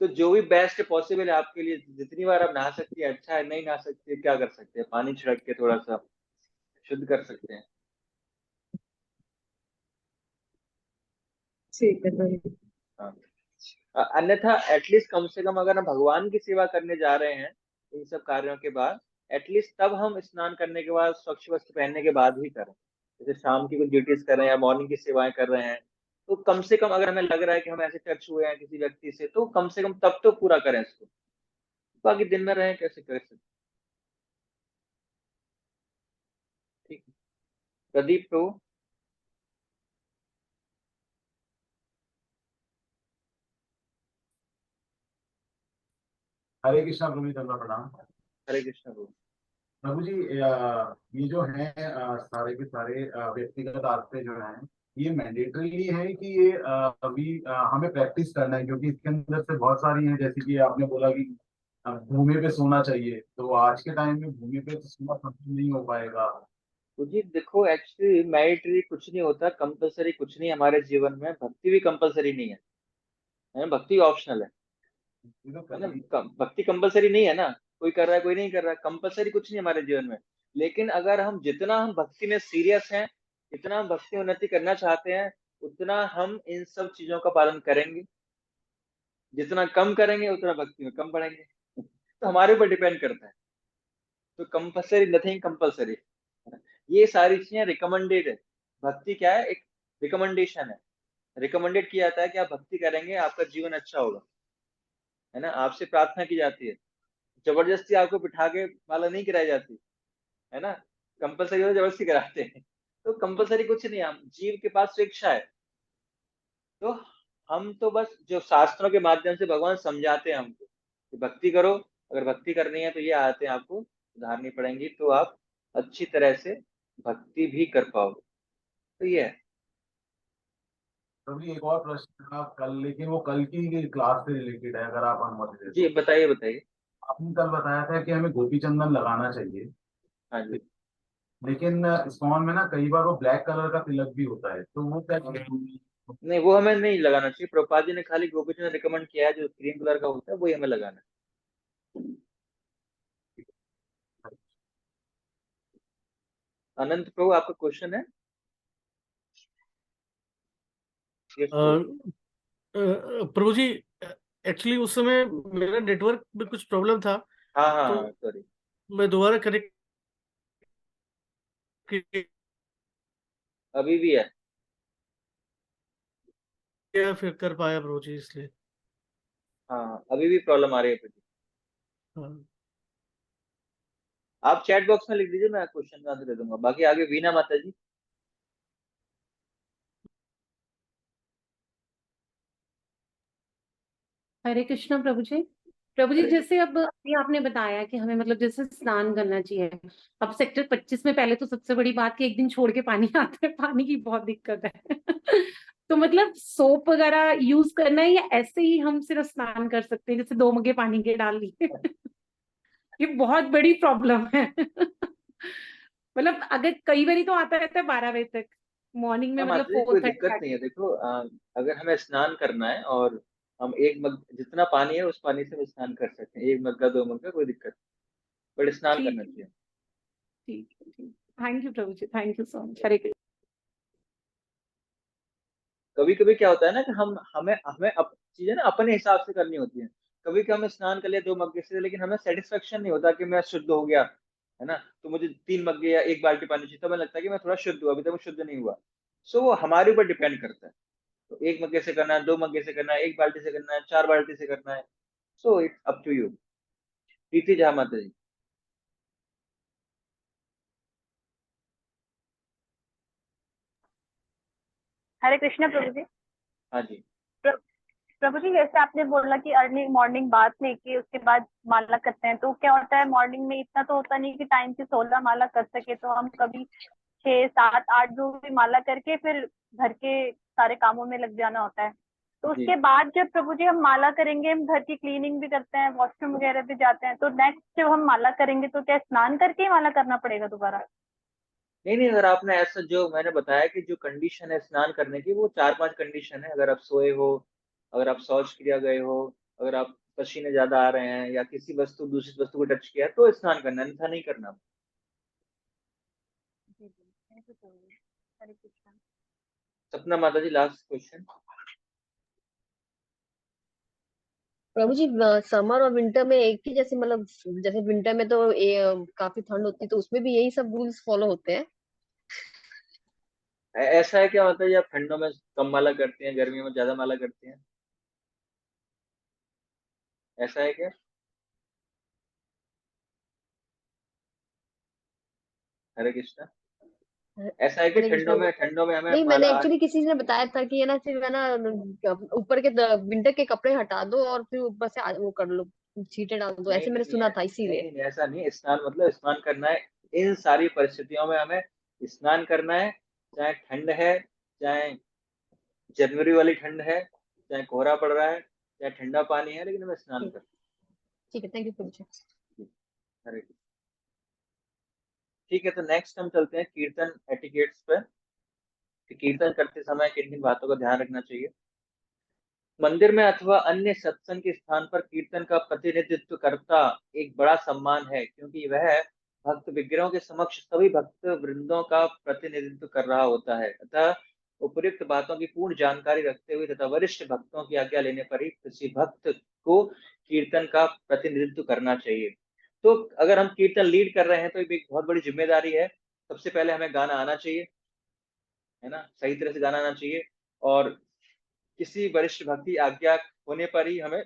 तो जो भी बेस्ट पॉसिबल है आपके लिए, जितनी बार आप नहा सकती है अच्छा है। नहीं नहा सकती है क्या कर सकते हैं? पानी छिड़क के थोड़ा सा शुद्ध कर सकते हैं। ठीक है तो हाँ। अन्यथा एटलीस्ट कम से कम अगर हम भगवान की सेवा करने जा रहे हैं इन सब कार्यों के बाद, एटलीस्ट तब हम स्नान करने के बाद स्वच्छ वस्त्र पहनने के बाद ही करें। जैसे शाम की कुछ ड्यूटीज कर रहे हैं या मॉर्निंग की सेवाएं कर रहे हैं, तो कम से कम अगर हमें लग रहा है कि हम ऐसे टच हुए हैं किसी व्यक्ति से, तो कम से कम तब तो पूरा करें इसको। बाकी दिन में रहें कैसे कर सकते। ठीक है। प्रदीप तो। हरे कृष्णा प्रभु जी, दंडवत प्रणाम। हरे कृष्ण प्रभु। प्रभु जी, ये जो है सारे के सारे व्यक्तिगत आस्ते जो हैं, ये मैंडेटरी है कि ये अभी हमें प्रैक्टिस करना है? क्योंकि इसके अंदर से बहुत सारी हैं, जैसे कि आपने बोला कि भूमि पे सोना चाहिए, तो आज के टाइम में भूमि पे तो सोना संभव नहीं हो पाएगा। तो जी देखो, एक्चुअली मैरिटरी कुछ नहीं होता, कंपलसरी कुछ नहीं हमारे जीवन में। भक्ति भी कंपलसरी नहीं है, भक्ति ऑप्शनल है ना। भक्ति कंपलसरी नहीं है ना। कोई कर रहा है कोई नहीं कर रहा है, कंपलसरी कुछ नहीं हमारे जीवन में। लेकिन अगर जितना हम भक्ति में सीरियस हैं, जितना हम भक्ति में उन्नति करना चाहते हैं, उतना हम इन सब चीजों का पालन करेंगे। जितना कम करेंगे उतना भक्ति में कम बढ़ेंगे। तो हमारे ऊपर डिपेंड करता है। तो कंपलसरी नथिंग कंपलसरी। ये सारी चीजें रिकमेंडेड है। भक्ति क्या है? एक रिकमेंडेशन है। रिकमेंडेड किया जाता है कि आप भक्ति करेंगे आपका जीवन अच्छा होगा, है ना। आपसे प्रार्थना की जाती है। जबरदस्ती आपको बिठा के माला नहीं कराई जाती, है ना। कंपलसरी हो जबरदस्ती कराते हैं। तो कंपलसरी कुछ नहीं है, हम जीव के पास स्वेच्छा है। तो हम तो बस जो शास्त्रों के माध्यम से भगवान समझाते हैं हमको कि भक्ति करो। अगर भक्ति करनी है तो ये आदतें आपको सुधारनी पड़ेंगी, तो आप अच्छी तरह से भक्ति भी कर पाओगे। तो ये है। प्रभु जी, एक और प्रश्न था कल, लेकिन वो कल की क्लास से रिलेटेड है, अगर आप अनुमति दें जी तो। बताइए बताइए। आपने कल बताया था कि हमें गोपी चंदन लगाना चाहिए, हाँ जी। लेकिन इस्कॉन में ना कई बार वो ब्लैक कलर का तिलक भी होता है, तो वो क्या? नहीं, वो हमें नहीं लगाना चाहिए। प्रभुपाद जी ने खाली गोपी चंदन रिकमेंड किया है, जो क्रीम कलर का होता है वही हमें लगाना है। अनंत प्रभु, आपका क्वेश्चन है? Yes, प्रभु जी, एक्चुअली उस समय मेरा नेटवर्क में कुछ प्रॉब्लम था, हाँ तो हाँ सॉरी। मैं दोबारा कनेक्ट अभी भी है। किया फिर कर पाया प्रभु जी, इसलिए। हाँ अभी भी प्रॉब्लम आ रही है प्रभु जी। हाँ। आप चैट बॉक्स में लिख दीजिए, मैं क्वेश्चन का आंसर दे दूंगा। बाकी आगे वीना माता जी। हरे कृष्णा प्रभु जी। प्रभु जी, जैसे अब अभी आपने बताया कि हमें मतलब जैसे स्नान करना चाहिए। अब सेक्टर 25 में पहले तो सबसे बड़ी बात कि एक दिन छोड़ के पानी आता है, पानी की बहुत दिक्कत है। तो मतलब सोप वगैरह यूज करना है या ऐसे ही हम सिर्फ स्नान कर सकते हैं, जैसे 2 मग्गे पानी के डाल लिए? ये बहुत बड़ी प्रॉब्लम है। मतलब अगर कई बारी तो आता रहता है 12 बजे तक, मॉर्निंग में हाँ मतलब माता जी, कोई दिक्कत 4:30। नहीं है। देखो अगर हमें स्नान करना है और हम एक मग जितना पानी है उस पानी से हम स्नान कर सकते हैं, 1 मग्गा 2 मग्गा कोई दिक्कत नहीं, बट स्नान ठीक करना है, चाहिए। ठीक है, ठीक। थैंक यू प्रभु जी, thank you so much. Hare Krishna. कभी कभी क्या होता है ना कि हम हमें हमें चीजें ना अपने हिसाब से करनी होती हैं। कभी कभी हम स्नान कर लिया 2 मग्गे से, लेकिन हमें सेटिस्फेक्शन नहीं होता कि मैं शुद्ध हो गया, है ना। तो मुझे 3 मग्गे या 1 बाल्टी पानी चाहिए, तो हमें लगता है कि मैं थोड़ा शुद्ध हुआ, अभी तक मैं शुद्ध नहीं हुआ। सो वो हमारे ऊपर डिपेंड करता है। तो 1 मग्गे से करना है, 2 मग्गे से करना है, 1 बाल्टी से करना है, 4 बाल्टी से करना है। So it's up to you. Preeti जहाँ माता जी। हरे कृष्णा प्रभु जी। हाँ जी। प्रभु जी, जैसे आपने बोला कि अर्ली मॉर्निंग बात लेके उसके बाद माला करते हैं, तो क्या होता है मॉर्निंग में इतना तो होता नहीं कि टाइम से 16 माला कर सके, तो हम कभी 6, 7, 8 जो भी माला करके फिर घर के सारे कामों में लग जाना होता है। तो जी उसके बाद जब प्रभु जी हम माला करेंगे, हम घर की क्लीनिंग भी करते हैं, वॉशरूम वगैरह भी जाते हैं, तो नेक्स्ट जब हम माला करेंगे तो क्या स्नान करके ही माला करना पड़ेगा दोबारा? नहीं नहीं, अगर आपने ऐसा जो मैंने बताया कि जो कंडीशन है स्नान करने की, वो 4-5 कंडीशन है। अगर आप सोए हो, अगर आप शौच क्रिया गए हो, अगर आप पसीने ज्यादा आ रहे हैं, या किसी दूसरी वस्तु को टच किया है, तो स्नान करना है, अन्यथा नहीं करना। जी जी, थैंक यू प्रभु जी। हरे कृष्णा। सपना माता जी, लास्ट क्वेश्चन। प्रभु जी, समर और विंटर में एक ही जैसे मतलब, जैसे विंटर में तो काफी ठंड होती है, तो उसमें भी यही सब रूल्स फॉलो होते हैं? ऐसा है क्या माता जी, आप ठंडों में कम माला करती हैं, गर्मियों में ज्यादा माला करती हैं? ऐसा है क्या? हरे कृष्णा। ऐसा है कि हरे कृष्णा। ठंडों में हमें नहीं, मैंने माला एक्चुअली किसी ने बताया था कि है ना, सिर्फ है ना ऊपर के विंटर के कपड़े हटा दो और फिर ऊपर से वो कर लो, छींटे डाल दो, नहीं ऐसे नहीं मैंने नहीं सुना था नहीं इसीलिए। नहीं नहीं, ऐसा नहीं है। स्नान मतलब स्नान करना है। इन सारी परिस्थितियों में हमें स्नान करना है। चाहे ठंड है, चाहे जनवरी वाली ठंड है, चाहे कोहरा पड़ रहा है, चाहे ठंडा पानी है, लेकिन हमें स्नान ठीक करना ठीक है, थैंक यू प्रभु जी। है। हरे कृष्ण। ठीक है, तो नेक्स्ट हम चलते हैं कीर्तन एटिकेट्स पर, कि कीर्तन करते समय किन किन बातों का ध्यान रखना चाहिए। मंदिर में अथवा अन्य सत्संग के स्थान पर कीर्तन का प्रतिनिधित्व करता एक बड़ा सम्मान है, क्योंकि वह भक्त विग्रहों के समक्ष सभी भक्त वृंदों का प्रतिनिधित्व कर रहा होता है। अतः उपयुक्त बातों की पूर्ण जानकारी रखते हुए तथा वरिष्ठ भक्तों की आज्ञा लेने पर ही किसी भक्त को कीर्तन का प्रतिनिधित्व करना चाहिए। तो अगर हम कीर्तन लीड कर रहे हैं, तो ये एक बहुत बड़ी जिम्मेदारी है। सबसे पहले हमें गाना आना चाहिए, है ना, सही तरह से गाना आना चाहिए। और किसी वरिष्ठ भक्ति आज्ञा होने पर ही हमें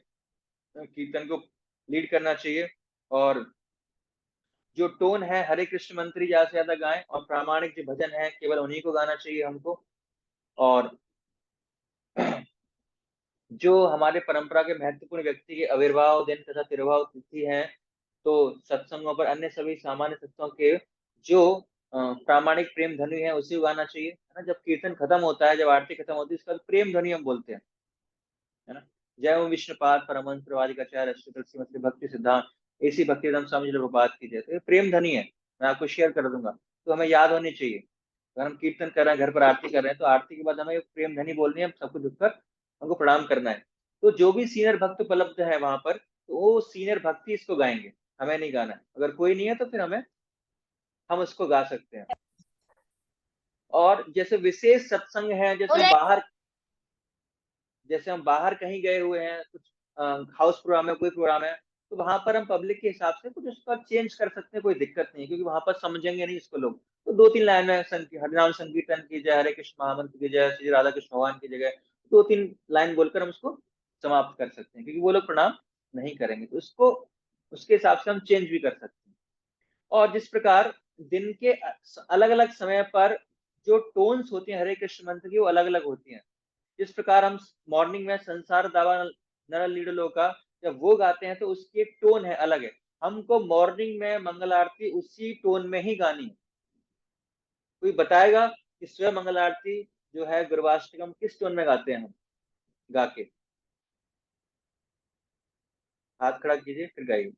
कीर्तन को लीड करना चाहिए। और जो टोन है, हरे कृष्ण मंत्र ही ज्यादा से ज्यादा गाएं, और प्रामाणिक जो भजन है केवल उन्हीं को गाना चाहिए हमको। और जो हमारे परंपरा के महत्वपूर्ण व्यक्ति के आविर्भाव दिन तथा तिरुभाव तिथि हैं, तो सत्संगों पर अन्य सभी सामान्य सत्संगों के जो प्रामाणिक प्रेम ध्वनि है उसी को गाना चाहिए, है ना। जब कीर्तन खत्म होता है, जब आरती खत्म होती है, इसका प्रेम ध्वनि हम बोलते हैं, है ना। जय ओम विष्णुपाद परमहंस प्रवादिकाचार्य श्री तुलसी मत भक्ति सिद्धांत ऐसी भक्तिदम स्वामी जी बात की जाए, तो ये प्रेम ध्वनि है। मैं आपको शेयर कर दूंगा, तो हमें याद होनी चाहिए। अगर हम कीर्तन कर रहे हैं, घर पर आरती कर रहे हैं, तो आरती के बाद हमें प्रेम ध्वनि बोलनी है, सब कुछ झुककर हमको प्रणाम करना है। तो जो भी सीनियर भक्त उपलब्ध है वहां पर, तो वो सीनियर भक्ति इसको गाएंगे, हमें नहीं गाना है। अगर कोई नहीं है तो फिर हम उसको गा सकते हैं। और जैसे विशेष सत्संग है, जैसे हम बाहर कहीं गए हुए हैं, कुछ हाउस प्रोग्राम है, कोई प्रोग्राम है, तो वहां पर हम पब्लिक के हिसाब से कुछ उसका चेंज कर सकते हैं, कोई दिक्कत नहीं है, क्योंकि वहां पर समझेंगे नहीं इसको लोग। तो 2-3 लाइन में हरिनाम संकीर्तन की जय, हरे कृष्ण महामंत्र की जय, श्री राधा कृष्ण भगवान की जगह 2-3 लाइन बोलकर हम उसको समाप्त कर सकते हैं, क्योंकि वो लोग प्रणाम नहीं करेंगे, तो उसको उसके हिसाब से हम चेंज भी कर सकते हैं। और जिस प्रकार दिन के अलग अलग समय पर जो टोन्स होती हैं हरे कृष्ण मंत्र की, वो अलग अलग होती हैं। जिस प्रकार हम मॉर्निंग में संसार दावा नर लीडलो का, जब वो गाते हैं तो उसकी एक टोन है, अलग है। हमको मॉर्निंग में मंगल आरती उसी टोन में ही गानी है। कोई बताएगा कि स्वयं मंगल आरती जो है गुरुवाष्टकम किस टोन में गाते हैं हम गा के? हाथ खड़ा कीजिए फिर गाइए।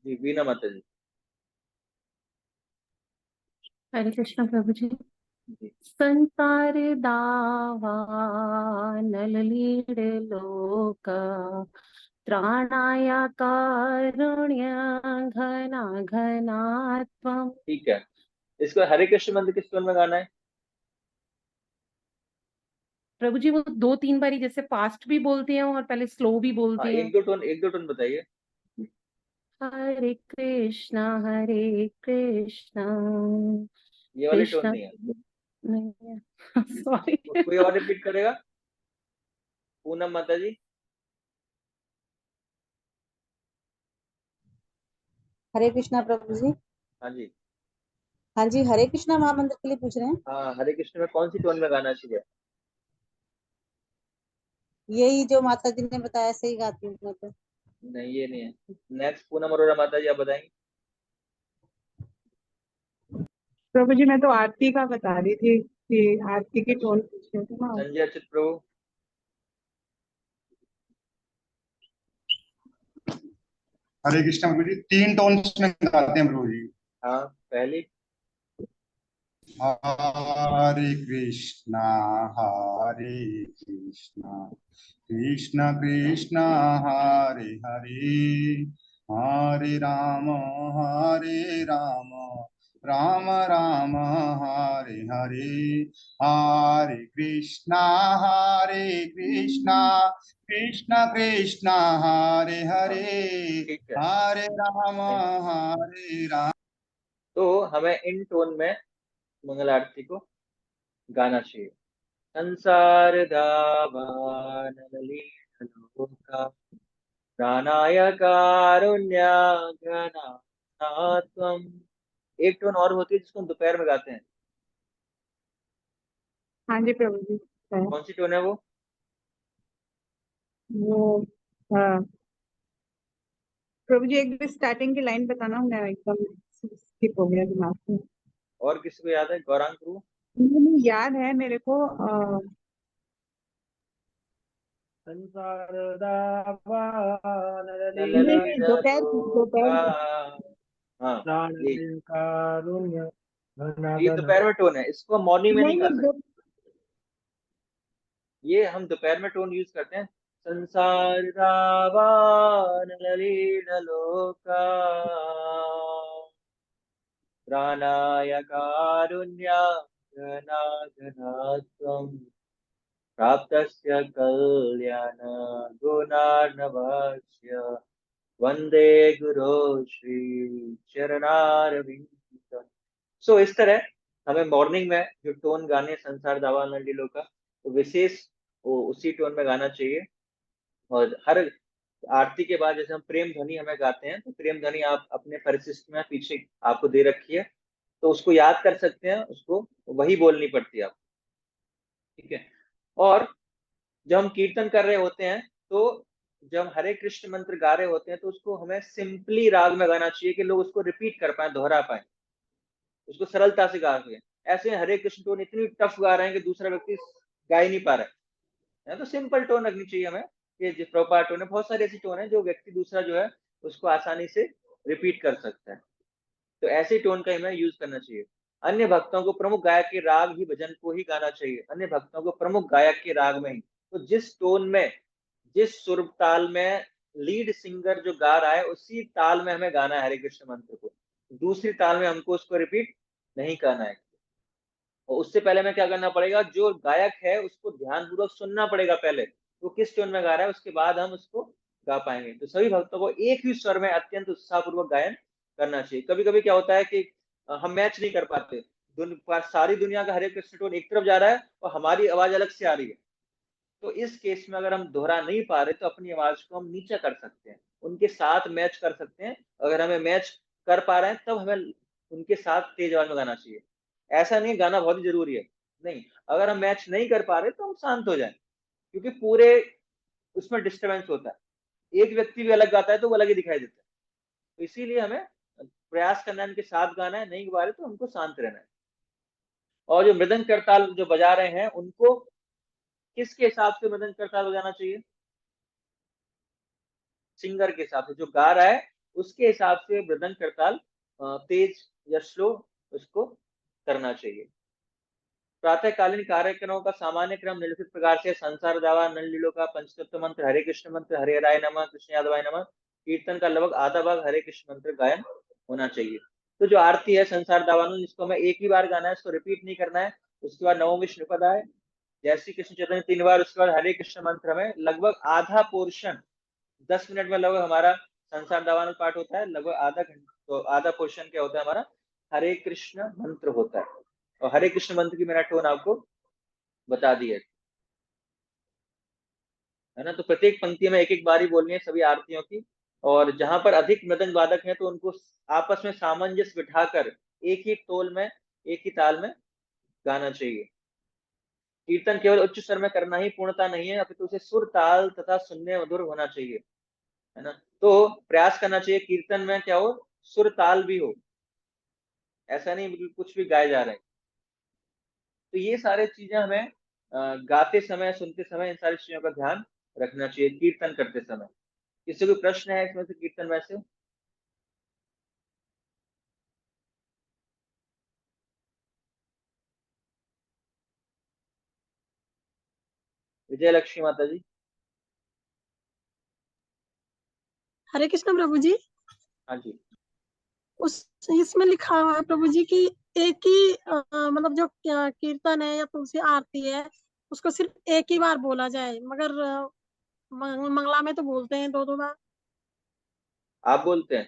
जी वीना माता जी। हरे कृष्ण प्रभु जी। जी संसार दावा नललीड लोका त्राणाय कारुण्य घना घनात्वम। ठीक है, इसको हरे कृष्ण मंत्र किस टोन में गाना है? प्रभु जी वो 2-3 बारी जैसे फास्ट भी बोलते हैं और पहले स्लो भी हाँ, बोलते हैं। एक दो टोन बताइए। हरे कृष्णा ये वाली टोन कृष्णा नहीं है। नहीं है सॉरी। कोई और रिपीट करेगा? पूनम माता जी। हरे कृष्णा प्रभु जी। हाँ जी। हाँ जी, हरे कृष्णा महामंत्र के लिए पूछ रहे हैं। हाँ, हरे कृष्ण में कौन सी टोन में गाना चाहिए? यही जो माता जी ने बताया सही गाती हूँ मैं तो। नहीं, ये नहीं है। नेक्स्ट पूनम अरोड़ा माता जी, आप बताएंगे। प्रभु जी मैं तो आरती का बता रही थी कि आरती की टोन पूछ रहे थे ना। संजय अच्युत प्रभु। हरे कृष्णा प्रभु जी 3 टोन्स में गाते हैं प्रभु जी। हाँ, पहली। हरे कृष्णा कृष्ण कृष्ण हरे हरे हरे राम राम राम हरे हरे हरे कृष्णा कृष्ण कृष्ण हरे हरे ठीक है, हरे राम। तो हमें इन टोन में मंगल आरती को गाना चाहिए। संसार दावान लोका प्राणाय कारुण्य घनात्वम। एक टोन और होती है जिसको हम दोपहर में गाते हैं। हाँ जी प्रभु जी है। कौन सी टोन है वो? वो हाँ प्रभु जी एक भी स्टार्टिंग की लाइन बताना, मैं एकदम स्किप हो गया दिमाग से। और किसी को याद है? गौरांग प्रभु। नहीं, याद है मेरे को। संसार नहीं, दोपहर दोपहर हाँ, ये दोपहर में टोन है, इसको हम मॉर्निंग में नहीं गा नहीं सकते। ये हम दोपहर में टोन यूज करते हैं। संसार रावण लोका प्राणाय कारुण्य घनाघनात्वं प्राप्तस्य कल्याण गुणार्णवस्य वंदे गुरो श्री चरणारविंद। सो इस तरह हमें मॉर्निंग में जो टोन गाने संसार दावा नंडीलो का, तो विशेष वो उसी टोन में गाना चाहिए। और हर आरती के बाद जैसे हम प्रेम ध्वनि हमें गाते हैं, तो प्रेम ध्वनि आप अपने परिशिष्ट में पीछे आपको दे रखी है, तो उसको याद कर सकते हैं, उसको वही बोलनी पड़ती है आपको। ठीक है। और जब हम कीर्तन कर रहे होते हैं, तो जब हम हरे कृष्ण मंत्र गा रहे होते हैं, तो उसको हमें सिंपली राग में गाना चाहिए कि लोग उसको रिपीट कर पाए, दोहरा पाए, उसको सरलता से गा सके। ऐसे हरे कृष्ण टोन इतनी टफ गा रहे हैं कि दूसरा व्यक्ति गा ही नहीं पा रहा है। तो सिंपल टोन रखनी चाहिए हमें, ये जो प्रॉपर टोन है। बहुत सारी ऐसी टोन है जो व्यक्ति दूसरा जो है उसको आसानी से रिपीट कर सकता है, तो ऐसे टोन का हमें यूज करना चाहिए। अन्य भक्तों को प्रमुख गायक के राग ही भजन को ही गाना चाहिए, अन्य भक्तों को प्रमुख गायक के राग में ही। तो जिस टोन में, जिस सुर ताल में लीड सिंगर जो गा रहा है, उसी ताल में हमें गाना है हरे कृष्ण मंत्र को। दूसरी ताल में हमको उसको रिपीट नहीं करना है। और उससे पहले हमें क्या करना पड़ेगा, जो गायक है उसको ध्यानपूर्वक सुनना पड़ेगा पहले, वो किस टोन में गा रहा है, उसके बाद हम उसको गा पाएंगे। तो सभी भक्तों को एक ही स्वर में अत्यंत उत्साहपूर्वक गायन करना चाहिए। कभी कभी क्या होता है कि हम मैच नहीं कर पाते, सारी दुनिया का हरे कृष्ण टोन एक तरफ जा रहा है और हमारी आवाज अलग से आ रही है। तो इस केस में अगर हम दोहरा नहीं पा रहे, तो अपनी आवाज को हम नीचा कर सकते हैं, उनके साथ मैच कर सकते हैं। अगर हमें मैच कर पा रहे हैं, तब हमें उनके साथ तेज आवाज में गाना चाहिए। ऐसा नहीं, गाना बहुत जरूरी है, नहीं, अगर हम मैच नहीं कर पा रहे तो हम शांत हो जाएं, क्योंकि पूरे उसमें डिस्टरबेंस होता है। एक व्यक्ति भी अलग गाता है तो वो अलग ही दिखाई देता है। तो इसीलिए हमें प्रयास करना है उनके साथ गाना है, नहीं गा रहे तो हमको शांत रहना है। और जो मृदंग करताल जो बजा रहे हैं उनको किसके हिसाब से मृदंग करताल बजाना चाहिए? सिंगर के हिसाब से, जो गा रहा है उसके हिसाब से मृदंग करताल तेज या स्लो उसको करना चाहिए। प्रातःकालीन कार्यक्रमों का सामान्य क्रम निम्नलिखित प्रकार से: संसार दावा, नल लीलो का पंचतत्व मंत्र, हरे कृष्ण मंत्र, हरे राय नमः, कृष्ण यादवाय नमः, कीर्तन का लगभग आधा भाग हरे कृष्ण मंत्र गायन होना चाहिए। तो जो आरती है संसार दावानल, जिसको हमें एक ही बार गाना है, इसको रिपीट नहीं करना है। उसके बाद नवम विष्णुपद है, जय श्री कृष्ण चैतन्य 3 बार, उसके बाद हरे कृष्ण मंत्र में लगभग आधा पोर्शन 10 मिनट में लगभग हमारा संसार दावानल पाठ होता है, लगभग आधा घंटा, तो आधा पोर्शन क्या होता है हमारा हरे कृष्ण मंत्र होता है। और हरे कृष्ण मंत्र की मैंने टोन आपको बता दी है ना। तो प्रत्येक पंक्ति में एक एक बारी बोलनी है सभी आरतियों की। और जहां पर अधिक मृदंग वादक हैं तो उनको आपस में सामंजस्य बिठाकर एक ही तोल में, एक ही ताल में गाना चाहिए। कीर्तन केवल उच्च स्वर में करना ही पूर्णता नहीं है, अपितु उसे सुर, ताल तथा सुनने मधुर होना चाहिए, है ना। तो प्रयास करना चाहिए कीर्तन में क्या हो, सुर ताल भी हो, ऐसा नहीं बिल्कुल कुछ भी गाए जा रहे हैं। तो ये सारे चीजें हमें गाते समय, सुनते समय इन सारी चीजों का ध्यान रखना चाहिए कीर्तन करते समय। किसी को प्रश्न है इसमें से कीर्तन में से? विजय लक्ष्मी माता जी। हरे कृष्ण प्रभु जी। हाँ जी। उस इसमें लिखा हुआ है प्रभु जी कि एक ही मतलब जो कीर्तन है या तुलसी आरती है उसको सिर्फ एक ही बार बोला जाए, मगर मंगला में तो बोलते हैं 2-2 बार। आप बोलते हैं?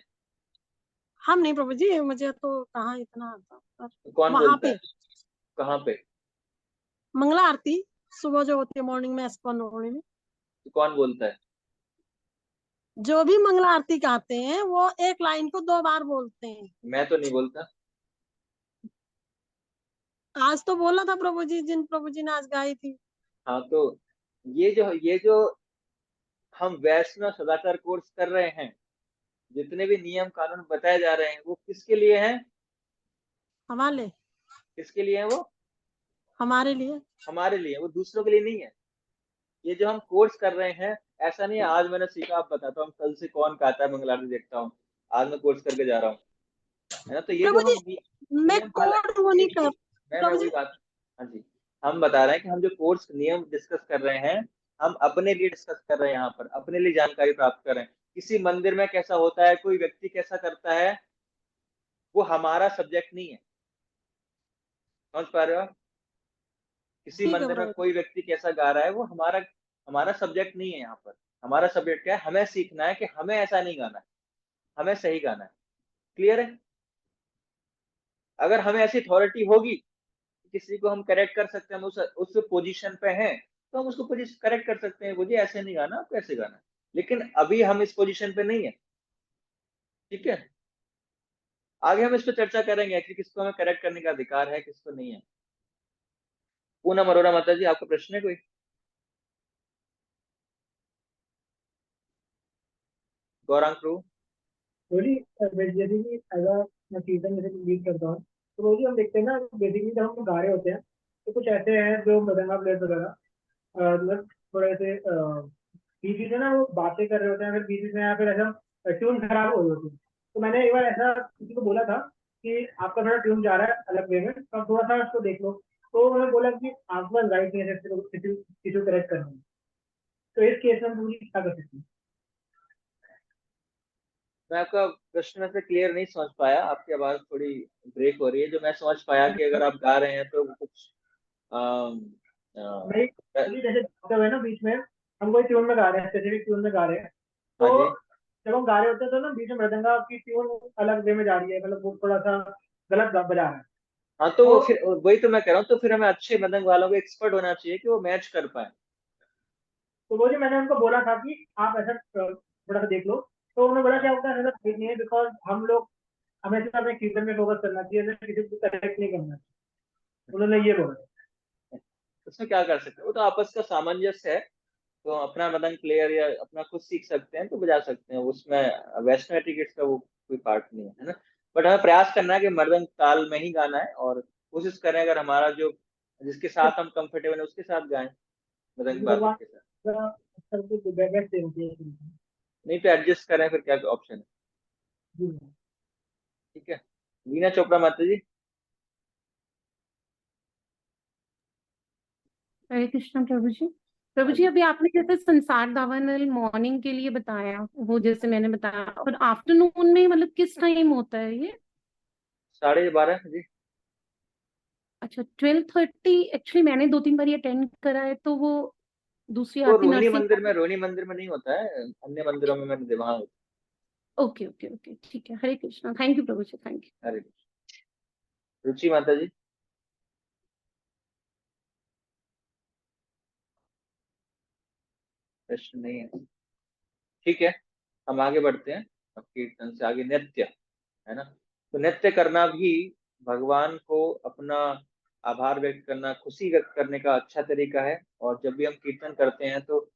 हम नहीं प्रभु जी, मुझे तो कहाँ इतना आता, तो कौन वहां बोलता पे है? कहाँ पे? मंगला आरती सुबह जो होती है मॉर्निंग में, मॉर्निंग में तो कौन बोलता है? जो भी मंगला आरती गाते हैं वो एक लाइन को 2 बार बोलते हैं। मैं तो नहीं बोलता। आज तो बोला था प्रभु जी, जिन प्रभु जी ने आज गाई थी। हाँ, तो ये जो हम वैष्णव सदाचार कोर्स कर रहे हैं, जितने भी नियम कानून बताए जा रहे हैं वो किसके लिए हैं? हमारे किसके लिए है वो? हमारे लिए। हमारे लिए, वो दूसरों के लिए नहीं है। ये जो हम कोर्स कर रहे हैं, ऐसा नहीं है आज मैंने सीखा आप बताता हूँ, कल से कौन गाता है मंगला आरती देखता हूँ, आज मैं कोर्स करके जा रहा हूँ, है ना। तो ये जो प्रभु हम जी मैं नियम कोड वो नहीं कर मैं प्रभु वही जी। बात, हाँ जी, हम बता रहे हैं कि हम जो कोर्स नियम डिस्कस कर रहे हैं, हम अपने लिए डिस्कस कर रहे हैं, यहाँ पर अपने लिए जानकारी प्राप्त कर रहे हैं। किसी मंदिर में कैसा होता है, कोई व्यक्ति कैसा करता है, वो हमारा सब्जेक्ट नहीं है। समझ पा रहे हो आप? किसी ठीक है मंदिर में प्रभु जी। कोई व्यक्ति कैसा गा रहा है वो हमारा हमारा सब्जेक्ट नहीं है। यहाँ पर हमारा सब्जेक्ट क्या है, हमें सीखना है कि हमें ऐसा नहीं गाना है, हमें सही गाना है। क्लियर है? अगर हमें ऐसी अथॉरिटी होगी किसी को हम करेक्ट कर सकते हैं, हम उस पोजीशन पे हैं तो हम उसको पोजीशन करेक्ट कर सकते हैं, मुझे ऐसे नहीं गाना, आपको ऐसे गाना है। लेकिन अभी हम इस पोजीशन पे नहीं है, ठीक है। आगे हम इस पर चर्चा करेंगे कि किसको हमें करेक्ट करने का अधिकार है, किसको नहीं है। पूनम अरोड़ा माता जी, आपका प्रश्न है कोई? गौरांग प्रभु। थोड़ी बेसिकली अगर मैं सीजन जैसे लीड करता हूँ तो रोज हम देखते हैं ना, बेसिकली जब हम गा रहे होते हैं तो कुछ ऐसे हैं जो मृदंगा प्लेयर्स वगैरह मतलब थोड़े से बीच बीच में ना वो बातें कर रहे होते हैं, फिर बीच बीच में या फिर ऐसा ट्यून खराब हो रही होती है। तो मैंने एक बार ऐसा किसी को बोला था कि आपका थोड़ा ट्यून जा रहा है अलग वे में, तो आप थोड़ा सा उसको देख लो। तो उन्होंने बोला कि आपके पास राइट नहीं है किसी को करेक्ट करने में। तो इस केस में हम पूरी क्या कर सकते हैं? मैं आपका प्रश्न में से क्लियर नहीं समझ पाया, आपकी आवाज थोड़ी ब्रेक हो रही है। जो मैं समझ पाया कि अगर आप गा रहे हैं तो कुछ नहीं, अभी जैसे गाते हुए ना बीच में हम कोई ट्यून में गा रहे हैं, स्पेसिफिक ट्यून में गा रहे हैं, हाँ तो जी, जब हम गा रहे होते हैं तो ना बीच में मृदंगा की ट्यून अलग वे में जा रही है, मतलब वो थोड़ा सा गलत बजा रहा है। हाँ, तो वो तो फिर वही तो मैं कह रहा हूँ, तो फिर हमें अच्छे मृदंग वालों को एक्सपर्ट होना चाहिए कि वो मैच कर पाए। वो जो मैंने उनको बोला था कि आप ऐसा थोड़ा सा देख लो, तो उन्होंने बोला क्या होता है, ऐसा ठीक नहीं है, बिकॉज हम लोग हमेशा अपने कीर्तन में फोकस करना चाहिए, किसी को करेक्ट नहीं करना चाहिए। उन्होंने ये बोला। उसमें क्या कर सकते हैं, वो तो आपस का सामंजस्य है। तो अपना मृदंग प्लेयर या अपना खुद सीख सकते हैं तो बजा सकते हैं, उसमें वेस्टर्न एटिकेट्स का वो कोई पार्ट नहीं है ना। बट हमें प्रयास करना है कि मृदंग ताल में ही गाना है, और कोशिश करें अगर हमारा जो जिसके साथ हम कंफर्टेबल है उसके साथ गाएं, मृदंग वादक के साथ। नहीं तो एडजस्ट करें, फिर क्या ऑप्शन है। ठीक है, लीना चोपड़ा माता जी। हरे कृष्णा प्रभु जी। प्रभु जी, अभी आपने जैसे संसार दावानल मॉर्निंग के लिए बताया, वो जैसे मैंने बताया, और आफ्टरनून में मतलब किस टाइम होता है ये? 12:30 जी। अच्छा, 12:30। एक्चुअली मैंने 2-3 बार अटेंड करा है, तो वो दूसरी वो आरती नरसिंह। रोहिणी मंदिर में नहीं होता है, अन्य मंदिरों में मैंने वहां। ओके ओके ओके, ठीक है। हरे कृष्णा। थैंक यू प्रभु जी, थैंक यू। हरे कृष्ण। रुचि माता जी। प्रश्न नहीं है, ठीक है, हम आगे बढ़ते हैं। अब कीर्तन से आगे नृत्य है ना। तो नृत्य करना भी भगवान को अपना आभार व्यक्त करना, खुशी व्यक्त करने का अच्छा तरीका है। और जब भी हम कीर्तन करते हैं तो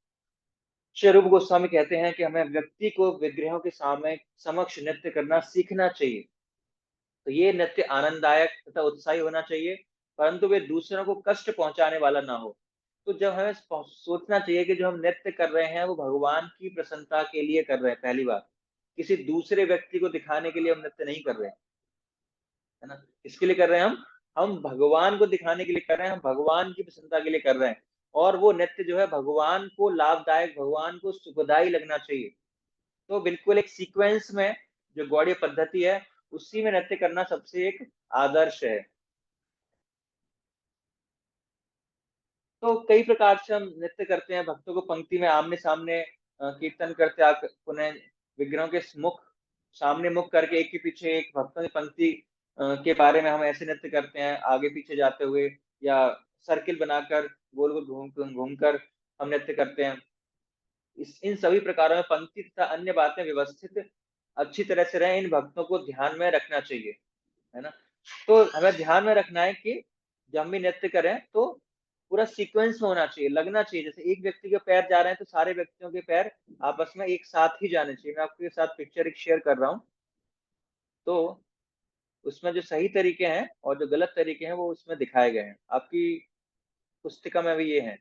श्री रूप गोस्वामी कहते हैं कि हमें व्यक्ति को विग्रहों के सामने समक्ष नृत्य करना सीखना चाहिए। तो ये नृत्य आनंददायक तथा उत्साही होना चाहिए, परंतु वे दूसरों को कष्ट पहुंचाने वाला ना हो। तो जब हमें सोचना चाहिए कि जो हम नृत्य कर रहे हैं वो भगवान की प्रसन्नता के लिए कर रहे हैं। पहली बात, किसी दूसरे व्यक्ति को दिखाने के लिए हम नृत्य नहीं कर रहे हैं, है ना। किसके लिए कर रहे हैं हम भगवान को दिखाने के लिए कर रहे हैं, हम भगवान की प्रसन्नता के लिए कर रहे हैं। और वो नृत्य जो है भगवान को लाभदायक, भगवान को सुखदायी लगना चाहिए। तो बिल्कुल एक सीक्वेंस में जो गौड़ीय पद्धति है उसी में नृत्य करना सबसे एक आदर्श है। तो कई प्रकार से हम नृत्य करते हैं, भक्तों को पंक्ति में आमने सामने कीर्तन करते आकर पुनः विग्रहों के मुख सामने मुख करके एक के पीछे एक भक्तों की पंक्ति के बारे में हम ऐसे नृत्य करते हैं, आगे पीछे जाते हुए या सर्किल बनाकर गोल गोल घूमकर हम नृत्य करते हैं। इन सभी प्रकारों में पंक्ति तथा अन्य बातें व्यवस्थित अच्छी तरह से रहे, इन भक्तों को ध्यान में रखना चाहिए, है ना। तो हमें ध्यान में रखना है कि जब हम भी नृत्य करें तो पूरा सीक्वेंस में होना चाहिए, लगना चाहिए। जैसे एक व्यक्ति के पैर जा रहे हैं तो सारे व्यक्तियों के पैर आपस में एक साथ ही जाने चाहिए। मैं आपके साथ पिक्चर एक शेयर कर रहा हूँ, तो उसमें जो सही तरीके हैं और जो गलत तरीके हैं वो उसमें दिखाए गए हैं। आपकी पुस्तिका में भी ये है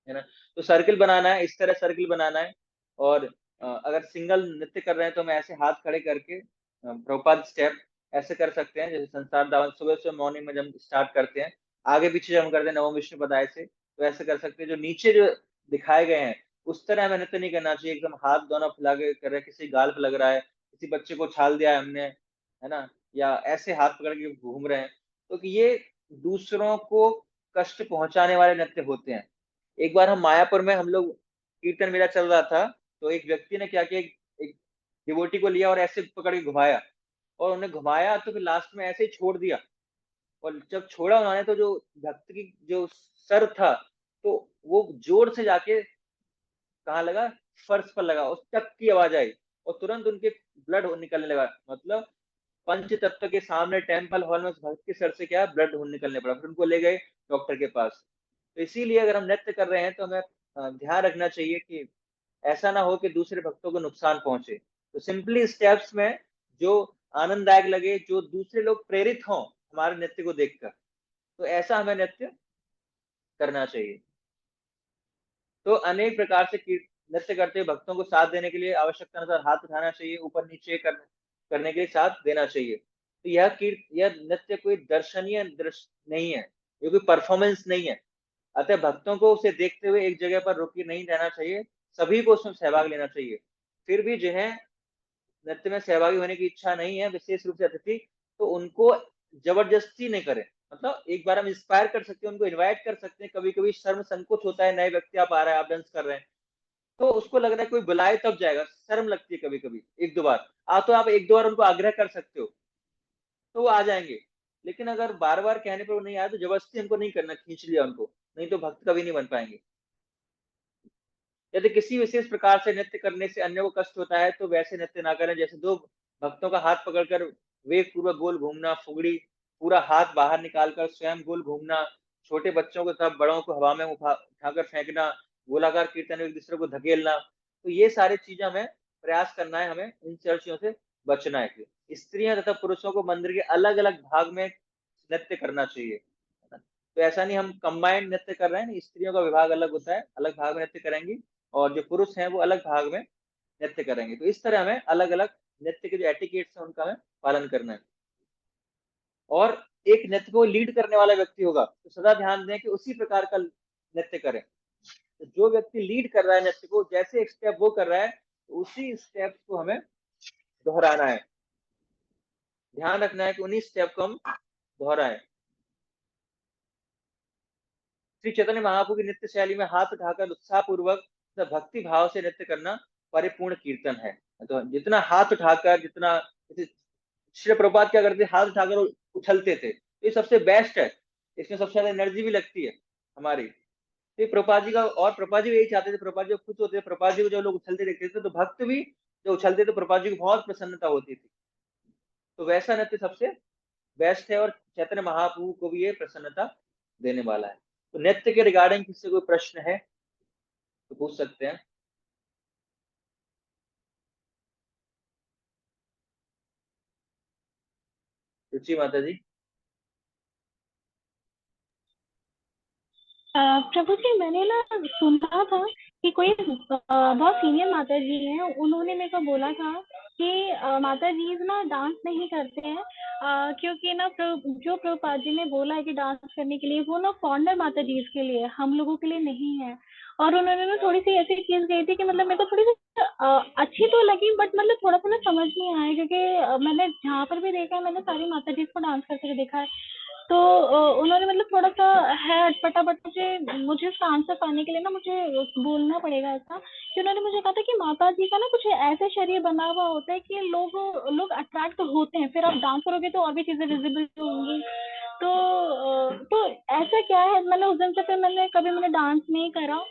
ना। तो सर्किल बनाना है, इस तरह सर्किल बनाना है। और अगर सिंगल नृत्य कर रहे हैं तो हम ऐसे हाथ खड़े करके प्रभुपाद स्टेप ऐसे कर सकते हैं। जैसे संसार दावन सुबह सुबह मॉर्निंग में जब स्टार्ट करते हैं, आगे पीछे जब हम करते हैं नवम विष्णु पदाय से, तो ऐसे कर सकते हैं। जो नीचे जो दिखाए गए हैं उस तरह हमें नृत्य नहीं करना चाहिए, एकदम हाथ दोनों फैला के कर रहे हैं, किसी गाल पे लग रहा है, किसी बच्चे को छाल दिया है हमने, है ना, या ऐसे हाथ पकड़ के घूम रहे हैं, तो कि ये दूसरों को कष्ट पहुंचाने वाले नृत्य होते हैं। एक बार हम मायापुर में हम लोग कीर्तन मेला चल रहा था, तो एक व्यक्ति ने क्या किया, एक डिवोटी को लिया और ऐसे पकड़ के घुमाया, और उन्हें घुमाया तो फिर लास्ट में ऐसे ही छोड़ दिया। और जब छोड़ा उन्होंने तो जो भक्त की जो सर था तो वो जोर से जाके कहाँ लगा, फर्श पर लगा, उस टक की आवाज आई और तुरंत उनके ब्लड निकलने लगा। मतलब पंच तत्व के सामने टेम्पल हॉल में उस भक्त के सर से क्या ब्लड निकलने पड़ा। फिर उनको ले गए डॉक्टर के पास। तो इसीलिए अगर हम नृत्य कर रहे हैं तो हमें ध्यान रखना चाहिए कि ऐसा ना हो कि दूसरे भक्तों को नुकसान पहुंचे। तो सिंपली स्टेप्स में जो आनंददायक लगे, जो दूसरे लोग प्रेरित हों हमारे नृत्य को देखकर, तो ऐसा हमें नृत्य करना चाहिए। तो अनेक प्रकार से नृत्य करते हुए भक्तों को साथ देने के लिए आवश्यकता अनुसार हाथ उठाना चाहिए, ऊपर नीचे करने के लिए साथ देना चाहिए। तो यह नृत्य कोई दर्शनीय दृश्य नहीं है, ये कोई परफॉर्मेंस नहीं है। अतः भक्तों को उसे देखते हुए एक जगह पर रुके नहीं रहना चाहिए, सभी को उसमें सहभाग लेना चाहिए। फिर भी जिन्हें नृत्य में सहभागी होने की इच्छा नहीं है, विशेष रूप से अतिथि, तो उनको जबरदस्ती नहीं करें। मतलब एक बार हम इंस्पायर कर सकते हैं, उनको इनवाइट कर सकते हैं। कभी कभी शर्म संकोच होता है, नए व्यक्ति आप आ रहा है, आप डांस कर रहे हैं, तो उसको लग रहा है कोई बुलाए तब जाएगा, शर्म लगती है कभी कभी। एक दो बार तो आप एक दो बार उनको आग्रह कर सकते हो तो वो आ जाएंगे। लेकिन अगर बार बार कहने पर वो नहीं आया तो जबरदस्ती हमको नहीं करना, खींच लिया उनको, नहीं तो भक्त कभी नहीं बन पाएंगे। यदि किसी विशेष प्रकार से नृत्य करने से अन्य को कष्ट होता है तो वैसे नृत्य ना करें। जैसे दो भक्तों का हाथ पकड़कर वेग पूर्वक गोल घूमना, फुगड़ी पूरा हाथ बाहर निकालकर स्वयं गोल घूमना, छोटे बच्चों को सब बड़ों को हवा में उठाकर फेंकना, गोलाकार कीर्तन में एक दूसरे को धकेलना, तो ये सारी चीजें हमें प्रयास करना है, हमें इन चीजों से बचना है। स्त्रियां तथा पुरुषों को मंदिर के अलग अलग भाग में नृत्य करना चाहिए। तो ऐसा नहीं हम कंबाइंड नृत्य कर रहे हैं, स्त्रियों का विभाग अलग होता है, अलग भाग में नृत्य करेंगी, और जो पुरुष हैं वो अलग भाग में नृत्य करेंगे। तो इस तरह हमें अलग अलग नृत्य के जो एटिकेट्स हैं उनका हमें पालन करना है। और एक नृत्य को लीड करने वाला व्यक्ति होगा तो सदा ध्यान दें कि उसी प्रकार का नृत्य करें। तो जो व्यक्ति लीड कर रहा है नृत्य को, जैसे एक स्टेप वो कर रहा है तो उसी स्टेप को हमें दोहराना है। ध्यान रखना है कि उन्हीं स्टेप को हम दोहराएं। श्री चैतन्य महाप्रभु की नृत्य शैली में हाथ उठाकर उत्साह पूर्वक भक्ति भाव से नृत्य करना परिपूर्ण कीर्तन है। तो जितना हाथ उठाकर, जितना श्री प्रभुपाद क्या करते, हाथ उठाकर उछलते थे, ये सबसे बेस्ट है, इसमें सबसे ज्यादा एनर्जी भी लगती है हमारी। तो प्रभुपाद जी का, और प्रभुपाद जी यही चाहते थे, प्रभुपाद जी खुश होते थे, प्रभुपाद जी को जो लोग उछलते देखते थे तो भक्त भी जो उछलते थे प्रभुपाद जी को बहुत प्रसन्नता होती थी। तो वैसा नृत्य सबसे बेस्ट है और चैतन्य महाप्रभु को भी ये प्रसन्नता देने वाला है। तो नृत्य के रिगार्डिंग किसी कोई प्रश्न है तो पूछ सकते हैं। रुचि माता जी। प्रभु जी, मैंने ना सुना था कि कोई बहुत सीनियर माता जी हैं, उन्होंने मेरे को बोला था कि माता जी ना डांस नहीं करते हैं क्योंकि ना जो प्रभुपाद जी ने बोला है कि डांस करने के लिए, वो ना फॉरनर माता जी के लिए, हम लोगों के लिए नहीं है। और उन्होंने ना थोड़ी सी ऐसी चीज कही थी कि मतलब मेरे को थोड़ी सी अच्छी तो लगी, बट मतलब थोड़ा सा ना समझ नहीं आया, क्योंकि मैंने जहाँ पर भी देखा है मैंने सारी माता जी को डांस करते हुए देखा है। तो उन्होंने मतलब थोड़ा सा है अटपटा, बट मुझे उसका आंसर पाने के लिए ना मुझे बोलना पड़ेगा ऐसा कि उन्होंने मुझे कहा था कि माता जी का ना कुछ ऐसे शरीर बना हुआ होता है कि लोग अट्रैक्ट होते हैं, फिर आप डांस करोगे तो और भी चीजें विजिबल होंगी। तो ऐसा क्या है, मतलब उस दिन से फिर मैंने डांस नहीं करा,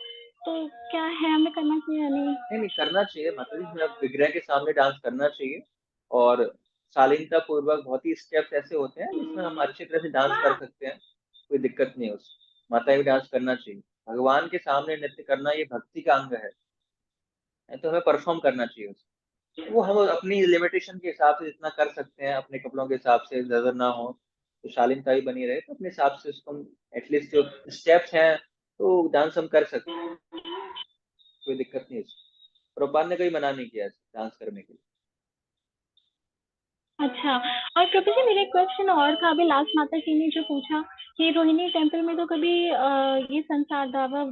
तो क्या है, हमें करना चाहिए या नहीं? नहीं करना चाहिए माता जी, विग्रह के सामने डांस करना चाहिए। और शालीनता पूर्वक बहुत ही स्टेप्स ऐसे होते हैं जिसमें हम अच्छी तरह से डांस कर सकते हैं, कोई दिक्कत नहीं है उसमें। माता भी डांस करना चाहिए। भगवान के सामने नृत्य करना ये भक्ति का अंग है, तो हमें परफॉर्म करना चाहिए उसमें। वो हम अपनी लिमिटेशन के हिसाब से जितना कर सकते हैं, अपने कपड़ों के हिसाब से नजर ना हो, तो शालीनता ही बनी रहे, तो अपने हिसाब से उसको हम एटलीस्ट जो स्टेप्स हैं तो डांस हम कर सकते हैं, कोई दिक्कत नहीं है। प्रभुपाद ने कहीं मना नहीं किया डांस करने के लिए। अच्छा, और प्रभु जी मेरा क्वेश्चन और था, अभी लास्ट माता जी ने जो पूछा कि रोहिणी टेम्पल में तो कभी ये संसार दावा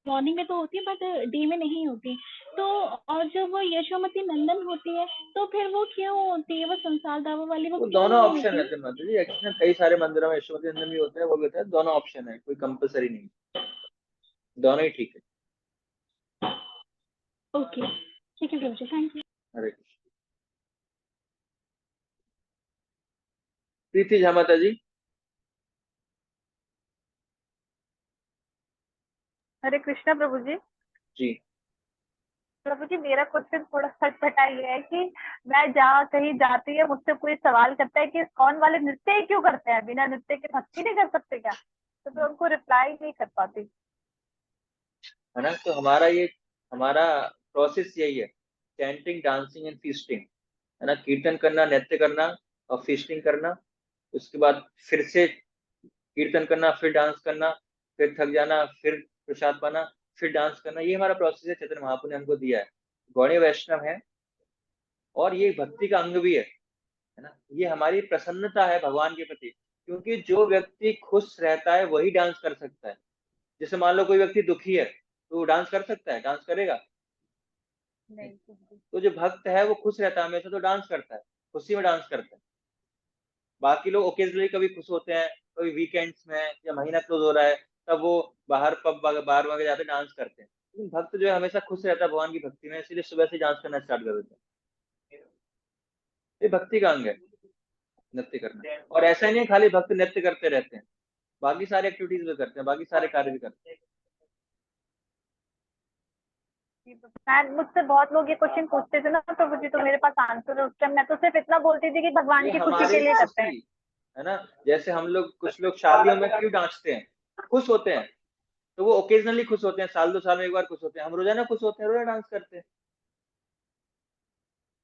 मॉर्निंग में तो होती है बट डे में नहीं होती, तो और जब वो यशोमती नंदन होती है तो फिर वो क्यों होती है, वो संसार दावा वाली वो क्यों दोनों नहीं ऑप्शन होती? रहते हैं माता जी, एक्चुअली कई सारे मंदिरों में यशोमती नंदन भी होता है, वो भी होता है, दोनों ऑप्शन है, कोई कंपलसरी नहीं, दोनों ही ठीक है। ओके, ठीक है प्रभु जी, थैंक यू। हरे कृष्ण। प्रीति झा माता जी। हरे कृष्णा प्रभु जी। जी प्रभु जी, मेरा क्वेश्चन थोड़ा सटपटा ये है कि मैं जहाँ कहीं जाती है, मुझसे कोई सवाल करता है कि कौन वाले नृत्य ही क्यों करते हैं, बिना नृत्य के भक्ति नहीं कर सकते क्या? तो मैं उनको रिप्लाई नहीं कर पाती, है ना। तो हमारा प्रोसेस यही है, चैंटिंग, डांसिंग एंड फीस्टिंग, है ना। कीर्तन करना, नृत्य करना और फीस्टिंग करना, उसके बाद फिर से कीर्तन करना, फिर डांस करना, फिर थक जाना, फिर प्रसाद पाना, फिर डांस करना, ये हमारा प्रोसेस है, चैतन्य महाप्रभु ने हमको दिया है। गौड़ीय वैष्णव है और ये भक्ति का अंग भी है ना। ये हमारी प्रसन्नता है भगवान के प्रति, क्योंकि जो व्यक्ति खुश रहता है वही डांस कर सकता है। जैसे मान लो कोई व्यक्ति दुखी है तो वो डांस कर सकता है, डांस करेगा नहीं। तो जो भक्त है वो खुश रहता है हमेशा, तो डांस करता है, खुशी में डांस करता है। बाकी लोग ओकेजनली कभी खुश होते हैं, कभी वीकेंड्स में या महीना क्लोज हो रहा है तब वो बाहर पब बार वगैरह जाते डांस करते हैं, लेकिन भक्त जो है हमेशा खुश रहता है भगवान की भक्ति में, इसलिए सुबह से डांस करना स्टार्ट कर देते हैं। ये भक्ति का अंग है नृत्य करना। और ऐसा ही नहीं खाली भक्त नृत्य करते रहते हैं, बाकी सारे एक्टिविटीज भी करते हैं, बाकी सारे कार्य भी करते हैं। मुझसे बहुत लोग ये क्वेश्चन पूछते थे ना, तो मुझे तो मेरे पास आंसर है, उस टाइम मैं तो सिर्फ इतना बोलती थी कि भगवान ये की खुशी हमारी के लिए करते हैं। है ना। जैसे हम लोग, कुछ लोग शादियों में क्यों नाचते हैं, खुश होते हैं, तो वो ओकेजनली खुश होते हैं, साल 2 साल में एक बार खुश होते हैं। हम रोजाना खुश होते हैं, रोजाना डांस करते हैं,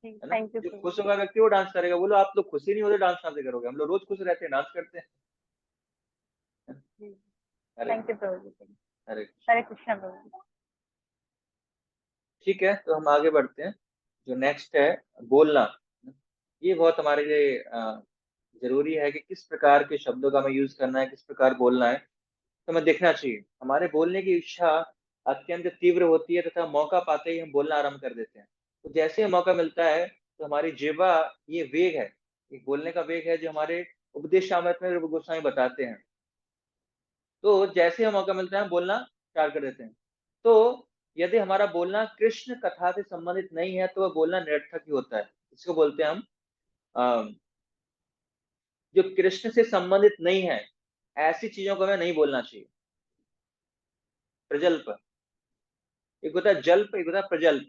है ना। थैंक यू जो खुश होगा व्यक्ति वो डांस करेगा। बोलो आप लोग खुश ही नहीं होते, डांस कहाँ से करोगे? हम लोग रोज खुश रहते हैं, डांस करते हैं। हरे थैंक यू प्रभु जी। हरे हरे कृष्णा प्रभु जी। ठीक है, तो हम आगे बढ़ते हैं। जो नेक्स्ट है बोलना, ये बहुत हमारे लिए जरूरी है कि किस प्रकार के शब्दों का हमें यूज करना है, किस प्रकार बोलना है, तो हमें देखना चाहिए। हमारे बोलने की इच्छा अत्यंत तीव्र होती है तथा मौका पाते ही हम बोलना आरंभ कर देते हैं। तो जैसे ही मौका मिलता है तो हमारी जिह्वा, ये वेग है, एक बोलने का वेग है जो हमारे उपदेशामृत में रूप गोस्वामी बताते हैं। तो जैसे ही मौका मिलता है हम बोलना स्टार्ट कर देते हैं। तो यदि हमारा बोलना कृष्ण कथा से संबंधित नहीं है तो वह बोलना निरर्थक ही होता है। इसको बोलते हैं हम जो कृष्ण से संबंधित नहीं है, ऐसी चीजों को हमें नहीं बोलना चाहिए। प्रजल्प, एक होता है जल्प, एक होता है प्रजल्प,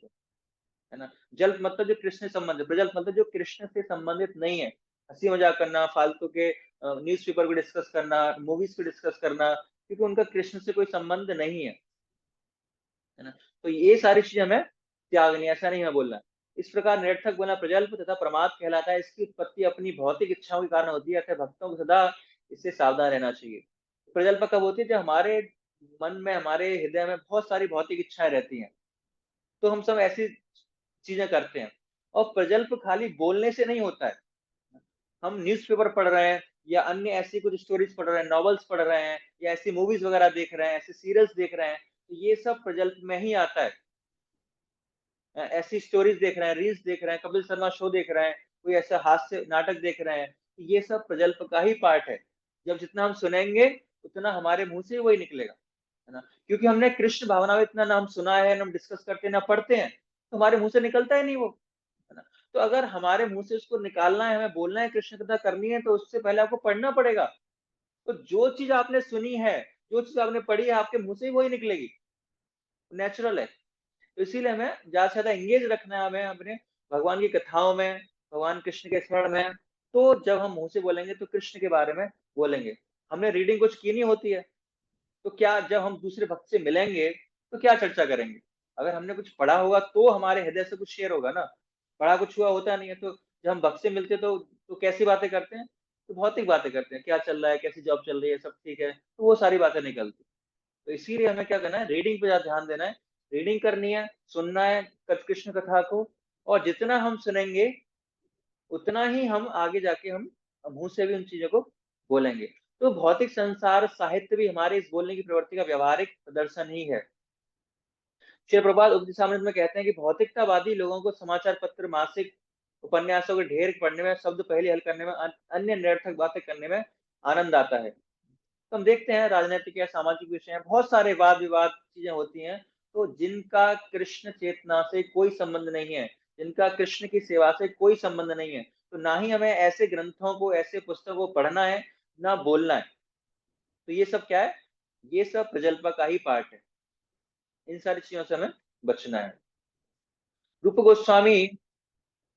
है ना। जल्प मतलब जो कृष्ण से संबंधित, प्रजल्प मतलब जो कृष्ण से संबंधित नहीं है। हंसी मजाक करना, फालतू के न्यूज़पेपर को डिस्कस करना, मूवीज को डिस्कस करना, क्योंकि उनका कृष्ण से कोई संबंध नहीं है ना। तो ये सारी चीजें हमें त्यागनी, ऐसा नहीं है बोलना। इस प्रकार निरर्थक बोलना प्रजल्प तथा प्रमाद कहलाता है। इसकी उत्पत्ति अपनी भौतिक इच्छाओं के कारण होती है, अतः भक्तों को सदा इससे सावधान रहना चाहिए। प्रजल्प कब होती है? जब हमारे मन में, हमारे हृदय में बहुत सारी भौतिक इच्छाएं रहती हैं, तो हम सब ऐसी चीजें करते हैं। और प्रजल्प खाली बोलने से नहीं होता है। हम न्यूज़पेपर पढ़ रहे हैं या अन्य ऐसी कुछ स्टोरीज पढ़ रहे हैं, नॉवेल्स पढ़ रहे हैं, या ऐसी मूवीज वगैरह देख रहे हैं, ऐसे सीरियल्स देख रहे हैं, तो ये सब प्रजल्प में ही आता है। ऐसी स्टोरीज देख रहे हैं, रील्स देख रहे हैं, कपिल शर्मा शो देख रहे हैं, कोई ऐसा हास्य नाटक देख रहे हैं, तो ये सब प्रजल्प का ही पार्ट है। जब जितना हम सुनेंगे उतना हमारे मुंह से वही निकलेगा, है ना। क्योंकि हमने कृष्ण भावना में इतना नाम सुना है, ना हम डिस्कस करते हैं, ना पढ़ते हैं, तो हमारे मुंह से निकलता ही नहीं वो, है ना। तो अगर हमारे मुंह से उसको निकालना है, हमें बोलना है, कृष्ण कथा करनी है, तो उससे पहले आपको पढ़ना पड़ेगा। तो जो चीज आपने सुनी है, जो चीज आपने पढ़ी है, आपके मुंह से ही वही निकलेगी, नेचुरल है। तो इसीलिए हमें ज्यादा से ज्यादा एंगेज रखना है हमें अपने भगवान की कथाओं में, भगवान कृष्ण के स्मरण में। तो जब हम मुंह से बोलेंगे तो कृष्ण के बारे में बोलेंगे। हमने रीडिंग कुछ की नहीं होती है, तो क्या जब हम दूसरे भक्त से मिलेंगे तो क्या चर्चा करेंगे? अगर हमने कुछ पढ़ा होगा तो हमारे हृदय से कुछ शेयर होगा ना। पढ़ा कुछ हुआ होता नहीं है, तो जब हम भक्त से मिलते तो कैसी बातें करते हैं? तो भौतिक बातें करते हैं, क्या चल रहा है, कैसी जॉब चल रही है, सब ठीक है, तो वो सारी बातें निकलती। तो इसीलिए हमें क्या करना है, रीडिंग पे ज्यादा ध्यान देना है। रीडिंग करनी है, सुनना है कृष्ण कथा को, और जितना हम सुनेंगे उतना ही हम आगे जाके हम मुंह से भी उन चीजों को बोलेंगे। तो भौतिक संसार साहित्य भी हमारे इस बोलने की प्रवृत्ति का व्यवहारिक प्रदर्शन ही है। श्री प्रभुपाद उपदेशामृत में कहते हैं कि भौतिकतावादी लोगों को समाचार पत्र, मासिक, उपन्यासों के ढेर पढ़ने में, शब्द पहेली हल करने में, अन्य निरर्थक बातें करने में आनंद आता है। तो हम देखते हैं राजनीतिक या सामाजिक विषय में बहुत सारे वाद विवाद चीजें होती हैं, तो जिनका कृष्ण चेतना से कोई संबंध नहीं है, जिनका कृष्ण की सेवा से कोई संबंध नहीं है, तो ना ही हमें ऐसे ग्रंथों को, ऐसे पुस्तकों को पढ़ना है, ना बोलना है। तो ये सब क्या है? ये सब प्रजल्पा का ही पार्ट है। इन सारी चीजों से हमें बचना है। रूप गोस्वामी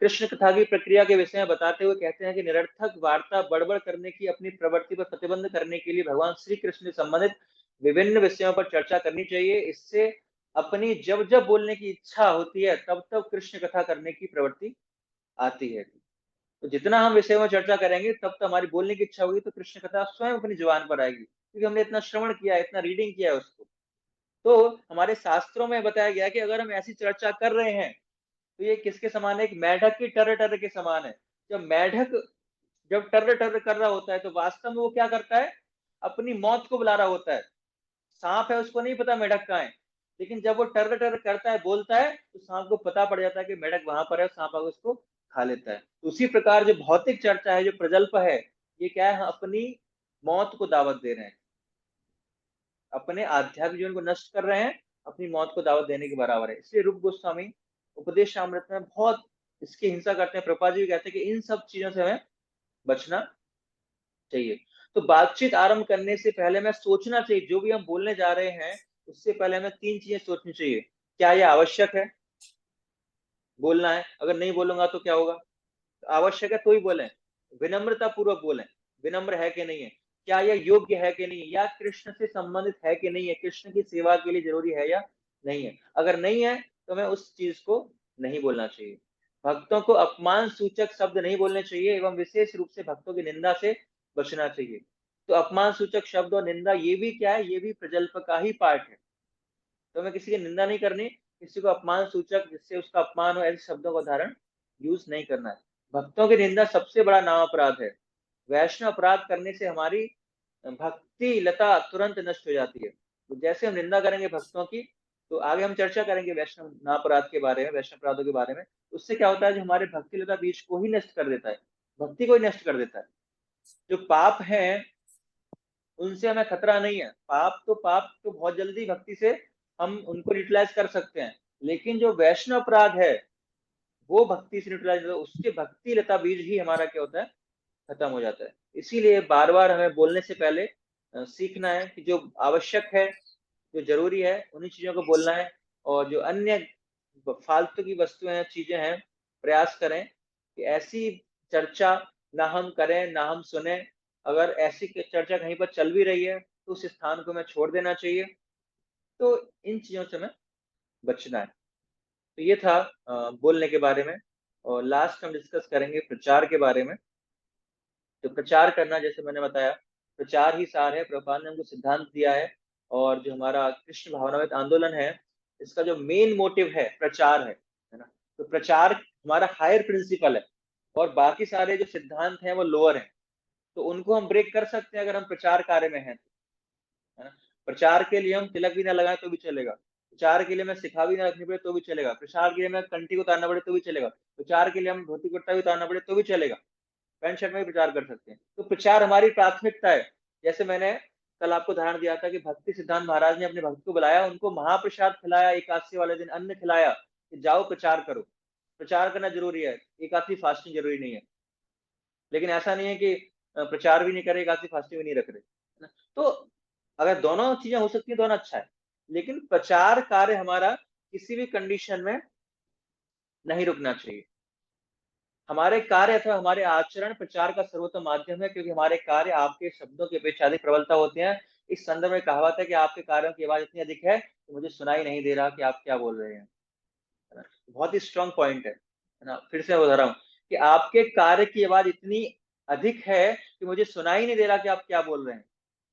कृष्ण कथा की प्रक्रिया के विषय में बताते हुए कहते हैं कि निरर्थक वार्ता बड़बड़ करने की अपनी प्रवृत्ति पर प्रतिबंध करने के लिए भगवान श्री कृष्ण से संबंधित विभिन्न विषयों पर चर्चा करनी चाहिए। इससे अपनी जब जब बोलने की इच्छा होती है तब तब कृष्ण कथा करने की प्रवृत्ति आती है। तो जितना हम विषयों में चर्चा करेंगे तब तक हमारी बोलने की इच्छा होगी, तो कृष्ण कथा स्वयं अपनी जुबान पर आएगी, क्योंकि हमने इतना श्रवण किया है, इतना रीडिंग किया है उसको। तो हमारे शास्त्रों में बताया गया कि अगर हम ऐसी चर्चा कर रहे हैं तो ये किसके समान है? एक मेढक की टर्र टर्र के समान है। जब मेढक जब टर्र टर्र कर रहा होता है तो वास्तव में वो क्या करता है? अपनी मौत को बुला रहा होता है। सांप है, उसको नहीं पता मेढक कहाँ है, लेकिन जब वो टर्र टर्र करता है, बोलता है, तो सांप को पता पड़ जाता है कि मेढक वहां पर है, सांप आकर उसको खा लेता है। तो उसी प्रकार जो भौतिक चर्चा है, जो प्रजल्प है, ये क्या है? अपनी मौत को दावत दे रहे हैं, अपने आध्यात्मिक जीवन को नष्ट कर रहे हैं, अपनी मौत को दावत देने के बराबर है। इसलिए रूप गोस्वामी उपदेशामृत में बहुत इसकी हिंसा करते हैं। प्रभुपाद जी भी कहते हैं कि इन सब चीजों से हमें बचना चाहिए। तो बातचीत आरंभ करने से पहले हमें सोचना चाहिए, जो भी हम बोलने जा रहे हैं उससे पहले हमें 3 चीजें सोचनी चाहिए। क्या यह आवश्यक है बोलना है? अगर नहीं बोलूंगा तो क्या होगा? तो आवश्यक है तो ही बोलें, विनम्रता पूर्वक बोलें, विनम्र है कि नहीं है, क्या यह योग्य है कि नहीं है, या कृष्ण से संबंधित है कि नहीं है, कृष्ण की सेवा के लिए जरूरी है या नहीं है। अगर नहीं है तो हमें उस चीज को नहीं बोलना चाहिए। भक्तों को अपमान सूचक शब्द नहीं बोलने चाहिए एवं विशेष रूप से भक्तों की निंदा से बचना चाहिए। तो अपमान सूचक शब्द और निंदा ये भी क्या है, ये भी प्रजल्प का ही पार्ट है। तो हमें किसी की निंदा नहीं करनी, किसी को अपमान सूचक जिससे उसका अपमान हो ऐसे शब्दों का उदाहरण यूज नहीं करना है। भक्तों की निंदा सबसे बड़ा नाम अपराध है। वैष्णव अपराध करने से हमारी भक्ति लता तुरंत नष्ट हो जाती है। तो जैसे हम निंदा करेंगे भक्तों की, तो आगे हम चर्चा करेंगे वैष्णव नापराध के बारे में, वैष्णव अपराधों के बारे में। उससे क्या होता है, जो हमारे भक्ति लता बीज को ही नष्ट कर देता है, भक्ति को ही नष्ट कर देता है। जो पाप है उनसे हमें खतरा नहीं है। पाप तो बहुत जल्दी भक्ति से हम उनको न्यूट्रलाइज कर सकते हैं, लेकिन जो वैष्णव अपराध है वो भक्ति से न्यूट्रलाइज, उसके भक्ति लता बीज ही हमारा क्या होता है, खत्म हो जाता है। इसीलिए बार बार हमें बोलने से पहले सीखना है कि जो आवश्यक है, जो जरूरी है, उन्हीं चीजों को बोलना है। और जो अन्य फालतू की वस्तुएं हैं, चीजें हैं, प्रयास करें कि ऐसी चर्चा ना हम करें, ना हम सुने। अगर ऐसी चर्चा कहीं पर चल भी रही है तो उस स्थान को हमें छोड़ देना चाहिए। तो इन चीजों से हमें बचना है। तो ये था बोलने के बारे में। और लास्ट हम डिस्कस करेंगे प्रचार के बारे में। तो प्रचार करना, जैसे मैंने बताया, प्रचार ही सार है। प्रभुपाद ने हमको सिद्धांत दिया है। और जो हमारा कृष्ण भावनामृत आंदोलन है, इसका जो मेन मोटिव है प्रचार है ना। तो प्रचार हमारा हायर प्रिंसिपल है और बाकी सारे जो सिद्धांत हैं वो लोअर हैं। तो उनको हम ब्रेक कर सकते हैं अगर हम प्रचार कार्य में हैं, है ना। प्रचार के लिए हम तिलक भी ना लगाए तो भी चलेगा, प्रचार के लिए मैं सिखा भी ना रखनी पड़े तो भी चलेगा, प्रचार के लिए मैं कंठी को उतारना पड़े तो भी चलेगा, प्रचार के लिए हम धोती कुर्ता भी उतारना पड़े तो भी चलेगा, पैंट शर्ट में भी प्रचार कर सकते हैं। तो प्रचार हमारी प्राथमिकता है। जैसे मैंने कल आपको उदाहरण दिया था कि भक्ति सिद्धांत महाराज ने अपने भक्त को बुलाया, उनको महाप्रसाद खिलाया, एकादशी वाले दिन अन्न खिलाया कि जाओ प्रचार करो। प्रचार करना जरूरी है, एकादशी फास्टिंग जरूरी नहीं है। लेकिन ऐसा नहीं है कि प्रचार भी नहीं करे, एकादशी फास्टिंग भी नहीं रख रहे, है ना। तो अगर दोनों चीजें हो सकती है, दोनों अच्छा है। लेकिन प्रचार कार्य हमारा किसी भी कंडीशन में नहीं रुकना चाहिए। हमारे कार्य अथवा हमारे आचरण प्रचार का सर्वोत्तम माध्यम है, क्योंकि हमारे कार्य आपके शब्दों की अपेक्षा अधिक प्रबलता होते हैं। इस संदर्भ में कहावत है कि आपके कार्यों की आवाज इतनी अधिक है कि मुझे सुनाई नहीं दे रहा कि आप क्या बोल रहे हैं, है ना। बहुत ही स्ट्रांग पॉइंट है ना। फिर से बता रहा हूँ कि आपके कार्य की आवाज इतनी अधिक है कि मुझे सुनाई नहीं दे रहा कि आप क्या बोल रहे हैं।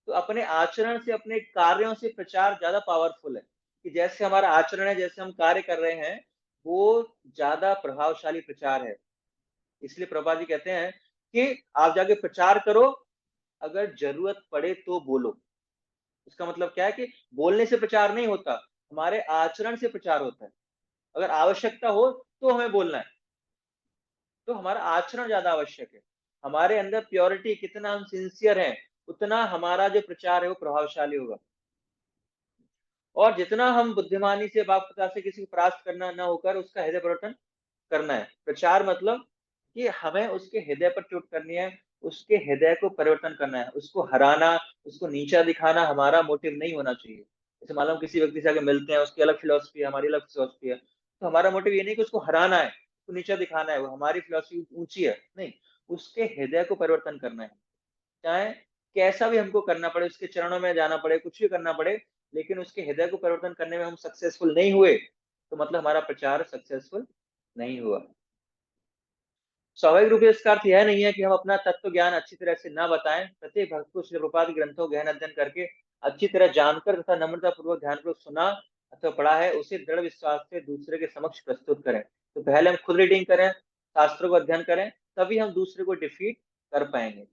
तो अपने आचरण से, अपने कार्यों से प्रचार ज्यादा पावरफुल है। कि जैसे हमारा आचरण है, जैसे हम कार्य कर रहे हैं, वो ज्यादा प्रभावशाली प्रचार है। इसलिए प्रभुपाद जी कहते हैं कि आप जाके प्रचार करो, अगर जरूरत पड़े तो बोलो। इसका मतलब क्या है कि बोलने से प्रचार नहीं होता, हमारे आचरण से प्रचार होता है। अगर आवश्यकता हो तो हमें बोलना है, तो हमारा आचरण ज्यादा आवश्यक है। हमारे अंदर प्योरिटी, कितना हम सिंसियर हैं, उतना हमारा जो प्रचार है वो प्रभावशाली होगा। और जितना हम बुद्धिमानी से, वाक्पटुता से किसी को परास्त करना न होकर उसका हृदय परिवर्तन करना है। प्रचार मतलब कि हमें उसके हृदय पर चोट करनी है, उसके हृदय को परिवर्तन करना है, उसको हराना, उसको नीचा दिखाना हमारा मोटिव नहीं होना चाहिए। जैसे मान लो हम किसी व्यक्ति से आगे मिलते हैं, उसकी अलग फिलोसफी है, हमारी अलग फिलोसफी है, तो हमारा मोटिव ये नहीं कि उसको हराना है, उसको नीचा दिखाना है, वो हमारी फिलोसफी ऊंची है, नहीं, उसके हृदय को परिवर्तन करना है। चाहे कैसा भी हमको करना पड़े, उसके चरणों में जाना पड़े, कुछ भी करना पड़े, लेकिन उसके हृदय को परिवर्तन करने में हम सक्सेसफुल नहीं हुए तो मतलब हमारा प्रचार सक्सेसफुल नहीं हुआ। स्वाभाविक रूप से इसका अर्थ यह नहीं है कि हम अपना तत्व ज्ञान अच्छी तरह से ना बताएं। प्रत्येक भक्त को श्री प्रभुपाद ग्रंथों गहन अध्ययन करके अच्छी तरह जानकर तथा नम्रता पूर्वक ध्यानपूर्वक सुना अथवा पढ़ा है, उसे दृढ़ विश्वास से दूसरे के समक्ष प्रस्तुत करें। तो पहले हम खुद रीडिंग करें, शास्त्रों को अध्ययन करें, तभी हम दूसरे को डिफीट कर पाएंगे।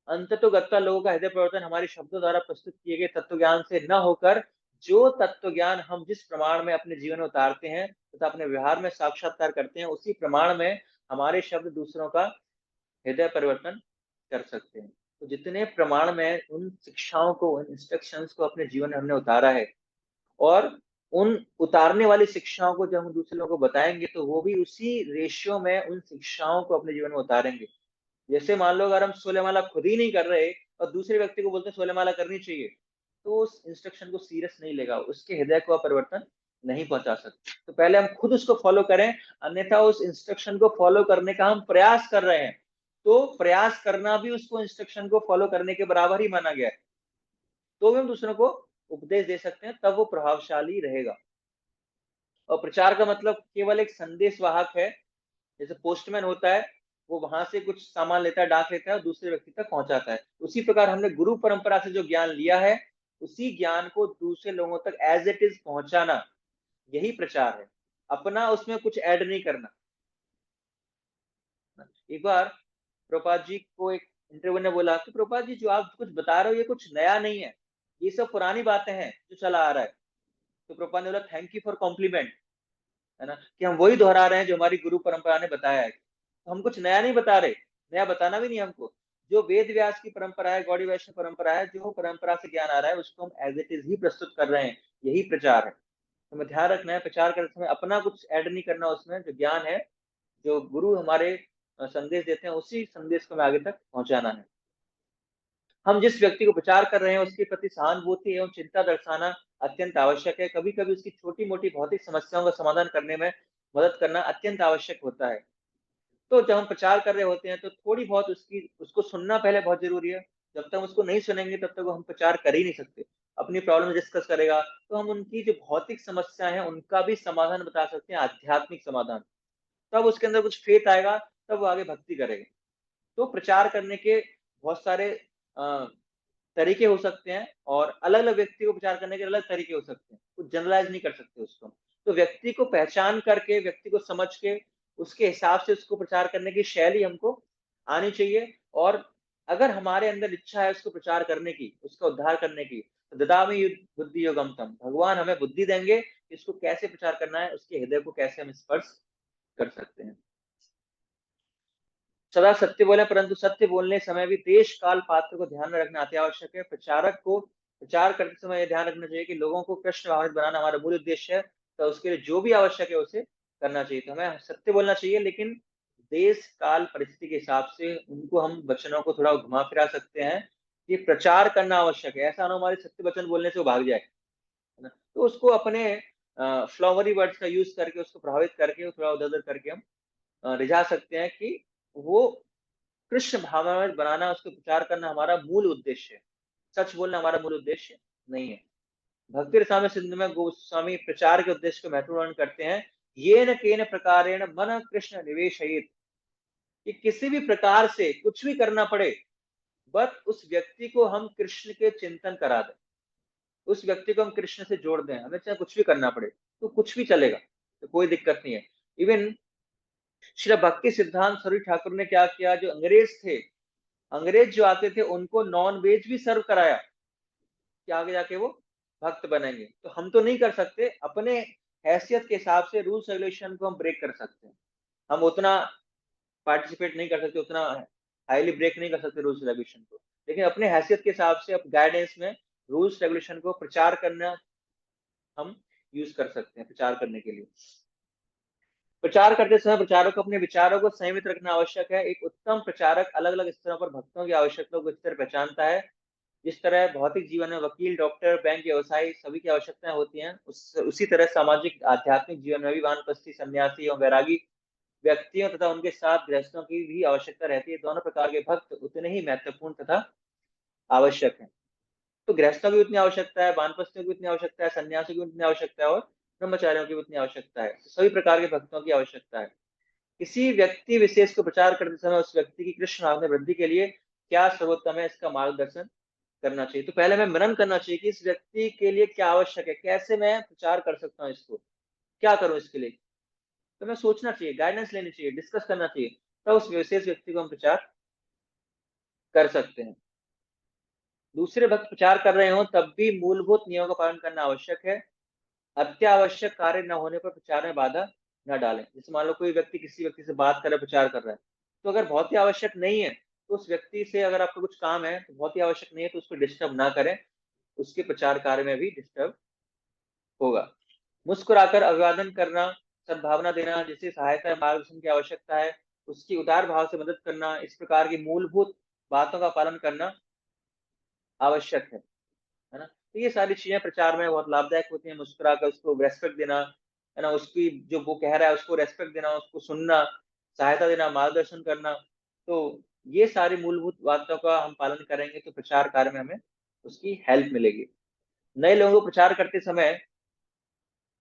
अंततोगत्वा लोगों का हृदय परिवर्तन हमारे शब्दों द्वारा प्रस्तुत किए गए तत्व ज्ञान से न होकर, जो तत्व ज्ञान हम जिस प्रमाण में अपने जीवन में उतारते हैं तथा अपने व्यवहार में साक्षात्कार करते हैं, उसी प्रमाण में हमारे शब्द दूसरों का हृदय परिवर्तन कर सकते हैं। तो जितने प्रमाण में उन शिक्षाओं को, उन इंस्ट्रक्शंस को अपने जीवन में हमने उतारा है, और उन उतारने वाली शिक्षाओं को जब हम दूसरे लोगों को बताएंगे तो वो भी उसी रेशियो में उन शिक्षाओं को अपने जीवन में उतारेंगे। जैसे मान लो अगर हम 16 माला खुद ही नहीं कर रहे और दूसरे व्यक्ति को बोलते हैं 16 माला करनी चाहिए, तो उस इंस्ट्रक्शन को सीरियस नहीं लेगा, उसके हृदय को परिवर्तन नहीं पहुंचा सकते। तो पहले हम खुद उसको फॉलो करें, अन्यथा उस इंस्ट्रक्शन को फॉलो करने का हम प्रयास कर रहे हैं, तो प्रयास करना भी उसको इंस्ट्रक्शन को फॉलो करने के बराबर ही माना गया है। तो भी हम दूसरों को उपदेश दे सकते हैं, तब वो प्रभावशाली रहेगा। और प्रचार का मतलब केवल एक संदेश वाहक है, जैसे पोस्टमैन होता है, वो वहां से कुछ सामान लेता है, डाक लेता है और दूसरे व्यक्ति तक पहुंचाता है। उसी प्रकार हमने गुरु परंपरा से जो ज्ञान लिया है, उसी ज्ञान को दूसरे लोगों तक एज इट इज पहुंचाना, यही प्रचार है। अपना उसमें कुछ ऐड नहीं करना। एक बार प्रभुपाद जी को एक इंटरव्यू ने बोला कि प्रभुपाद जी, जो आप कुछ बता रहे हो ये कुछ नया नहीं है, ये सब पुरानी बातें हैं जो चला आ रहा है। तो प्रभुपाद ने बोला, थैंक यू फॉर कॉम्प्लीमेंट, है ना, कि हम वही दोहरा रहे हैं जो हमारी गुरु परंपरा ने बताया है। तो हम कुछ नया नहीं बता रहे, नया बताना भी नहीं हमको। जो वेद व्यास की परंपरा है, गौड़ी वैष्णव परंपरा है, जो परंपरा से ज्ञान आ रहा है, उसको हम एज इट इज ही प्रस्तुत कर रहे हैं। यही प्रचार है। तो हमें ध्यान रखना है, प्रचार करते समय अपना कुछ ऐड नहीं करना उसमें। जो ज्ञान है, जो गुरु हमारे संदेश देते हैं, उसी संदेश को हमें आगे तक पहुंचाना है। हम जिस व्यक्ति को प्रचार कर रहे हैं, उसके प्रति सहानुभूति एवं चिंता दर्शाना अत्यंत आवश्यक है। कभी कभी उसकी छोटी मोटी भौतिक समस्याओं का समाधान करने में मदद करना अत्यंत आवश्यक होता है। तो जब हम प्रचार कर रहे होते हैं, तो थोड़ी बहुत उसको सुनना पहले बहुत जरूरी है। जब तक हम उसको नहीं सुनेंगे, तब तक हम प्रचार कर ही नहीं सकते। अपनी प्रॉब्लम डिस्कस करेगा, तो हम उनकी जो भौतिक समस्या है, उनका भी समाधान बता सकते हैं, आध्यात्मिक समाधान। तब उसके अंदर कुछ फेथ आएगा, तब वो आगे भक्ति करेगा। तो प्रचार करने के बहुत सारे तरीके हो सकते हैं, और अलग अलग व्यक्ति को प्रचार करने के अलग तरीके हो सकते हैं। कुछ जनरलाइज नहीं कर सकते उसको। तो व्यक्ति को पहचान करके, व्यक्ति को समझ के, उसके हिसाब से उसको प्रचार करने की शैली हमको आनी चाहिए। और अगर हमारे अंदर इच्छा है उसको प्रचार करने की, उसका उद्धार करने की, तो ददामि बुद्धि योगम तम, भगवान हमें बुद्धि देंगे कि इसको कैसे प्रचार करना है, उसके हृदय को कैसे हम स्पर्श कर सकते हैं। सदा सत्य बोले, परंतु सत्य बोलने समय भी देश काल पात्र को ध्यान में रखना अति आवश्यक है। प्रचारक को प्रचार करते समय यह ध्यान रखना चाहिए कि लोगों को कृष्ण भावित बनाना हमारा मूल उद्देश्य है। तो उसके लिए जो भी आवश्यक है उसे करना चाहिए। तो हमें सत्य बोलना चाहिए, लेकिन देश काल परिस्थिति के हिसाब से उनको हम वचनों को थोड़ा घुमा फिरा सकते हैं। कि प्रचार करना आवश्यक है, ऐसा ना हमारे सत्य वचन बोलने से वो भाग जाए, है ना। तो उसको अपने फ्लावरी वर्ड्स का यूज करके, उसको प्रभावित करके, थोड़ा उधर उधर करके हम रिझा सकते हैं कि वो कृष्ण भावनामय बनाना, उसको प्रचार करना हमारा मूल उद्देश्य है। सच बोलना हमारा मूल उद्देश्य नहीं है। भक्ति रसामृत सिंधु में गोस्वामी प्रचार के उद्देश्य को महत्वपूर्ण करते हैं। ये न केन प्रकारेण मन कृष्ण निवेशयित, कि किसी भी प्रकार से कुछ भी करना पड़े, बस उस व्यक्ति को हम कृष्ण के चिंतन करा दें, उस व्यक्ति को हम कृष्ण से जोड़ दें। हमें चाहे कुछ भी करना पड़े, तो कुछ भी चलेगा, तो कोई दिक्कत नहीं है। इवन श्री भक्ति सिद्धांत सरस्वती ठाकुर ने क्या किया, जो अंग्रेज थे, अंग्रेज जो आते थे, उनको नॉन वेज भी सर्व कराया कि आगे जाके वो भक्त बनेंगे। तो हम तो नहीं कर सकते, अपने हैसियत के हिसाब से रूल्स रेगुलेशन को हम ब्रेक कर सकते हैं। हम उतना पार्टिसिपेट नहीं कर सकते, उतना हाईली ब्रेक नहीं कर सकते रूल्स रेगुलेशन को, लेकिन अपने हैसियत के हिसाब से, अपने गाइडेंस में रूल्स रेगुलेशन को प्रचार करना हम यूज कर सकते हैं प्रचार करने के लिए। प्रचार करते समय प्रचारक को अपने विचारों को संयमित रखना आवश्यक है। एक उत्तम प्रचारक अलग अलग स्तरों पर भक्तों की आवश्यकताओं को इस तरह पहचानता है। जिस तरह भौतिक जीवन में वकील, डॉक्टर, बैंक व्यवसायी सभी की आवश्यकताएं होती हैं, उसी तरह सामाजिक आध्यात्मिक जीवन में भी वानप्रस्थी, सन्यासी और वैरागी व्यक्तियों तथा उनके साथ गृहस्थों की भी आवश्यकता रहती है। दोनों प्रकार के भक्त उतने ही महत्वपूर्ण तथा आवश्यक हैं। तो गृहस्थों की उतनी आवश्यकता है, वानप्रस्थियों की उतनी आवश्यकता है, सन्यासियों की उतनी आवश्यकता है, और ब्रह्मचारियों की उतनी आवश्यकता है। सभी प्रकार के भक्तों की आवश्यकता है। किसी व्यक्ति विशेष को प्रचार करते समय उस व्यक्ति की कृष्ण भाव में वृद्धि के लिए क्या सर्वोत्तम है, इसका मार्गदर्शन करना चाहिए। तो पहले हमें मनन करना चाहिए कि इस व्यक्ति के लिए क्या आवश्यक है, कैसे मैं प्रचार कर सकता हूँ, इसको क्या करूं इसके लिए। तो हमें सोचना चाहिए, गाइडेंस लेनी चाहिए, डिस्कस करना चाहिए, तब उस विशेष व्यक्ति को हम प्रचार कर सकते हैं। दूसरे भक्त प्रचार कर रहे हो तब भी मूलभूत नियमों का पालन करना आवश्यक है। अत्यावश्यक कार्य न होने पर प्रचार में बाधा न डालें। जैसे मान लो कोई व्यक्ति किसी व्यक्ति से बात कर रहा है, प्रचार कर रहा है, तो अगर बहुत ही आवश्यक नहीं है, तो उस व्यक्ति से अगर आपका कुछ काम है, तो बहुत ही आवश्यक नहीं है, तो उसको डिस्टर्ब ना करें, उसके प्रचार कार्य में भी डिस्टर्ब होगा। मुस्कुराकर अभिवादन करना, सद्भावना देना, जिसे सहायता मार्गदर्शन की आवश्यकता है, उसकी उदार भाव से मदद करना, इस प्रकार की मूलभूत बातों का पालन करना आवश्यक है ना। तो ये सारी चीजें प्रचार में बहुत लाभदायक होती हैं। मुस्कुरा कर उसको रेस्पेक्ट देना, है ना, उसकी जो वो कह रहा है उसको रेस्पेक्ट देना, उसको सुनना, सहायता देना, मार्गदर्शन करना, तो ये सारी मूलभूत बातों का हम पालन करेंगे तो प्रचार कार्य में हमें उसकी हेल्प मिलेगी। नए लोगों को प्रचार करते समय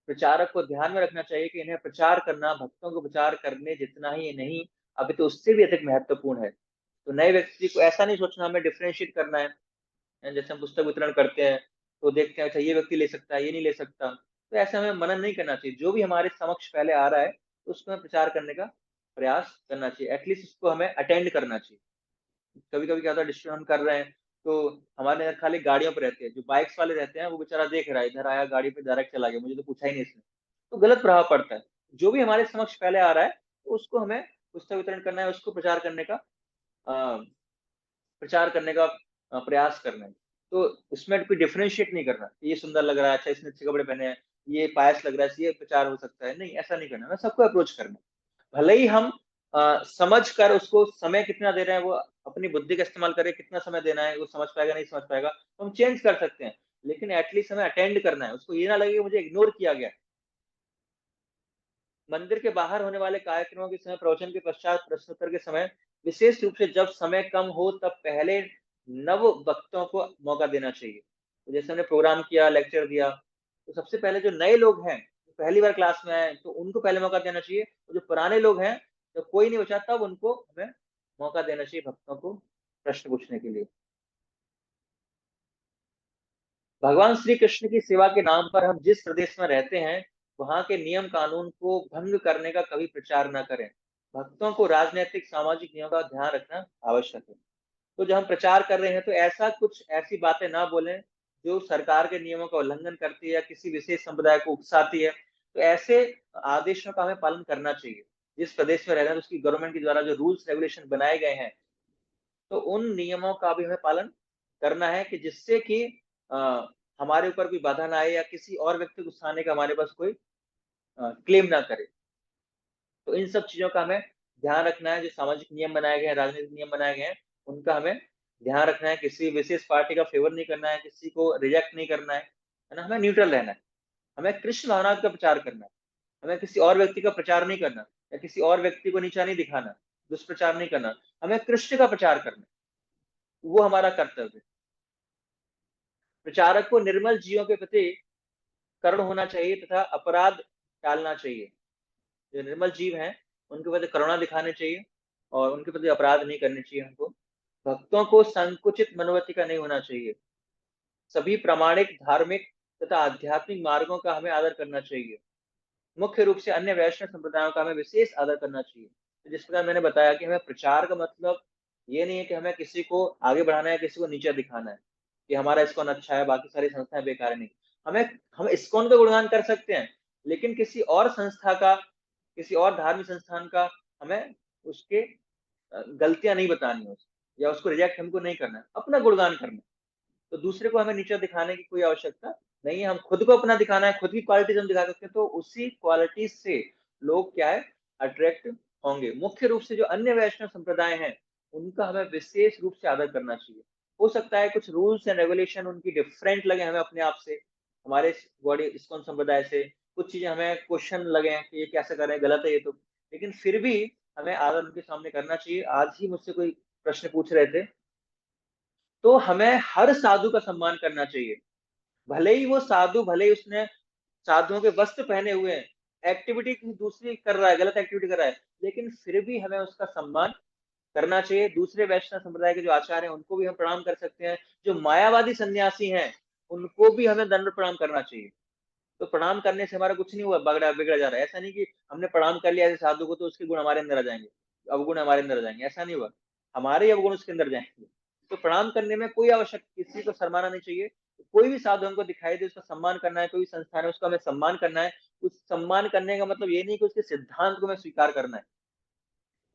प्रचारक को ध्यान में रखना चाहिए कि इन्हें प्रचार करना भक्तों को प्रचार करने जितना ही नहीं, अभी तो उससे भी अधिक महत्वपूर्ण है। तो नए व्यक्ति को ऐसा नहीं सोचना हमें डिफरेंशिएट करना है। जैसे हम पुस्तक वितरण करते हैं तो देखते हैं अच्छा ये व्यक्ति ले सकता है, ये नहीं ले सकता, तो ऐसे हमें मनन नहीं करना चाहिए। जो भी हमारे समक्ष पहले आ रहा है तो उसको हमें प्रचार करने का प्रयास करना चाहिए, एटलीस्ट उसको हमें अटेंड करना चाहिए। कभी कभी क्या होता है डिस्ट्रिक्ट हम कर रहे हैं तो हमारे यहाँ खाली गाड़ियों पर रहते हैं, जो बाइक्स वाले रहते हैं वो बेचारा देख रहा है, इधर आया गाड़ी पे डायरेक्ट चला गया, मुझे तो पूछा ही नहीं इसने, तो गलत प्रभाव पड़ता है। जो भी हमारे समक्ष पहले आ रहा है तो उसको हमें पुस्तक वितरण करना है, उसको प्रचार करने का प्रयास करना है। तो उसमें कोई डिफरेंशिएट नहीं करना, ये सुंदर लग रहा है, अच्छा इसने अच्छे कपड़े पहने हैं, ये पायस लग रहा है, ये प्रचार हो सकता है, नहीं ऐसा नहीं करना, हमें सबको अप्रोच करना। भले ही हम समझ कर उसको समय कितना दे रहे हैं, वो अपनी बुद्धि का इस्तेमाल करे, कितना समय देना है, वो समझ पाएगा नहीं समझ पाएगा तो हम चेंज कर सकते हैं, लेकिन एटलीस्ट हमें अटेंड करना है, उसको ये ना लगे कि मुझे इग्नोर किया गया। मंदिर के बाहर होने वाले कार्यक्रमों के समय, प्रवचन के पश्चात प्रश्नोत्तर के समय, विशेष रूप से जब समय कम हो तब पहले नव वक्तों को मौका देना चाहिए। तो जैसे हमने प्रोग्राम किया, लेक्चर दिया, तो सबसे पहले जो नए लोग हैं, पहली बार क्लास में आए, तो उनको पहले मौका देना चाहिए। और जो पुराने लोग हैं, जब कोई नहीं बचा तब उनको हमें मौका देना चाहिए भक्तों को प्रश्न पूछने के लिए। भगवान श्री कृष्ण की सेवा के नाम पर हम जिस प्रदेश में रहते हैं वहां के नियम कानून को भंग करने का कभी प्रचार न करें। भक्तों को राजनीतिक सामाजिक नियमों का ध्यान रखना आवश्यक है। तो जब हम प्रचार कर रहे हैं तो ऐसा कुछ ऐसी बातें ना बोलें जो सरकार के नियमों का उल्लंघन करती है या किसी विशेष समुदाय को उकसाती है। तो ऐसे आदेशों का हमें पालन करना चाहिए। जिस प्रदेश में रह रहे हैं उसकी गवर्नमेंट के द्वारा जो रूल्स रेगुलेशन बनाए गए हैं तो उन नियमों का भी हमें पालन करना है कि जिससे कि हमारे ऊपर कोई बाधा ना आए या किसी और व्यक्ति को उकसाने का हमारे पास कोई क्लेम ना करे। तो इन सब चीजों का हमें ध्यान रखना है। जो सामाजिक नियम बनाए गए हैं, राजनीतिक नियम बनाए गए हैं, उनका हमें ध्यान रखना है। किसी विशेष पार्टी का फेवर नहीं करना है, किसी को रिजेक्ट नहीं करना है ना, हमें न्यूट्रल रहना है। हमें कृष्ण भावना का प्रचार करना है, हमें किसी और व्यक्ति का प्रचार नहीं करना या किसी और व्यक्ति को नीचा नहीं दिखाना, दुष्प्रचार नहीं करना, हमें कृष्ण का प्रचार करना, वो हमारा कर्तव्य है। प्रचारक को निर्मल जीवों के प्रति करुण होना चाहिए तथा अपराध टालना चाहिए। जो निर्मल जीव हैं उनके प्रति करुणा दिखानी चाहिए और उनके प्रति अपराध नहीं करने चाहिए हमको। भक्तों को संकुचित मनोवृत्ति का नहीं होना चाहिए। सभी प्रामाणिक धार्मिक तथा आध्यात्मिक मार्गों का हमें आदर करना चाहिए। मुख्य रूप से अन्य वैष्णव संप्रदायों का हमें विशेष आदर करना चाहिए। तो जिस प्रकार मैंने बताया कि हमें प्रचार का मतलब ये नहीं है कि हमें किसी को आगे बढ़ाना है, किसी को नीचे दिखाना है कि हमारा इस्कॉन अच्छा है, बाकी सारी संस्थाएं बेकार है। नहीं, हम इस्कॉन का गुणगान कर सकते हैं, लेकिन किसी और संस्था का, किसी और धार्मिक संस्थान का हमें उसके गलतियां नहीं बतानी है या उसको रिजेक्ट हमको नहीं करना है, अपना गुणगान करना है। तो दूसरे को हमें नीचे दिखाने की कोई आवश्यकता नहीं है। हम खुद को अपना दिखाना है, खुद की क्वालिटीज हम दिखा सकते हैं, तो उसी क्वालिटी से लोग क्या है अट्रैक्ट होंगे। मुख्य रूप से जो अन्य वैष्णव संप्रदाय हैं उनका हमें विशेष रूप से आदर करना चाहिए। हो सकता है कुछ रूल्स एंड रेगुलेशन उनकी डिफरेंट लगे हमें अपने आप से, हमारे बॉडी इस्कॉन संप्रदाय से कुछ चीजें हमें क्वेश्चन लगे कि ये कैसे कर रहे हैं, गलत है ये तो, लेकिन फिर भी हमें आदर उनके सामने करना चाहिए। आज ही मुझसे कोई प्रश्न पूछ रहे थे, तो हमें हर साधु का सम्मान करना चाहिए। भले ही वो साधु, भले ही उसने साधुओं के वस्त्र पहने हुए हैं, एक्टिविटी दूसरी कर रहा है, गलत एक्टिविटी कर रहा है, लेकिन फिर भी हमें उसका सम्मान करना चाहिए। दूसरे वैष्णव संप्रदाय के जो आचार्य हैं उनको भी हम प्रणाम कर सकते हैं। जो मायावादी सन्यासी हैं उनको भी हमें दंड प्रणाम करना चाहिए। तो प्रणाम करने से हमारा कुछ नहीं हुआ, बिगड़ जा रहा है। ऐसा नहीं कि हमने प्रणाम कर लिया ऐसे साधु को तो उसके गुण हमारे अंदर आ जाएंगे, अवगुण हमारे अंदर आ जाएंगे, ऐसा नहीं हुआ, हमारे अवगुण उसके अंदर जाएंगे। तो प्रणाम करने में कोई आवश्यक, किसी को शर्माना नहीं चाहिए। कोई भी साधु हमको दिखाई दे उसका सम्मान करना है, कोई भी संस्थान है उसका हमें सम्मान करना है। उस सम्मान करने का मतलब ये नहीं कि उसके सिद्धांत को हमें स्वीकार करना है।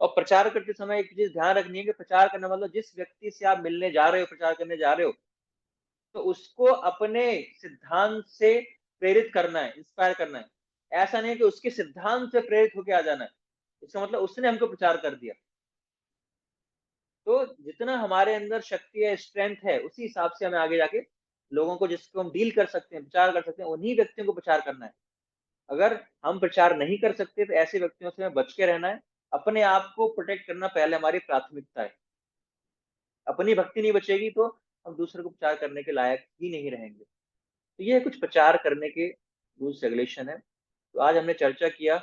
और प्रचार करते समय एक चीज ध्यान रखनी है कि प्रचार करना मतलब जिस व्यक्ति से आप मिलने जा रहे हो, प्रचार करने जा रहे हो, तो उसको अपने सिद्धांत से प्रेरित करना है, इंस्पायर करना है। ऐसा नहीं कि उसके सिद्धांत से प्रेरित होकर आ जाना है, इसका मतलब उसने हमको प्रचार कर दिया। तो जितना हमारे अंदर शक्ति है, स्ट्रेंथ है, उसी हिसाब से हमें आगे जाके लोगों को जिसको हम डील कर सकते हैं, प्रचार कर सकते हैं, उन्हीं व्यक्तियों को प्रचार करना है। अगर हम प्रचार नहीं कर सकते तो ऐसे व्यक्तियों से हमें बच के रहना है। अपने आप को प्रोटेक्ट करना पहले हमारी प्राथमिकता है। अपनी भक्ति नहीं बचेगी तो हम दूसरे को प्रचार करने के लायक ही नहीं रहेंगे। तो ये कुछ प्रचार करने के रूल्स रेगुलेशन है। तो आज हमने चर्चा किया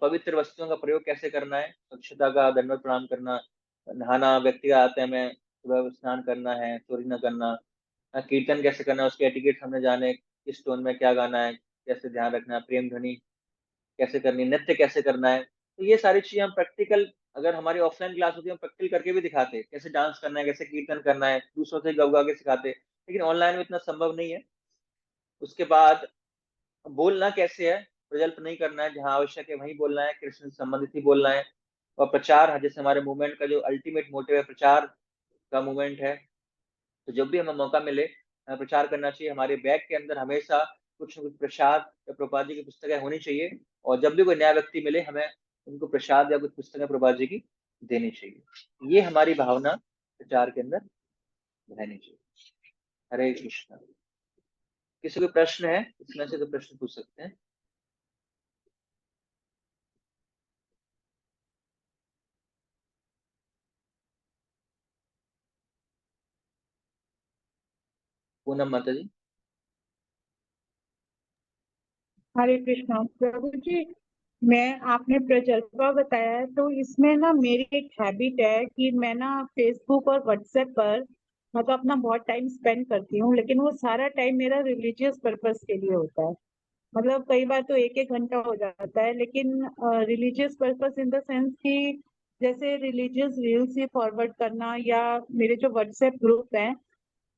पवित्र वस्तुओं का प्रयोग कैसे करना है, स्वच्छता का, दंडवत प्रणाम करना, नहाना, व्यक्तिगत आते में सुबह स्नान करना है, चोरी न करना, कीर्तन कैसे करना है, उसके एटिकेट हमने जाने, किस टोन में क्या गाना है, कैसे ध्यान रखना है, प्रेम ध्वनि कैसे करनी है, नृत्य कैसे करना है। तो ये सारी चीजें हम प्रैक्टिकल, अगर हमारी ऑफलाइन क्लास होती है हम प्रैक्टिकल करके भी दिखाते हैं, कैसे डांस करना है, कैसे कीर्तन करना है, दूसरों से गा के सिखाते, लेकिन ऑनलाइन में इतना संभव नहीं है। उसके बाद बोलना कैसे है, प्रजल्प नहीं करना है, जहां आवश्यक है वहीं बोलना है, कृष्ण से संबंधित ही बोलना है। और प्रचार, जैसे हमारे मूवमेंट का जो अल्टीमेट मोटिव है प्रचार का मूवमेंट है, तो जब भी हमें मौका मिले प्रचार करना चाहिए। हमारे बैग के अंदर हमेशा कुछ न कुछ प्रसाद या प्रभुपाद जी की पुस्तकें होनी चाहिए, और जब भी कोई नया व्यक्ति मिले हमें उनको प्रसाद या कुछ पुस्तकें प्रभुपाद जी की देनी चाहिए। ये हमारी भावना प्रचार के अंदर रहनी चाहिए। हरे कृष्णा। किसी को प्रश्न है इसमें से तो प्रश्न पूछ सकते हैं। पूनम माता जी। हरे कृष्णा। प्रभु जी, मैं आपने प्रजल्पा बताया है, तो इसमें ना मेरी एक हैबिट है कि मैं ना फेसबुक और व्हाट्सएप पर मतलब अपना बहुत टाइम स्पेंड करती हूँ, लेकिन वो सारा टाइम मेरा रिलीजियस पर्पस के लिए होता है। मतलब कई बार तो 1-1 घंटा हो जाता है, लेकिन religious purpose in the sense कि जैसे रिलीजियस रील्स ही फॉरवर्ड करना, या मेरे जो व्हाट्सएप ग्रुप है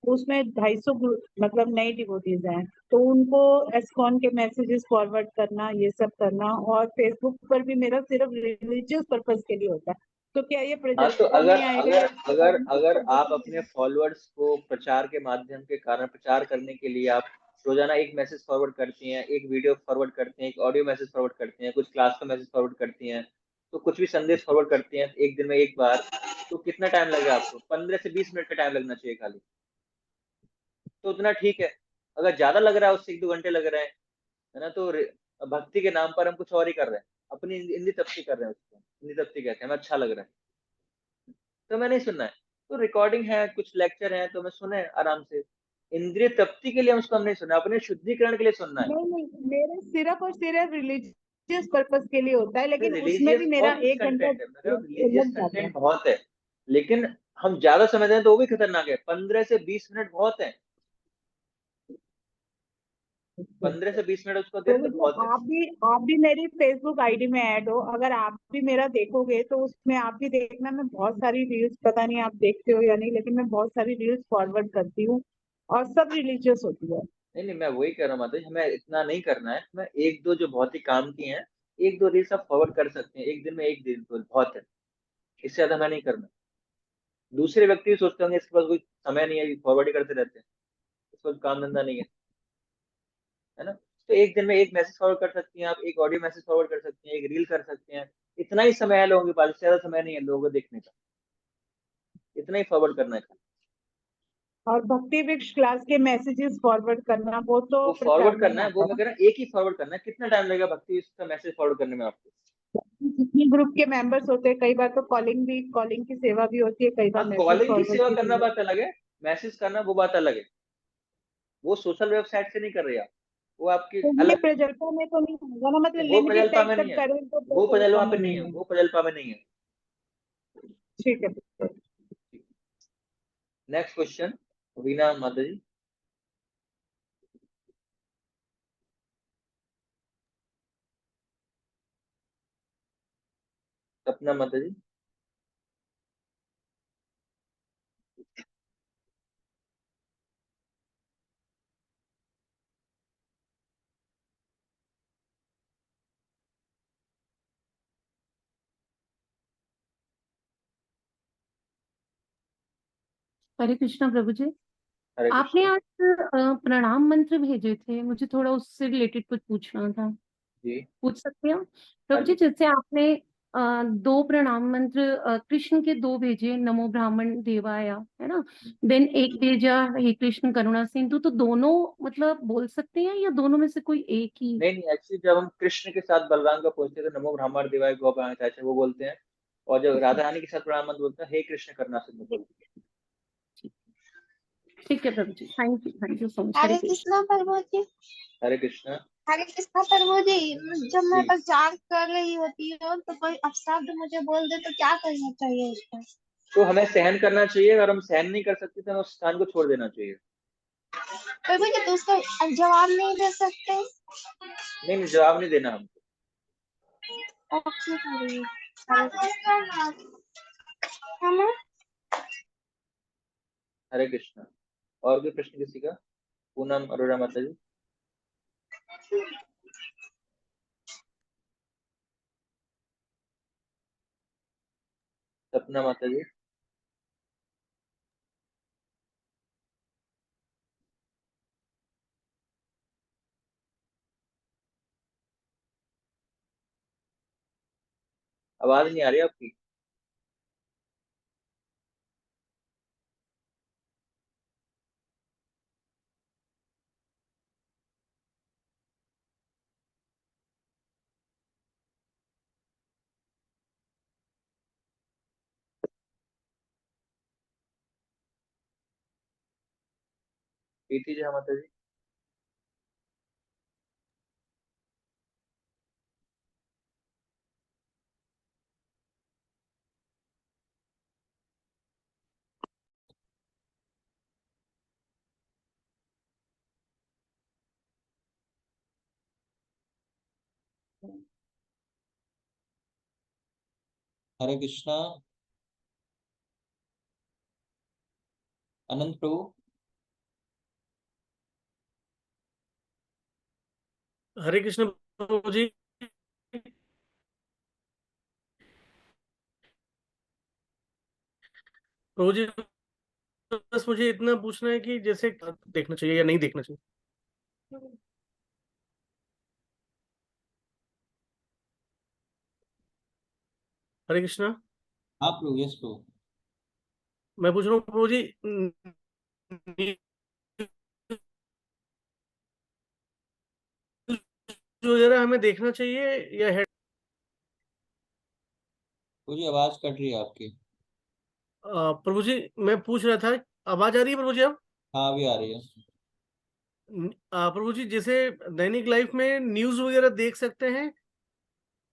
उसमें 250 मतलब नए डिवोटीज हैं, तो उनको एस्कॉन के मैसेजेस फॉरवर्ड करना, ये सब करना। और फेसबुक पर भी मेरा सिर्फ रिलीजियस पर्पस के लिए होता है। तो क्या ये हाँ, तो प्रजल्पा अगर में आएगा? अगर अगर अगर आप अपने फॉलोअर्स को प्रचार के माध्यम के कारण प्रचार करने के लिए आप रोजाना एक मैसेज फॉरवर्ड करती हैं, एक वीडियो फॉरवर्ड करती हैं, एक ऑडियो मैसेज फॉरवर्ड करती हैं, कुछ क्लास का मैसेज फॉरवर्ड करती हैं, तो कुछ भी संदेश फॉरवर्ड करती हैं एक दिन में एक बार, तो कितना टाइम लगेगा आपको? 15 से 20 मिनट का टाइम लगना चाहिए खाली, तो उतना ठीक है। अगर ज्यादा लग रहा है, उससे 1-2 घंटे लग रहे हैं, है ना, तो भक्ति के नाम पर हम कुछ और ही कर रहे हैं, अपनी इंद्री तृप्ति कर रहे हैं, उसको इंद्री तृप्ति कहते हैं, हमें अच्छा लग रहा है तो मैं नहीं सुनना है। तो रिकॉर्डिंग है, कुछ लेक्चर है, तो मैं सुने आराम से। इंद्रिय तृप्ति के लिए उसको हम नहीं सुनना, अपने शुद्धिकरण के लिए सुनना है। नहीं नहीं, मेरे सिर्फ और सिर्फ रिलीजियस पर्पस के लिए होता है, लेकिन उसमें भी रिलीजियस मेरा बहुत कुछ 1 घंटा कंटेंट है, रिलीजियस लग जाता है। कंटेंट बहुत है, लेकिन हम ज्यादा समय दें तो वो भी खतरनाक है। 15 से 20 मिनट बहुत है, 15 से 20 मिनट उसको तो दें तो बहुत है। मतलब आप भी मेरी फेसबुक आईडी में ऐड हो, अगर आप भी मेरा देखोगे तो उसमें आप भी देखना, मैं बहुत सारी रील्स, पता नहीं आप देखते हो या नहीं, लेकिन मैं बहुत सारी रील्स फॉरवर्ड करती हूँ और सब रिलीजियस होती है। नहीं नहीं, मैं वही कह रहा हूँ माता जी, हमें इतना नहीं करना है। मैं 1-2 जो बहुत ही काम की हैं, 1-2 रील्स आप फॉरवर्ड कर सकते हैं एक दिन में, एक दिन तो बहुत है, इससे ज्यादा हमें नहीं करना। दूसरे व्यक्ति भी सोचते होंगे इसके पास कोई समय नहीं है, फॉरवर्ड ही करते रहते हैं, इसको काम धंधा नहीं है ना। तो एक दिन में एक मैसेज फॉरवर्ड कर सकती हैं आप, एक ऑडियो मैसेज फॉरवर्ड कर सकती हैं, एक रील कर सकते हैं। इतना ही समय है लोगों के पास, इससे ज्यादा समय नहीं है लोगों को देखने का, इतना ही फॉरवर्ड करना है। और भक्ति वृक्ष क्लास के मैसेजेस फॉरवर्ड करना, वो तो वो प्रचार फॉरवर्ड में ही करना है, वो आता मैं है। कह रहा हूँ एक ही फॉरवर्ड करना है। कितना टाइम लगेगा भक्ति इसका मैसेज फॉरवर्ड करने में आपको? जितने ग्रुप के मेंबर्स होते हैं, कई बार तो कॉलिंग की सेवा भी होती है, कई बार हाँ, मैसेज कॉलिंग की फॉरवर्ड सेवा की करना सेवा। बात अलग है, मैसेज करना वो बात अलग है। वो सोशल वेबसाइट से नहीं कर रहे आप, वो आपकी तो ये अलग, प्रजल्पा में तो नहीं होगा ना, मतलब वो लिमिटेड प्रजल्पा टाइम में नहीं तक है, करें तो वो प्रजल्पा प्रजल्पा में में नहीं नहीं है, है। वो प्रजल्पा में नहीं है। ठीक है। नेक्स्ट क्वेश्चन, वीना माता जी। सपना माता जी। हरे कृष्णा प्रभु जी। हरे आपने कृष्णा आज प्रणाम मंत्र भेजे थे, मुझे थोड़ा उससे रिलेटेड कुछ पूछना था, जी। पूछ सकते हैं? हाँ प्रभु जी, जी। जैसे आपने 2 प्रणाम मंत्र कृष्ण के 2 भेजे, नमो ब्राह्मण देवाय, है ना, देन एक भेजा हे कृष्ण करुणा सिंधु, तो दोनों मतलब बोल सकते हैं या दोनों में से कोई एक ही? नहीं नहीं, एक्चुअली जब हम कृष्ण के साथ बलराम का पूछते हैं तो नमो ब्राह्मण देवाय गो वो बोलते हैं। और जब राधा रानी के साथ प्रणाम मंत्र बोलते हैं, हे कृष्ण करना से बोलते हैं। ठीक है प्रभु जी, थैंक यू सो मच। हरे कृष्णा प्रभु जी। हरे कृष्ण। हरे कृष्णा प्रभु जी, जब मैं जी। प्रचार कर रही होती हूँ तो कोई अपशब्द मुझे बोल दे तो क्या करना चाहिए उसको? तो हमें सहन करना चाहिए, अगर हम सहन नहीं कर सकते तो हमें उस स्थान को छोड़ देना चाहिए। प्रभु जी तो उसका जवाब नहीं दे सकते? नहीं, जवाब नहीं देना हमको। ओके प्रभु जी। हरे कृष्णा। है हरे कृष्णा। और कोई प्रश्न किसी का? पूनम अरोड़ा माता जी। सपना माता जी। आवाज नहीं आ रही आपकी। प्रीति जी माता जी। हरे कृष्णा। अनंत प्रभु। हरे कृष्ण प्रभु जी। प्रभु जी बस मुझे इतना पूछना है कि जैसे देखना चाहिए या नहीं देखना चाहिए। हरे कृष्णा। हाँ प्रभु, यस प्रभु। मैं पूछ रहा हूँ प्रभु जी, जो जरा हमें देखना चाहिए या हेड? प्रभु जी आवाज कट रही है आपकी। प्रभु जी मैं पूछ रहा था, आवाज आ रही है प्रभु जी अब? हाँ अभी आ रही है। प्रभु जी जैसे दैनिक लाइफ में न्यूज वगैरह देख सकते हैं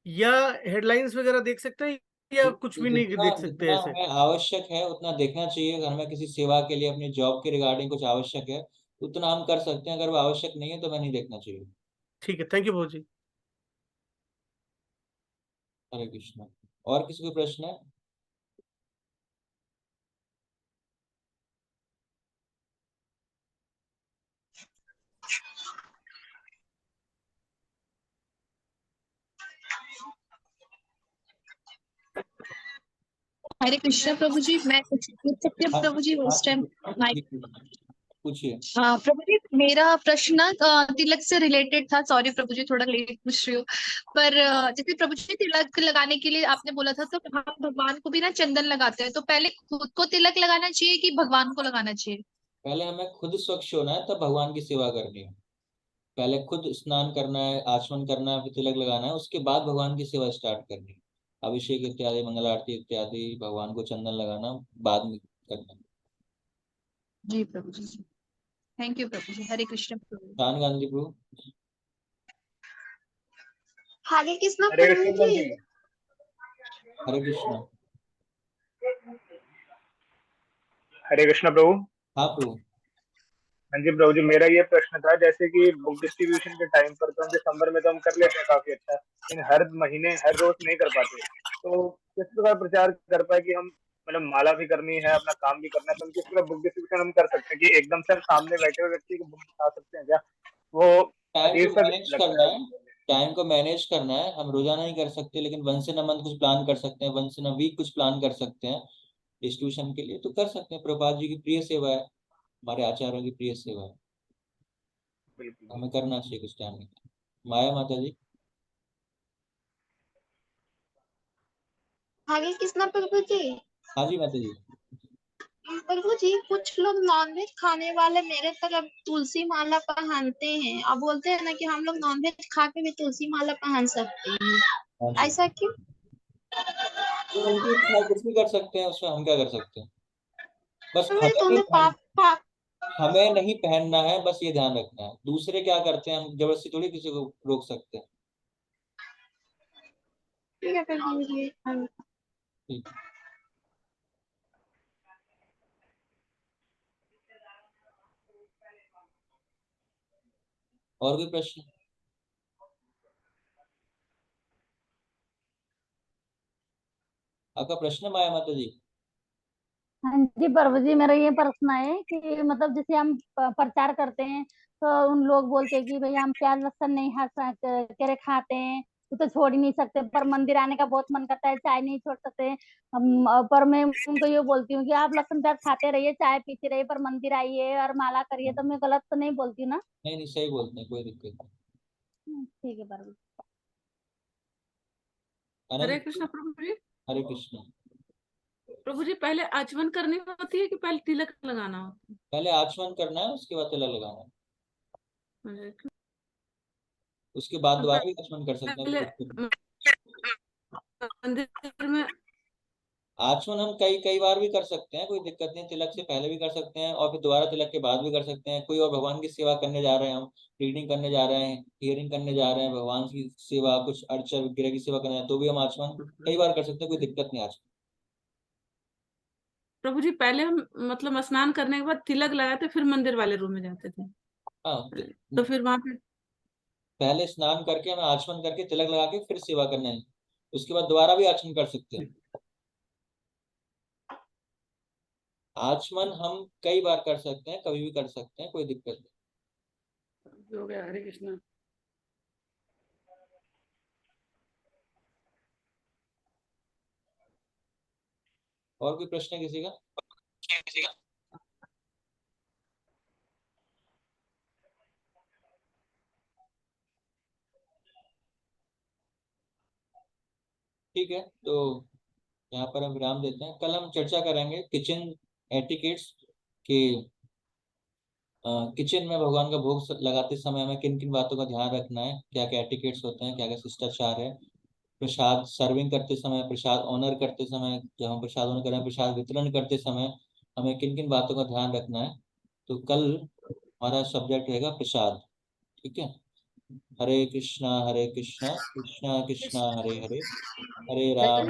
या हेडलाइंस वगैरह देख सकते हैं या कुछ भी नहीं जितना देख सकते जितना ऐसे? हमें आवश्यक है उतना देखना चाहिए। घर में किसी सेवा के लिए, अपनी जॉब के रिगार्डिंग कुछ आवश्यक है उतना हम कर सकते हैं, अगर वो आवश्यक नहीं है तो हमें नहीं देखना चाहिए। ठीक है, थैंक यू प्रभु जी। हरे कृष्णा। और किसी को प्रश्न है? हरे कृष्णा प्रभु जी, मैं कुछ पूछ सकती हूँ हाँ प्रभु जी हाँ उस टाइम? पूछिए। हाँ प्रभु जी, मेरा प्रश्न ना तिलक से रिलेटेड था। सॉरी प्रभु जी, थोड़ा लेट पूछ रही हूँ। पर जैसे प्रभु जी तिलक लगाने के लिए आपने बोला था, तो हम भगवान को भी ना चंदन लगाते हैं, तो पहले खुद को तिलक लगाना चाहिए कि भगवान को लगाना चाहिए? पहले हमें खुद स्वच्छ होना है, तब भगवान की सेवा करनी है। पहले खुद स्नान करना है, आचमन करना है, फिर तिलक लगाना है, उसके बाद भगवान की सेवा स्टार्ट करनी है। अभिषेक इत्यादि, मंगल आरती इत्यादि, भगवान को चंदन लगाना बाद में करना है। जी प्रभु जी, थैंक यू प्रभु जी। हरे कृष्ण प्रभु। शान गांधी प्रभु। हरे कृष्णा हरे प्रभु कृष्ण प्रभु जी। जी। हरे कृष्णा। हरे कृष्ण प्रभु। हाँ प्रभु। हाँ जी प्रभु जी, मेरा ये प्रश्न था, जैसे कि बुक डिस्ट्रीब्यूशन के टाइम पर तो हम दिसंबर में तो हम कर लेते हैं काफी अच्छा, लेकिन हर महीने हर रोज नहीं कर पाते। तो किस प्रकार प्रचार कर पाए कि हम मतलब माला भी करनी है, अपना काम भी करना है, तो हम किस प्रकार बुक डिस्ट्रीब्यूशन हम कर सकते हैं कि एकदम से हम सामने बैठे हुए व्यक्ति को बुक दिखा सकते हैं क्या? वो टाइम अजीब को सा मैनेज लगता करना है। है। टाइम को मैनेज करना है। हम रोजाना नहीं कर सकते, लेकिन वंस इन अ मंथ कुछ प्लान कर सकते हैं, वंस इन अ वीक कुछ प्लान कर सकते हैं डिस्ट्रीब्यूशन के लिए, तो कर सकते हैं। प्रभुपाद जी की प्रिय सेवा है, हमारे आचार्यों की प्रिय सेवा है, हमें करना चाहिए कुछ टाइम निकाल। माया माता जी। हरे कृष्णा प्रभु जी। हाँ जी माता जी। प्रभु जी कुछ लोग नॉनवेज खाने वाले मेरे तरफ तुलसी माला पहनते हैं और बोलते हैं ना कि हम लोग नॉनवेज खा के भी तुलसी माला पहन सकते हैं, हाँ जी। ऐसा क्यों? तो उनकी इच्छा है, कुछ भी कर सकते हैं, उसमें हम क्या कर सकते हैं। बस तो मेरे तुमने हमें नहीं पहनना है, बस ये ध्यान रखना है। दूसरे क्या करते हैं हम जबरदस्ती थोड़ी किसी को रोक सकते हैं। ठीक है फिर ठीक। और कोई प्रश्न? आपका प्रश्न है माया माता जी? हाँ जी प्रभु जी, मेरा ये प्रश्न है कि मतलब जैसे हम प्रचार करते हैं तो उन लोग बोलते हैं कि भाई हम प्याज लहसुन नहीं करे खाते हैं, वो तो छोड़ ही नहीं सकते, पर मंदिर आने का बहुत मन करता है, चाय नहीं छोड़ सकते हम। पर मैं उनको ये बोलती हूँ कि आप लहसुन प्याज खाते रहिए, चाय पीते रहिए, पर मंदिर आइए और माला करिए। तो मैं गलत तो नहीं बोलती हूँ ना? नहीं नहीं, सही बोलते हैं, कोई दिक्कत नहीं। ठीक है प्रभु। हरे कृष्ण प्रभु जी। हरे कृष्ण। प्रभु जी पहले आचमन करनी होती है कि पहले तिलक लगाना होता है? पहले आचमन करना है, उसके बाद तिलक लगाना है। उसके बाद दोबारा भी आचमन कर सकते हैं। मंदिर में आचमन हम कई कई बार भी कर सकते हैं, कोई दिक्कत नहीं। तिलक से पहले भी कर सकते हैं और फिर दोबारा तिलक के बाद भी कर सकते हैं। कोई और भगवान की सेवा करने जा रहे हैं, हम रीडिंग करने जा रहे हैं, हियरिंग करने जा रहे हैं, भगवान की सेवा, कुछ अर्चा विग्रह की सेवा करना है, तो भी हम आचमन कई बार कर सकते हैं, कोई दिक्कत नहीं आचमन। प्रभु जी पहले हम मतलब स्नान करने के बाद तिलक लगाते, फिर मंदिर वाले रूम में जाते थे। हाँ, तो फिर वहां पे पहले स्नान करके हमें आचमन करके तिलक लगा के फिर सेवा करना है, उसके बाद दोबारा भी आचमन कर सकते हैं। आचमन हम कई बार कर सकते हैं, कभी भी कर सकते हैं, कोई दिक्कत नहीं। हो गया। हरे कृष्णा। और कोई प्रश्न है किसी का? ठीक है, तो यहाँ पर हम विराम देते हैं। कल हम चर्चा करेंगे किचन एटिकेट्स के किचन में भगवान का भोग लगाते समय हमें किन किन बातों का ध्यान रखना है, क्या क्या एटिकेट्स होते हैं, क्या क्या शिष्टाचार है। प्रसाद सर्विंग करते समय, प्रसाद ऑनर करते समय, जब हम प्रसाद ऑनर करें, प्रसाद वितरण करते समय हमें किन किन बातों का ध्यान रखना है। तो कल हमारा सब्जेक्ट रहेगा प्रसाद। ठीक है। हरे कृष्णा कृष्णा कृष्णा हरे हरे, हरे राम